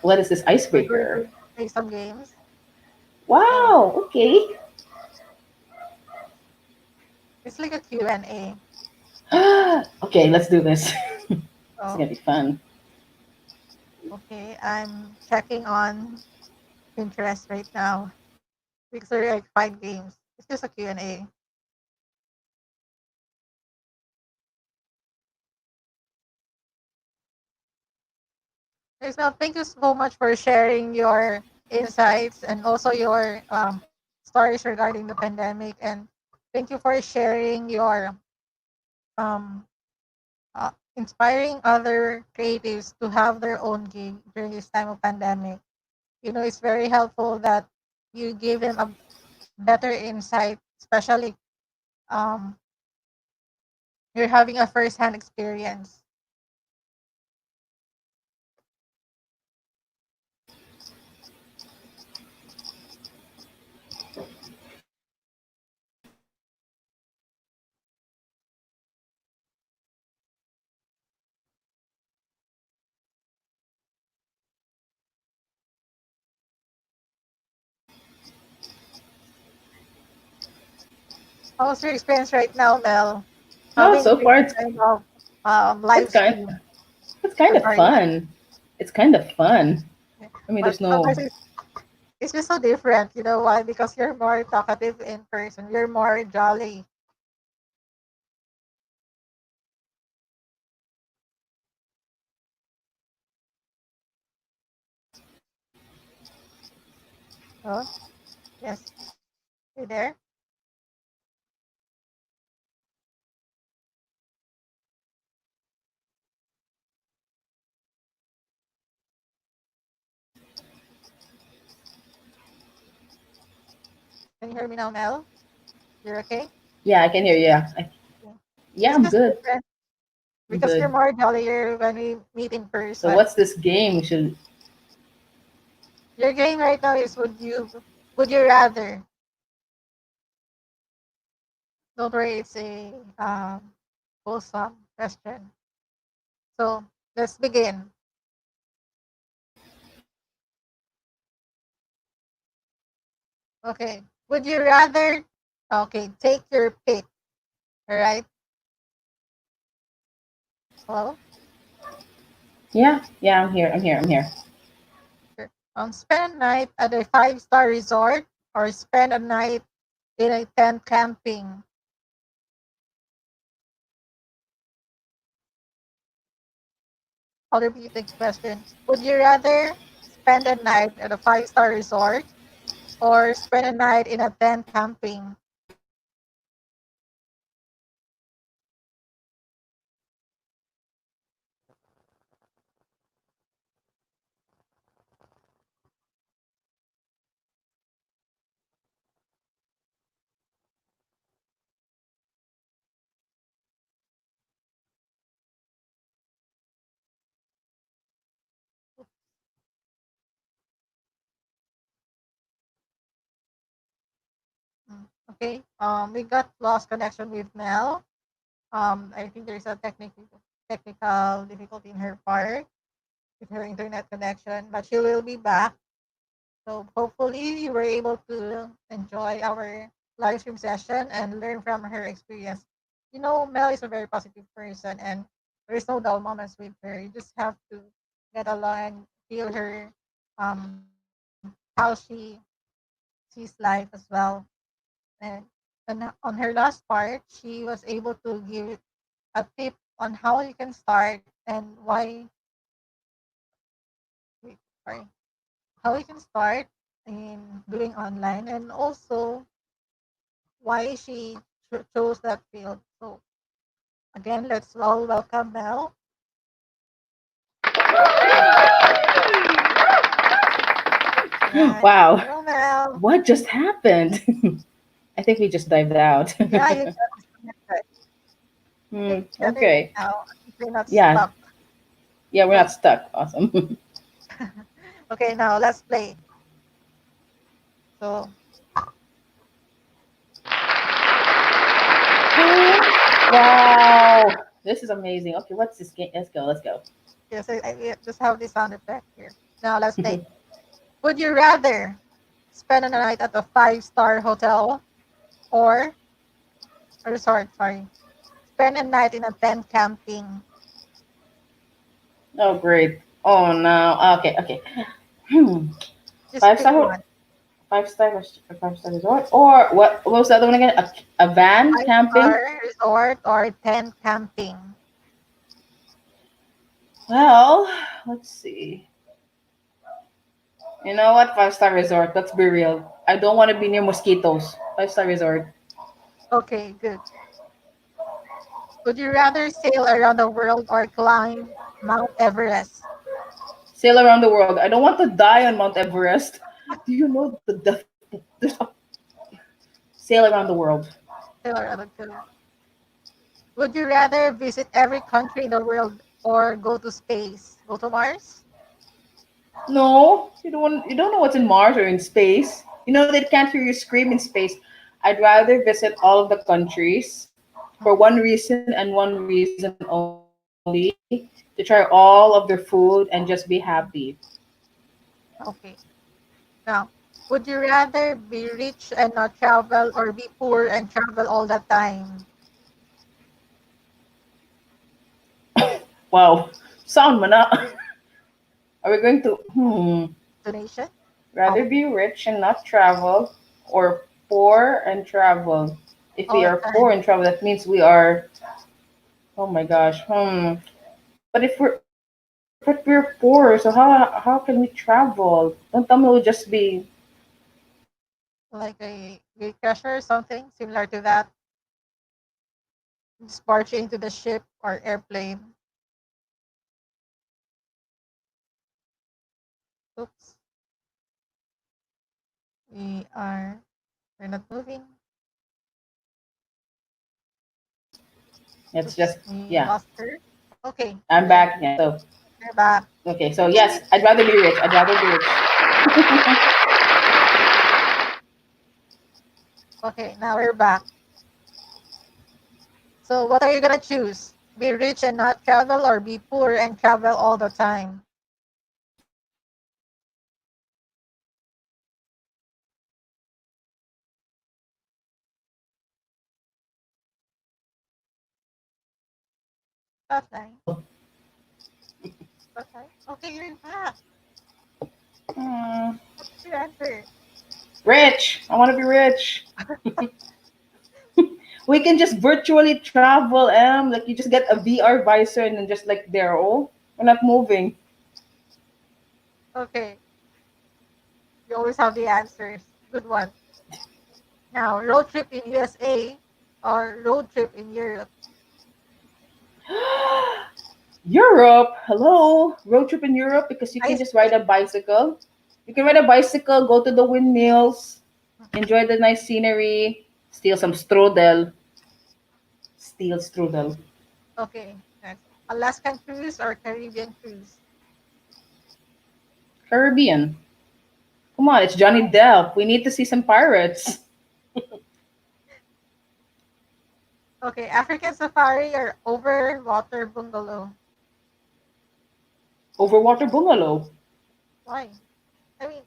[SPEAKER 2] what is this
[SPEAKER 1] We're going
[SPEAKER 2] icebreaker?
[SPEAKER 1] to play some games. So
[SPEAKER 2] Wow. Okay.
[SPEAKER 1] it's like a Q&A.
[SPEAKER 2] Okay, let's do this. It's
[SPEAKER 1] So
[SPEAKER 2] gonna be fun.
[SPEAKER 1] okay, I'm checking on Pinterest right now because there are like 5 games. It's just a Q&A. Isabel, thank you so much for sharing your insights and also your stories regarding the pandemic. And thank you for sharing your um, inspiring other creatives to have their own gig during this time of pandemic. You know, it's very helpful that you give them a better insight, especially um, you're having a first-hand experience. How's your experience right now, Mel?
[SPEAKER 2] Oh,
[SPEAKER 1] Having
[SPEAKER 2] so
[SPEAKER 1] this
[SPEAKER 2] far
[SPEAKER 1] kind of
[SPEAKER 2] it's
[SPEAKER 1] live
[SPEAKER 2] kind
[SPEAKER 1] stream.
[SPEAKER 2] it's kind of
[SPEAKER 1] Sorry.
[SPEAKER 2] fun. It's kind of fun.
[SPEAKER 1] Yeah.
[SPEAKER 2] I mean,
[SPEAKER 1] But
[SPEAKER 2] there's no.
[SPEAKER 1] sometimes it's just so different. You know why? Because you're more talkative in person. You're more jolly. Oh, yes. You there? Can you hear me now, Mel? You're okay?
[SPEAKER 2] Yeah, I can hear you. Yeah,
[SPEAKER 1] Yeah.
[SPEAKER 2] yeah,
[SPEAKER 1] It's
[SPEAKER 2] I'm
[SPEAKER 1] just
[SPEAKER 2] good.
[SPEAKER 1] different
[SPEAKER 2] I'm
[SPEAKER 1] because you're
[SPEAKER 2] good.
[SPEAKER 1] more jollier when we meet in
[SPEAKER 2] So
[SPEAKER 1] person.
[SPEAKER 2] what's this game? We should.
[SPEAKER 1] Your game right now is would you rather? Don't worry, it's a wholesome question. So let's begin. Okay. Would you rather? Okay, take your pick. All right. Hello.
[SPEAKER 2] Yeah, yeah, I'm here. I'm here. I'm here.
[SPEAKER 1] Sure. Spend a night at a five-star resort or spend a night in a tent camping. I'll repeat the question. Would you rather spend a night at a five-star resort or spend a night in a tent camping? Okay. We got lost connection with Mel. I think there's a technical difficulty in her part with her internet connection, but she will be back. So hopefully you were able to enjoy our live stream session and learn from her experience. You know, Mel is a very positive person and there's no dull moments with her. You just have to get along and feel her how she sees life as well. And, and on her last part, she was able to give a tip on how you can start and why wait, sorry, how you can start in doing online and also why she chose that field. So again, let's all welcome Mel. Right.
[SPEAKER 2] Wow,
[SPEAKER 1] Hello, Mel.
[SPEAKER 2] what just happened? I think we just dived out.
[SPEAKER 1] Yeah, you got disconnected. I
[SPEAKER 2] Hmm,
[SPEAKER 1] think it's better
[SPEAKER 2] okay.
[SPEAKER 1] now. I think we're not
[SPEAKER 2] Yeah,
[SPEAKER 1] stuck.
[SPEAKER 2] yeah, we're not
[SPEAKER 1] Okay.
[SPEAKER 2] stuck. Awesome.
[SPEAKER 1] Okay, now let's play. So
[SPEAKER 2] Wow, this is amazing. Okay, what's this game? Let's go. Let's go.
[SPEAKER 1] yes, I just have this sound effect here. Now let's play. Would you rather spend a night at a five-star hotel or a resort? Sorry, spend a night in a tent camping.
[SPEAKER 2] Oh, great. Oh no. Okay, okay. Hmm.
[SPEAKER 1] Just
[SPEAKER 2] Five
[SPEAKER 1] pick
[SPEAKER 2] star,
[SPEAKER 1] one.
[SPEAKER 2] five star resort, or what was the other one again? A van camping.
[SPEAKER 1] Five-star resort or tent camping.
[SPEAKER 2] Well, let's see. You know what? Five-star resort. Let's be real. I don't want to be near mosquitoes. Five-star resort.
[SPEAKER 1] Okay, good. Would you rather sail around the world or climb Mount Everest?
[SPEAKER 2] Sail around the world. I don't want to die on Mount Everest. Do you know there's a sail around the world?
[SPEAKER 1] Sail around the globe. Would you rather visit every country in the world or go to space? Go to Mars?
[SPEAKER 2] No, you don't know what's in Mars or in space. You know they can't hear you scream in space. I'd rather visit all of the countries for
[SPEAKER 1] Mhm.
[SPEAKER 2] one reason and one reason only, to try all of their food and just be happy.
[SPEAKER 1] Okay. Now, Would you rather be rich and not travel or be poor and travel all the time?
[SPEAKER 2] Wow. Sound mana. Are we going to
[SPEAKER 1] Donation?
[SPEAKER 2] rather
[SPEAKER 1] Um,
[SPEAKER 2] be rich and not travel or poor and travel? If
[SPEAKER 1] all
[SPEAKER 2] we
[SPEAKER 1] the
[SPEAKER 2] are poor
[SPEAKER 1] time.
[SPEAKER 2] and travel, that means we are, oh my gosh. But we're poor, so how can we travel? Don't tell me we'll just be
[SPEAKER 1] Like a treasure or something similar to that. Just barge into the ship or airplane. Oops. We are we're not moving.
[SPEAKER 2] it's
[SPEAKER 1] Oops.
[SPEAKER 2] just
[SPEAKER 1] We
[SPEAKER 2] yeah.
[SPEAKER 1] lost her. Okay,
[SPEAKER 2] I'm
[SPEAKER 1] there.
[SPEAKER 2] back. Yeah. So
[SPEAKER 1] We're back.
[SPEAKER 2] okay, so yes, I'd rather be rich. I'd rather be rich.
[SPEAKER 1] Okay, now we're back. So what are you gonna choose? Be rich and not travel or be poor and travel all the time? That's nice. Okay. Okay, you're back.
[SPEAKER 2] Hmm.
[SPEAKER 1] What's your answer?
[SPEAKER 2] Rich. I want to be rich. We can just virtually travel. Like you just get a VR visor and then just like there. Oh, we're not moving.
[SPEAKER 1] Okay. You always have the answers. Good one. Now, road trip in USA or road trip in Europe?
[SPEAKER 2] Europe. Hello. Road trip in Europe because you can
[SPEAKER 1] Ice
[SPEAKER 2] just ride a bicycle. You can ride a bicycle, go to the windmills, enjoy the nice scenery, steal some strudel. Steal strudel.
[SPEAKER 1] Okay. Next. Alaskan cruise or Caribbean cruise?
[SPEAKER 2] Caribbean. Come on, it's Johnny Depp. We need to see some pirates.
[SPEAKER 1] Okay. African safari or over water bungalow?
[SPEAKER 2] Overwater bungalow.
[SPEAKER 1] Why? I mean,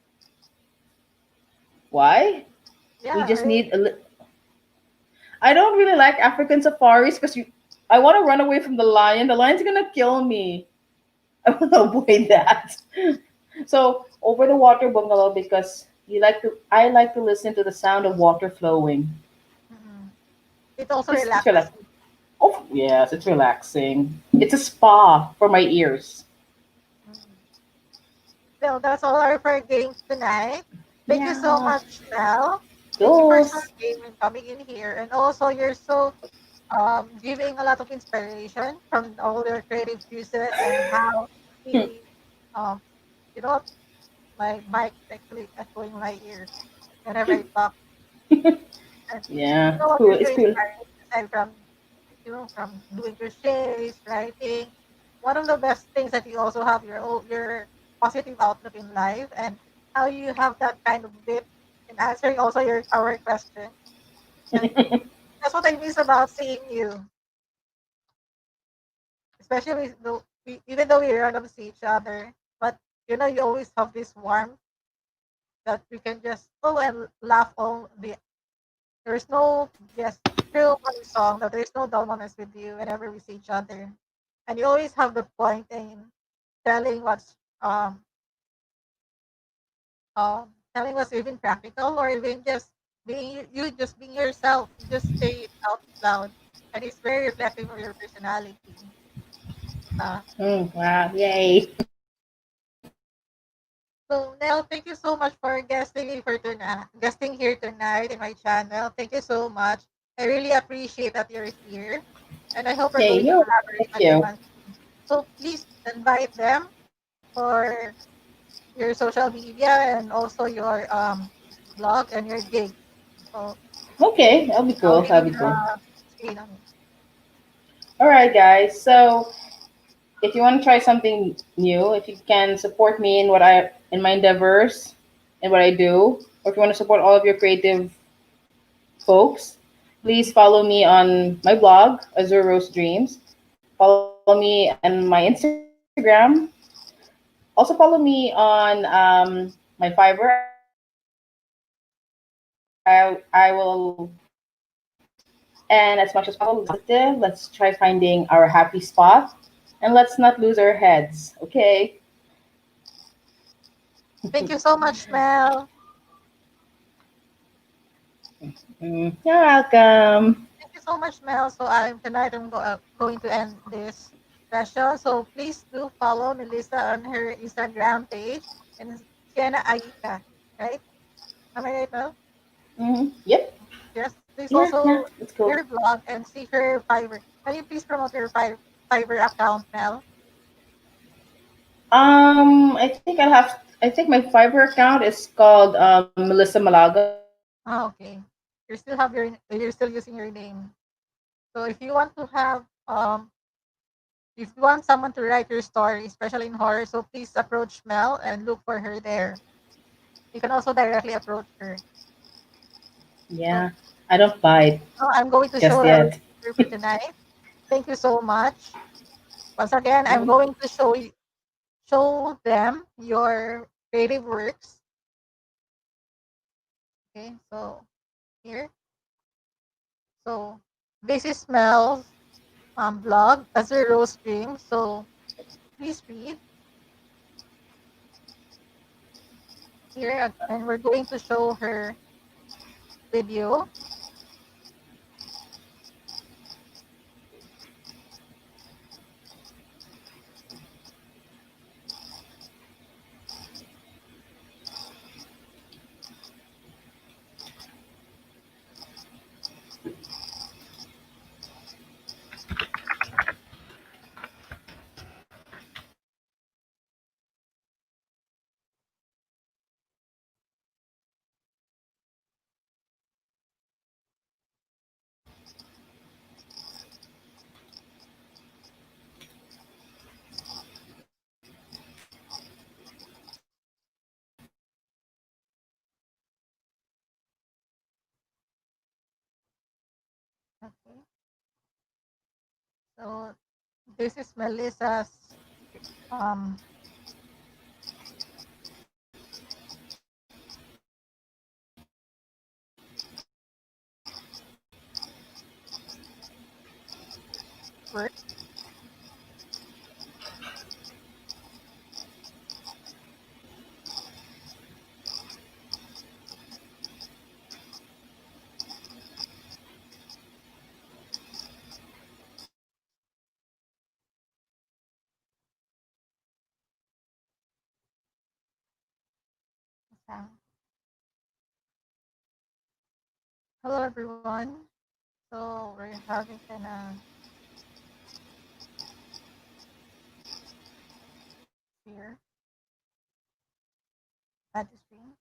[SPEAKER 2] Why? We
[SPEAKER 1] yeah.
[SPEAKER 2] just need a I don't really like African safaris because I want to run away from the lion. The lion's gonna kill me. I want to avoid that. So over the water bungalow because I like to listen to the sound of water flowing.
[SPEAKER 1] Mm-mm. It also
[SPEAKER 2] It's
[SPEAKER 1] relaxes
[SPEAKER 2] relax.
[SPEAKER 1] you.
[SPEAKER 2] Oh yes, it's relaxing. It's a spa for my ears.
[SPEAKER 1] Mm. So that's all our games tonight. Thank you so
[SPEAKER 2] Yeah.
[SPEAKER 1] much, Mel. Thank you for
[SPEAKER 2] Those.
[SPEAKER 1] sharing game and coming in here. And also, you're so giving a lot of inspiration from all your creative juices and how we, um, you know, my mic actually echoing my ear whenever I talk. And you
[SPEAKER 2] Yeah,
[SPEAKER 1] know
[SPEAKER 2] it's
[SPEAKER 1] what,
[SPEAKER 2] cool.
[SPEAKER 1] you're so
[SPEAKER 2] It's cool.
[SPEAKER 1] inspiring aside from from doing crochets, writing. One of the best things that you also have your positive outlook in life and how you have that kind of wit in answering also your our question. And that's what I miss about seeing you, especially though even though we rarely see each other. But you always have this warmth that we can just and laugh all the. There's no yes film or song that there's no dull moments with you whenever we see each other, and you always have the point in telling what's telling what's even practical or even just being you just being yourself. You just say it out loud, and it's very reflective of your personality.
[SPEAKER 2] Wow, yay.
[SPEAKER 1] So Nell, thank you so much for guesting here tonight in my channel. Thank you so much. I really appreciate that you're here, and I hope we're
[SPEAKER 2] Hey,
[SPEAKER 1] going to
[SPEAKER 2] you.
[SPEAKER 1] collaborate
[SPEAKER 2] Thank you.
[SPEAKER 1] again. So please invite them for your social media and also your blog and your gig. So
[SPEAKER 2] Okay, that'll be
[SPEAKER 1] I'll
[SPEAKER 2] cool.
[SPEAKER 1] leave
[SPEAKER 2] That'll
[SPEAKER 1] you
[SPEAKER 2] be cool.
[SPEAKER 1] the screen on it.
[SPEAKER 2] All right, guys. So if you want to try something new, if you can support me in my endeavors and what I do, or if you want to support all of your creative folks, please follow me on my blog, Azure Rose Dreams. Follow me on my Instagram. Also follow me on my Fiverr. I have a Fiverr account. I will, and as much as possible, positive. Let's try finding our happy spot, and let's not lose our heads. Okay.
[SPEAKER 1] Thank you so much, Mel.
[SPEAKER 2] You're welcome.
[SPEAKER 1] Thank you so much, Mel. So tonight I'm going to end this session. So please do follow Melissa on her Instagram page and Sienna Aika, right? Am I right, Mel?
[SPEAKER 2] Yep.
[SPEAKER 1] Yes. Please
[SPEAKER 2] Yeah.
[SPEAKER 1] also
[SPEAKER 2] It's
[SPEAKER 1] your
[SPEAKER 2] cool.
[SPEAKER 1] blog and see her Fiverr. Can you please promote your Fiverr account, Mel?
[SPEAKER 2] I think my Fiverr account is called Melissa Malaga.
[SPEAKER 1] Oh, okay. You're still using your name. So if you want to have if you want someone to write your story, especially in horror, so please approach Mel and look for her there. You can also directly approach her. So
[SPEAKER 2] Yeah. I don't bite
[SPEAKER 1] now I'm going to show
[SPEAKER 2] just
[SPEAKER 1] our
[SPEAKER 2] yet.
[SPEAKER 1] speaker for tonight. Thank you so much. Once again, I'm
[SPEAKER 2] Mhm.
[SPEAKER 1] going to show them your creative works. Okay, so here. So this is Mel's blog, Azure Stream. So please read here, and we're going to show her video. Okay, so this is Melissa's um, work. So, hello, everyone. So we're having kind of here at the screen.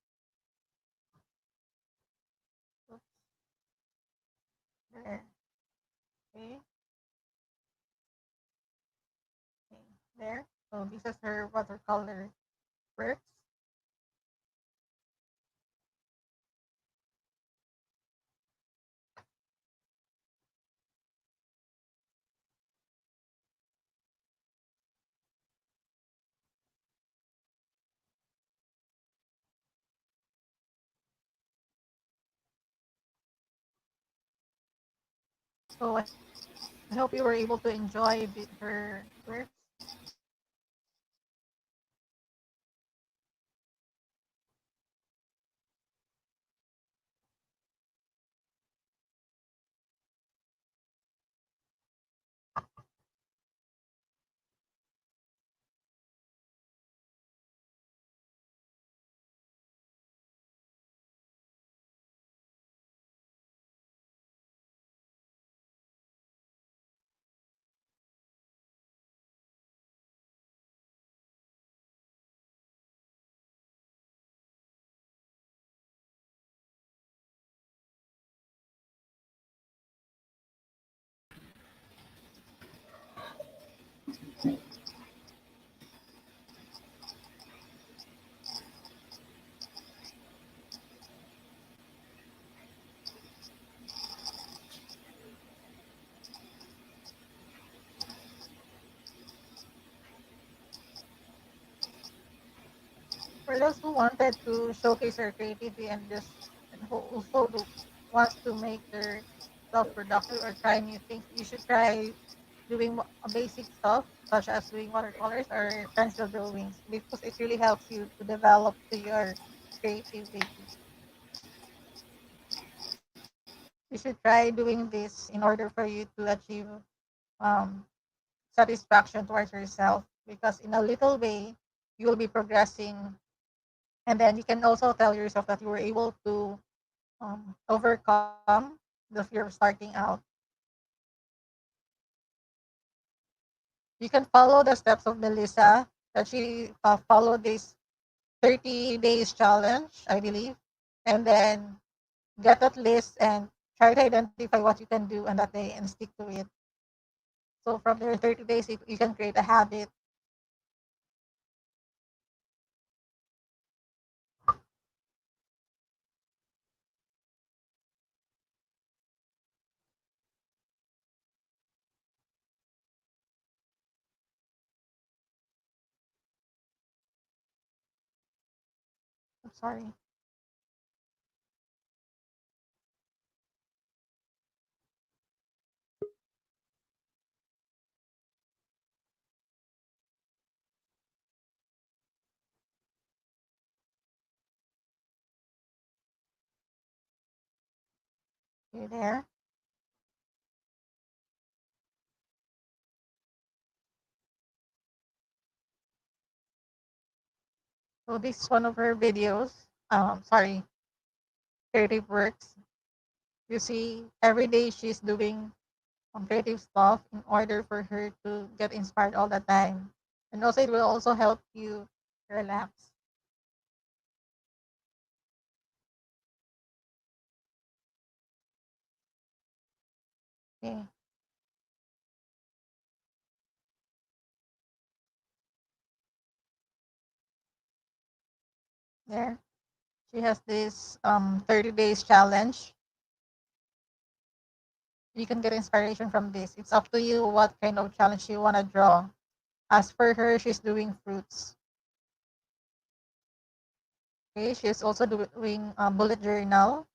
[SPEAKER 1] Oops, there. Okay, okay, there. So this is her watercolor works. So I hope you were able to enjoy her works. For those who wanted to showcase their creativity and also wants to make their self productive or try new things, you should try doing a basic stuff such as doing watercolors or pencil drawings because it really helps you to develop to your creativity. You should try doing this in order for you to achieve um, satisfaction towards yourself because in a little way you will be progressing, and then you can also tell yourself that you were able to overcome the fear of starting out. You can follow the steps of Melissa that she followed this 30 days challenge, I believe, and then get that list and try to identify what you can do on that day and stick to it. So from your 30 days, you can create a habit. I'm sorry. You there? So this is one of her videos. Sorry, creative works. You see, every day she's doing creative stuff in order for her to get inspired all the time. And also, it will also help you relax. Okay, there. She has this 30 days challenge. You can get inspiration from this. It's up to you what kind of challenge you want to draw. As for her, she's doing fruits. Okay, she's also doing a bullet journal.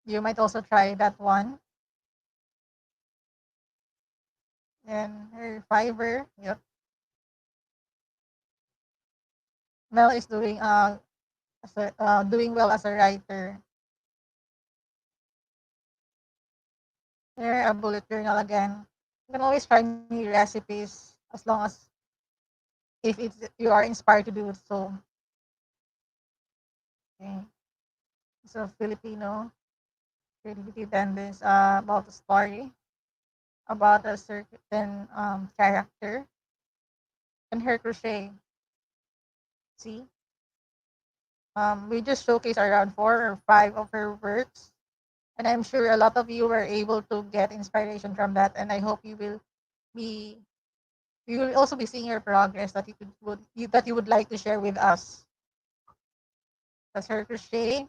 [SPEAKER 1] You might also try that one. And her fiber, yep. Mel is doing doing well as a writer. There, a bullet journal again. You can always try new recipes as long as if it's you are inspired to do so. Okay. So Filipino creativity then this about a story about a certain character and her crochet. See, we just showcase around 4 or 5 of her works, and I'm sure a lot of you were able to get inspiration from that. And I hope be you will also be seeing your progress that that you would like to share with us. That's her crochet.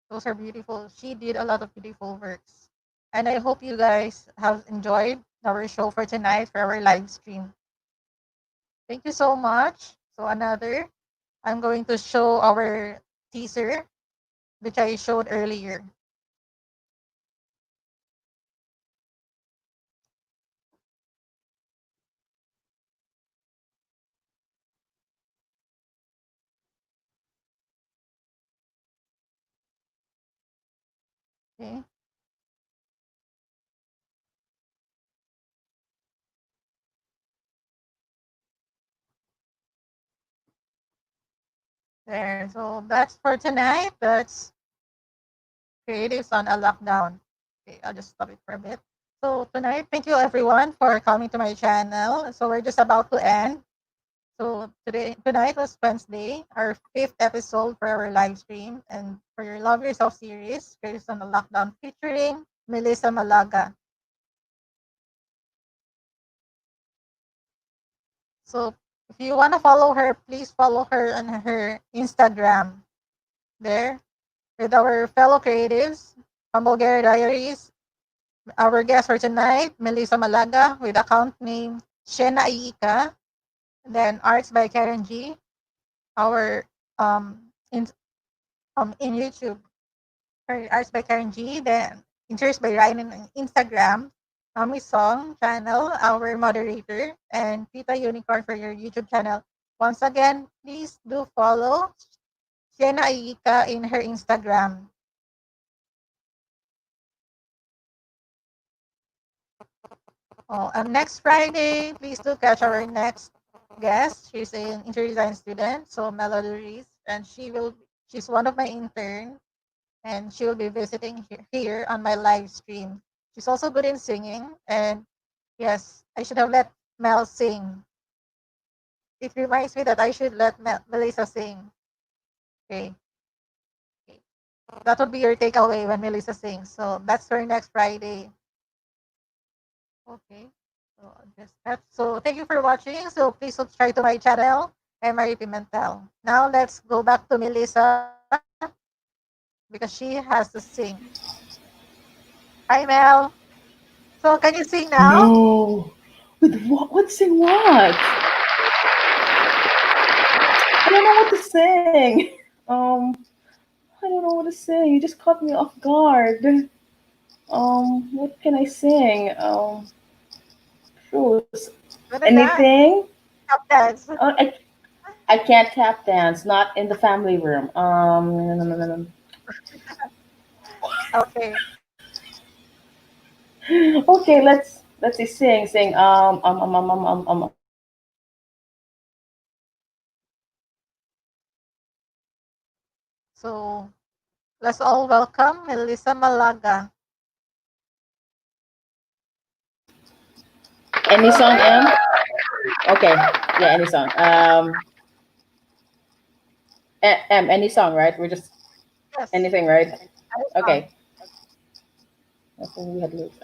[SPEAKER 1] Those are beautiful. She did a lot of beautiful works. And I hope you guys have enjoyed our show for tonight for our live stream. Thank you so much. So I'm going to show our teaser, which I showed earlier. Okay. There. So that's for tonight. That's Creatives on a Lockdown. Okay, I'll just stop it for a bit. So tonight, thank you everyone for coming to my channel. So we're just about to end. So tonight was Wednesday, our 5th episode for our live stream and for your Love Yourself series, Creatives on the Lockdown featuring Melissa Malaga. So if you want to follow her, please follow her on her Instagram there with our fellow creatives from Bulgaria Diaries. Our guest for tonight, Melissa Malaga, with account name Shena Iika. Then Arts by Karen G. Our in YouTube. Her arts by Karen G. Then interest by Ryan on Instagram. Mommy Song channel, our moderator, and Tita Unicorn for your YouTube channel. Once again, please do follow Sienna Ayika in her Instagram. Oh, and next Friday, please do catch our next guest. She's an interior design student, so Melody Reese, and she's one of my interns, and she will be visiting here on my live stream. She's also good in singing, and yes, I should have let Mel sing. It reminds me that I should let Melissa sing. Okay. Okay. That would be your takeaway when Melissa sings. So that's for next Friday. Okay. So just that. So thank you for watching. So please subscribe to my channel. I'm Marie Pimentel. Now let's go back to Melissa because she has to sing. Hi Mel. So can you sing now?
[SPEAKER 2] No. With what? What sing what? I don't know what to sing. Um, I don't know what to sing. You just caught me off guard. What can I sing? Shoes.
[SPEAKER 1] Gonna dance.
[SPEAKER 2] Anything?
[SPEAKER 1] Tap dance.
[SPEAKER 2] I can't tap dance. Not in the family room.
[SPEAKER 1] Okay.
[SPEAKER 2] Okay, let's see. Sing.
[SPEAKER 1] So let's all welcome Melissa Malaga.
[SPEAKER 2] Any song, M? Okay. Yeah, any song. M, any song, right? We're just
[SPEAKER 1] Yes.
[SPEAKER 2] anything, right?
[SPEAKER 1] Nice song.
[SPEAKER 2] Okay. That's what we had lyrics.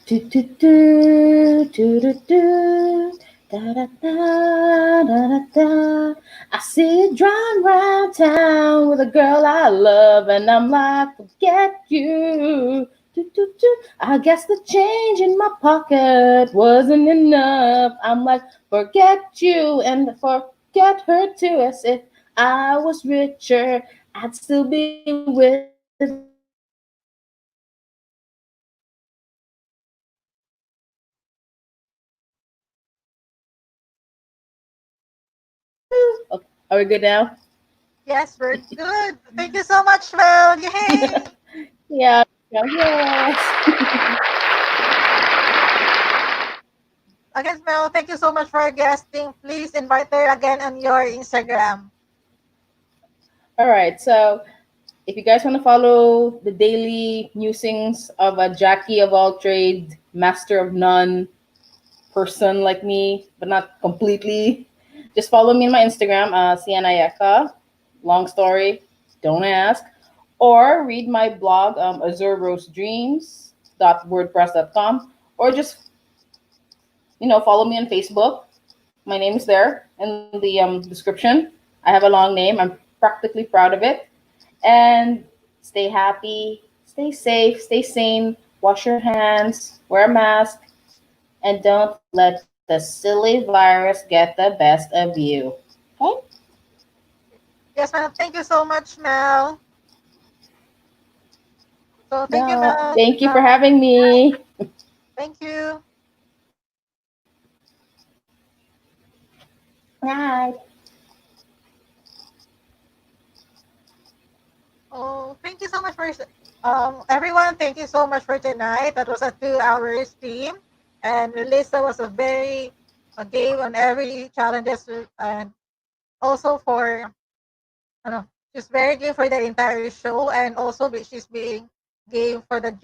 [SPEAKER 2] Do do do do do do. Da, da, da, da, da, da. I see you driving around town with a girl I love, and I'm like, forget you. Do, do, do. I guess the change in my pocket wasn't enough. I'm like, forget you and forget her too. As if I was richer, I'd still be with her. I guess the change in my pocket wasn't enough. I'm like, forget you and forget her too. As if I was richer, I'd still be with her. Okay, are we good now?
[SPEAKER 1] Yes, we're good. Thank you so much, Mel. Yay!
[SPEAKER 2] Yeah. Yes.
[SPEAKER 1] Again, Mel, thank you so much for guesting. Please invite her again on your Instagram.
[SPEAKER 2] All right. So if you guys want to follow the daily musings of a Jackie of all trade, master of none person like me, but not completely, just follow me on my Instagram, Sienayeka. Long story, don't ask. Or read my blog, azurrosedreams.wordpress.com. Or just, follow me on Facebook. My name is there in the description. I have a long name. I'm practically proud of it. And stay happy, stay safe, stay sane, wash your hands, wear a mask, and don't let the silly virus get the best of you. Okay?
[SPEAKER 1] Yes, Mel. Thank you so much, Mel. So thank you,
[SPEAKER 2] Yeah.
[SPEAKER 1] Mel.
[SPEAKER 2] Thank you for having me.
[SPEAKER 1] Thank you.
[SPEAKER 2] Bye.
[SPEAKER 1] Oh, thank you so much for everyone. Thank you so much for tonight. That was a 2 hour stream, and Melissa was a very game on every challenges and also for I know she's very game for the entire show, and also she's being game for the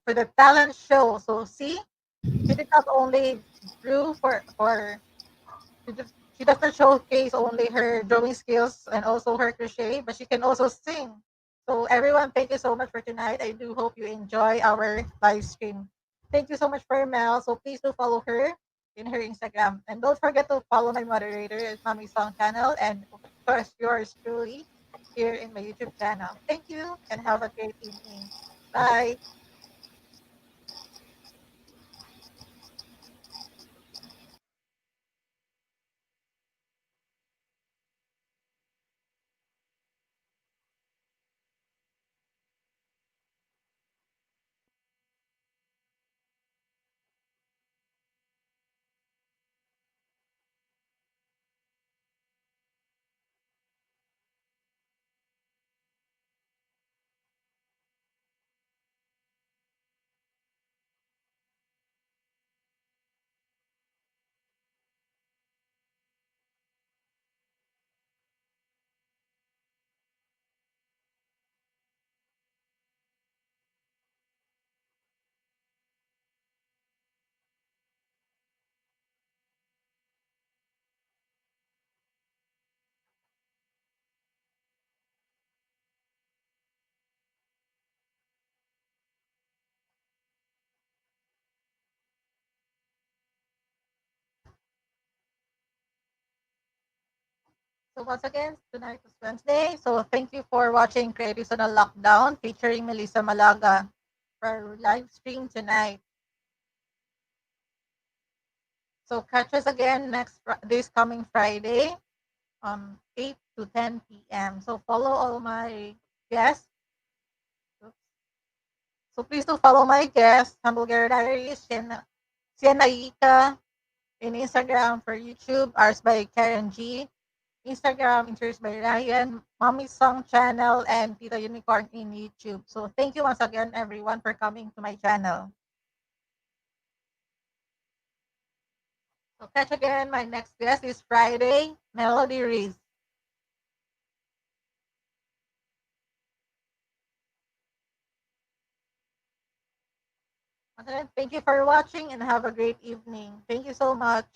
[SPEAKER 1] for the talent show. So see, she did not only drew for she doesn't showcase only her drawing skills and also her crochet, but she can also sing. So everyone, thank you so much for tonight. I do hope you enjoy our live stream. Thank you so much for Mel. So please do follow her in her Instagram. And don't forget to follow my moderator at Mommy Song channel and of course yours truly here in my YouTube channel. Thank you and have a great evening. Bye. So once again, tonight is Wednesday. So thank you for watching Creatives on a Lockdown featuring Melissa Malaga for our live stream tonight. So catch us again this coming Friday, 8 to 10 p.m. So follow all my guests. So please do follow my guests, Hamburger Diaries, Sienna Ika, in Instagram for YouTube, ours by Karen G. Instagram, Interest by Ryan, Mommy Song channel, and Tita Unicorn in YouTube. So thank you once again, everyone, for coming to my channel. So catch again. My next guest is Friday, Melody Reese. Once again, thank you for watching and have a great evening. Thank you so much.